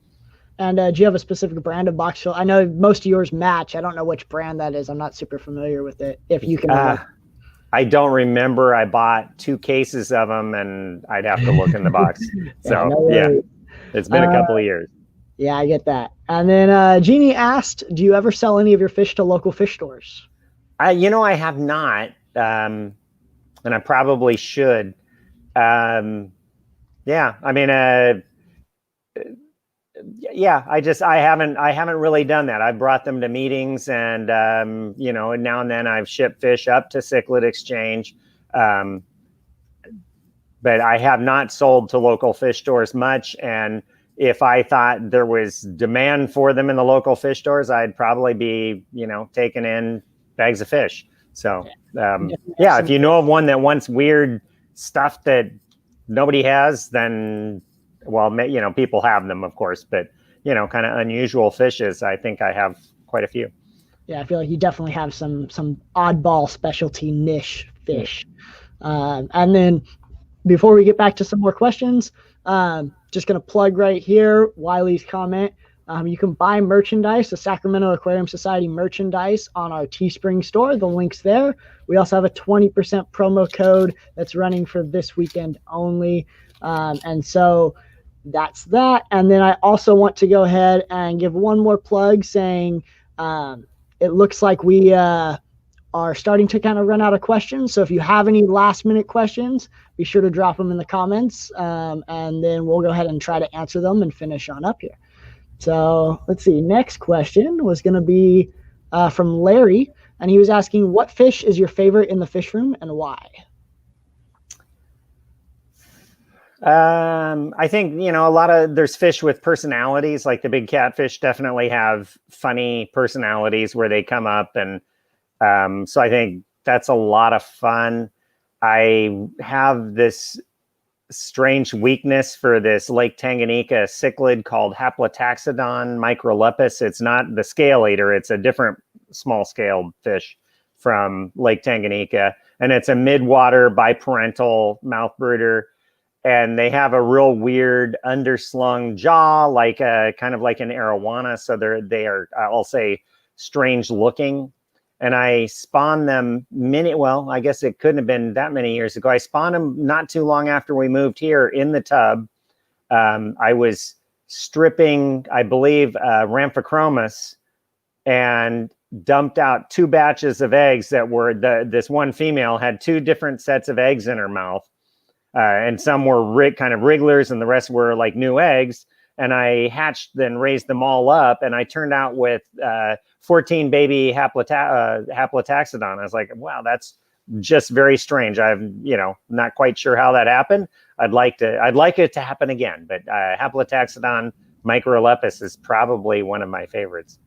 And do you have a specific brand of box filter? I know most of yours match. I don't know which brand that is. I'm not super familiar with it. If you can. I don't remember. I bought 2 cases of them, and I'd have to look in the box. It's been a couple of years. Yeah, I get that. And then Jeannie asked, do you ever sell any of your fish to local fish stores? I have not, and I probably should. I haven't really done that. I've brought them to meetings, and now and then I've shipped fish up to cichlid exchange, but I have not sold to local fish stores much. And if I thought there was demand for them in the local fish stores, I'd probably be taking in bags of fish. So if you know of one that wants weird stuff that nobody has, then people have them, of course, but kind of unusual fishes, I think I have quite a few. Yeah, I feel like you definitely have some oddball specialty niche fish. And then before we get back to some more questions, just going to plug right here Wiley's comment. You can buy merchandise, the Sacramento Aquarium Society merchandise, on our Teespring store. The link's there. We also have a 20% promo code that's running for this weekend only. And so that's that. And then I also want to go ahead and give one more plug saying it looks like we are starting to kind of run out of questions. So if you have any last minute questions, be sure to drop them in the comments, and then we'll go ahead and try to answer them and finish on up here. So let's see. Next question was going to be from Larry, and he was asking, what fish is your favorite in the fish room and why? I think, there's fish with personalities, like the big catfish definitely have funny personalities where they come up. And so I think that's a lot of fun. I have this strange weakness for this Lake Tanganyika cichlid called Haplotaxodon microlepis. It's not the scale eater. It's a different small scaled fish from Lake Tanganyika. And it's a midwater biparental mouth brooder. And they have a real weird underslung jaw, like kind of like an arowana. So they are, I'll say, strange looking. And I spawned them I guess it couldn't have been that many years ago. I spawned them not too long after we moved here in the tub. I was stripping, I believe, Ramphicromus, and dumped out 2 batches of eggs that were, this one female had 2 different sets of eggs in her mouth. And some were kind of wrigglers and the rest were like new eggs. And I hatched and raised them all up, and I turned out with 14 baby Haplotaxodon. I was like, wow, that's just very strange. I'm, not quite sure how that happened. I'd like it to happen again, but Haplotaxodon microlepis is probably one of my favorites.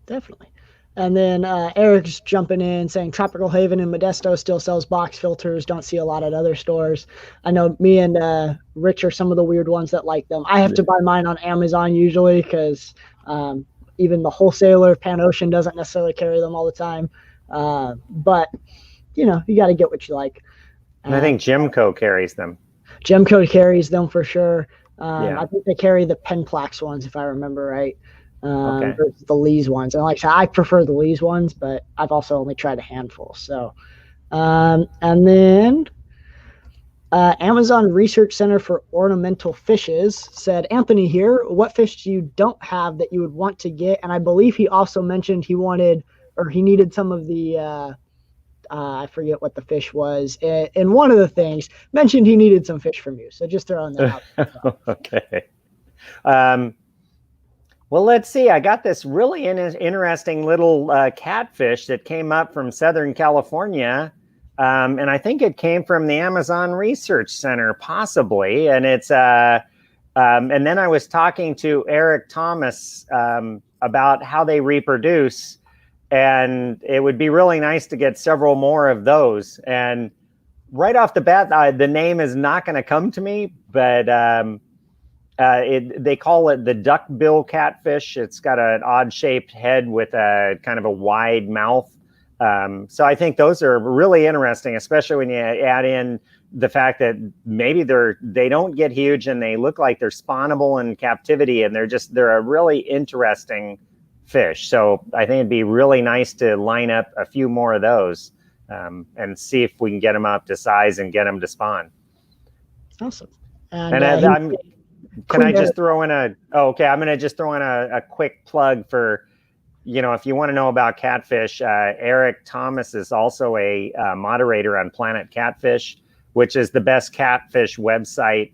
Definitely. And then Eric's jumping in saying Tropical Haven in Modesto still sells box filters. Don't see a lot at other stores. I know me and Rich are some of the weird ones that like them. I have to buy mine on Amazon usually because even the wholesaler, Pan Ocean, doesn't necessarily carry them all the time. But, you got to get what you like. And I think Gemco carries them. Gemco carries them for sure. Yeah. I think they carry the Penplax ones, if I remember right, Okay. versus the Lee's ones. And like I said, I prefer the Lee's ones, but I've also only tried a handful. So, and then Amazon Research Center for Ornamental Fishes said, Anthony here, what fish you don't have that you would want to get? And I believe he also mentioned he needed some of the, I forget what the fish was. And one of the things mentioned he needed some fish from you. So just throwing that out. Okay. Well, let's see. I got this really interesting little catfish that came up from Southern California. And I think it came from the Amazon Research Center, possibly. And it's, and then I was talking to Eric Thomas about how they reproduce. And it would be really nice to get several more of those. And right off the bat, the name is not going to come to me, but they call it the duckbill catfish. It's got an odd-shaped head with a kind of a wide mouth. So I think those are really interesting, especially when you add in the fact that maybe they don't get huge and they look like they're spawnable in captivity, and they're a really interesting fish. So I think it'd be really nice to line up a few more of those and see if we can get them up to size and get them to spawn. Awesome. And I'm going to just throw in a quick plug for, if you want to know about catfish, Eric Thomas is also a moderator on Planet Catfish, which is the best catfish website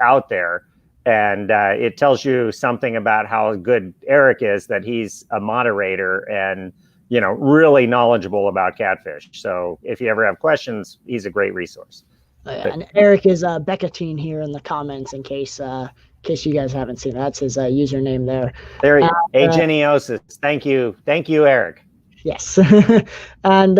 out there. And it tells you something about how good Eric is, that he's a moderator and, really knowledguable about catfish. So if you ever have questions, he's a great resource. And Eric is Beckatine here in the comments in case you guys haven't seen. That's his username there. Ageniosis. Thank you, Eric. Yes. And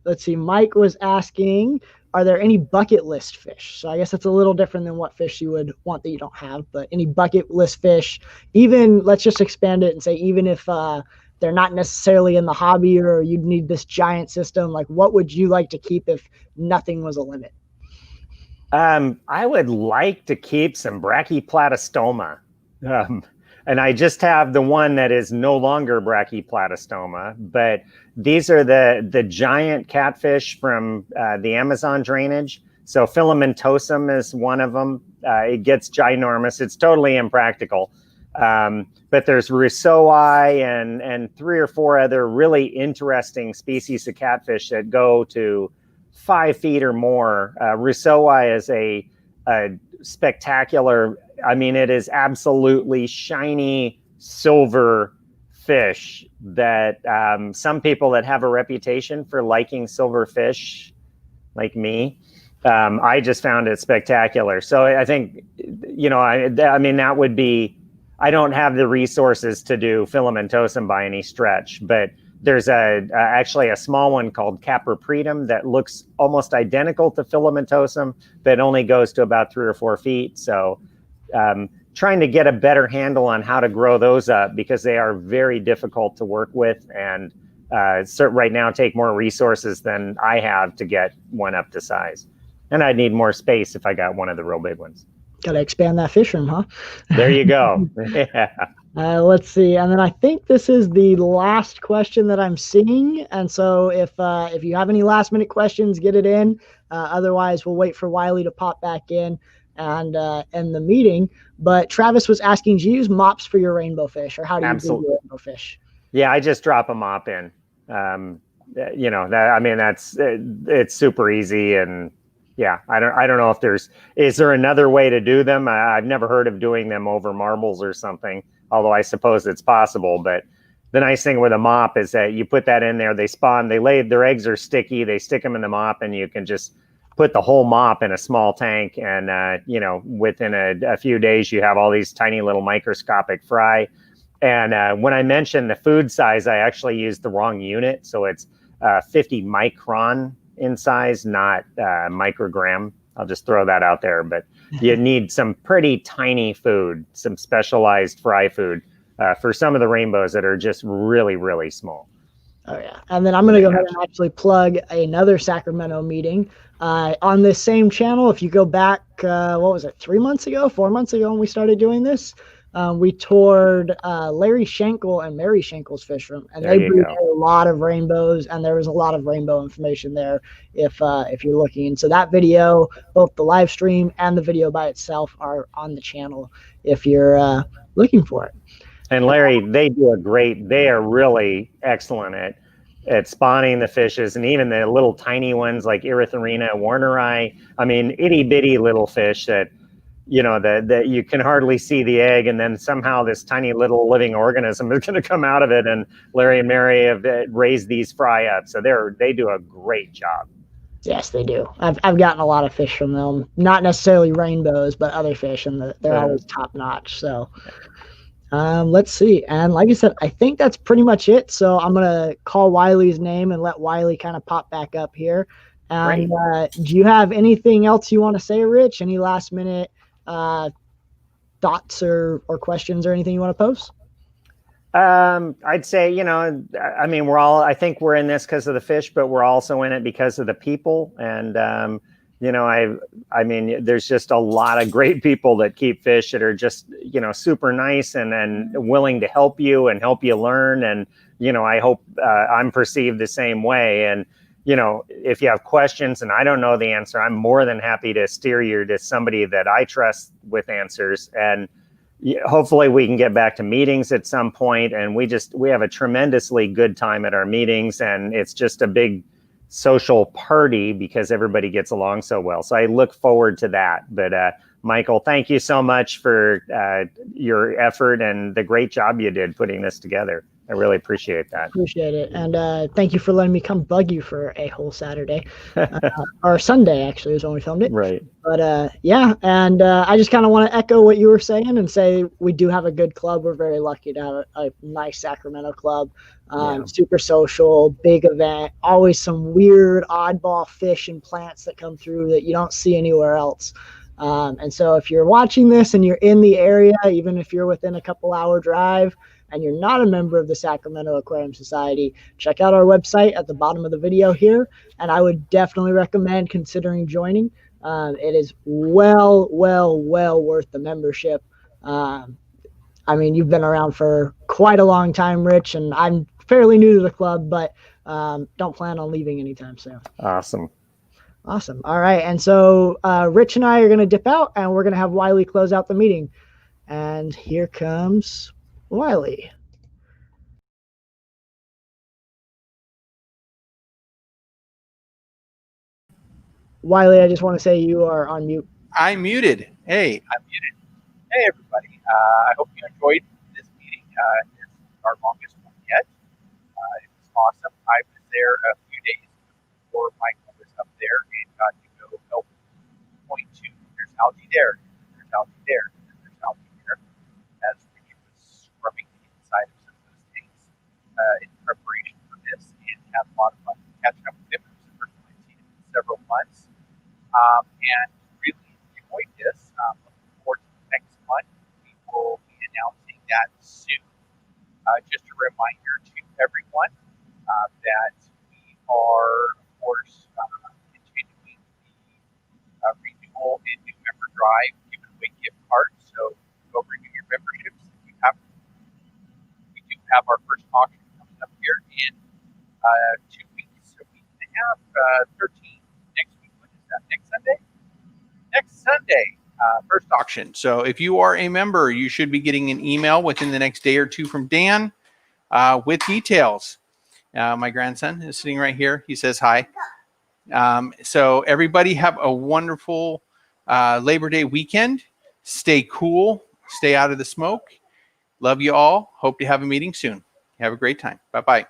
let's see. Mike was asking, are there any bucket list fish? So I guess that's a little different than what fish you would want that you don't have, but any bucket list fish, even, let's just expand it and say, even if they're not necessarily in the hobby or you'd need this giant system, like what would you like to keep if nothing was a limit? I would like to keep some Brachyplatystoma. And I just have the one that is no longer Brachyplatystoma, but these are the giant catfish from the Amazon drainage. So filamentosum is one of them. It gets ginormous. It's totally impractical. But there's Rousseaui and 3 or 4 other really interesting species of catfish that go to 5 feet or more. Rousseaui is a spectacular, it is absolutely shiny silver fish that some people that have a reputation for liking silver fish, like me, I just found it spectacular. So I think, that would be, I don't have the resources to do filamentosum by any stretch, but there's actually a small one called Capropretum that looks almost identical to filamentosum, but only goes to about 3 or 4 feet. So trying to get a better handle on how to grow those up, because they are very difficult to work with, and right now take more resources than I have to get one up to size. And I'd need more space if I got one of the real big ones. Got to expand that fish room, huh? There you go. Yeah. Let's see. And then I think this is the last question that I'm seeing. And so if you have any last minute questions, get it in. Otherwise, we'll wait for Wiley to pop back in and end the meeting. But Travis was asking, do you use mops for your rainbow fish, or how do you do your rainbow fish? Yeah, I just drop a mop in. It's super easy. And yeah, I don't know if is there another way to do them? I've never heard of doing them over marbles or something, although I suppose it's possible. But the nice thing with a mop is that you put that in there, they spawn, their eggs are sticky, they stick them in the mop, and you can just put the whole mop in a small tank. And, within a few days, you have all these tiny little microscopic fry. And when I mentioned the food size, I actually used the wrong unit. So it's 50 micron in size, not microgram. I'll just throw that out there. But you need some pretty tiny food, some specialized fry food for some of the rainbows that are just really, really small. Oh yeah, and then I'm going to go ahead and actually plug another Sacramento meeting on this same channel. If you go back, what was it, 3 months ago, 4 months ago when we started doing this, we toured Larry Schenkel and Mary Schenkel's fish room, and they breed a lot of rainbows, and there was a lot of rainbow information there if you're looking. So that video, both the live stream and the video by itself, are on the channel if you're looking for it. And Larry, they are really excellent at spawning the fishes, and even the little tiny ones like Erythrina warneri. I mean, itty bitty little fish that, you know, that you can hardly see the egg, and then somehow this tiny little living organism is going to come out of it. And Larry and Mary have raised these fry up, so they do a great job. Yes, they do. I've gotten a lot of fish from them, not necessarily rainbows, but other fish, and they're always top notch. So. Let's see. And like I said, I think that's pretty much it. So I'm going to call Wiley's name and let Wiley kind of pop back up here. And do you have anything else you want to say, Rich? Any last minute thoughts or questions or anything you want to post? I'd say, you know, I mean, I think we're in this because of the fish, but we're also in it because of the people. And, you know, I mean, there's just a lot of great people that keep fish that are just, you know, super nice and willing to help you learn. And, you know, I hope I'm perceived the same way. And, you know, if you have questions and I don't know the answer, I'm more than happy to steer you to somebody that I trust with answers. And hopefully we can get back to meetings at some point. And we have a tremendously good time at our meetings, and it's just a big social party because everybody gets along so well. So I look forward to that. But Michael, thank you so much for your effort and the great job you did putting this together. I really appreciate that. Appreciate it. And thank you for letting me come bug you for a whole Saturday. Or Sunday, actually, is when we filmed it. Right. But yeah, and I just kind of want to echo what you were saying and say we do have a good club. We're very lucky to have a nice Sacramento club. Super social, big event, always some weird oddball fish and plants that come through that you don't see anywhere else. And so if you're watching this and you're in the area, even if you're within a couple-hour drive, and you're not a member of the Sacramento Aquarium Society, check out our website at the bottom of the video here. And I would definitely recommend considering joining. It is well worth the membership. I mean, you've been around for quite a long time, Rich, and I'm fairly new to the club, but don't plan on leaving anytime soon. Awesome. All right. And so Rich and I are going to dip out, and we're going to have Wiley close out the meeting. And here comes Wiley. Wiley, I just want to say you are on mute. I'm muted. Hey, I'm muted. Hey, everybody. I hope you enjoyed this meeting. It's our longest one yet. It was awesome. I was there a few days before Michael was up there and got to go help point to there's algae there, there's algae there, there's algae there, as we was scrubbing the inside of some of those things in preparation for this, and had a lot of fun catching up with him. It was the first time I've seen him in several months, and really enjoyed this. Looking forward to the next month. We will be announcing that soon. Just a reminder to everyone that we are, of course, continuing the renewal and new member drive, giving away gift cards. So go renew your memberships if you haven't. We do have our first auction coming up here in 2 weeks. So we have 13 next week. When is that? Next Sunday? Next Sunday, first auction. So if you are a member, you should be getting an email within the next day or two from Dan with details. My grandson is sitting right here. He says hi. So everybody have a wonderful Labor Day weekend. Stay cool. Stay out of the smoke. Love you all. Hope to have a meeting soon. Have a great time. Bye-bye.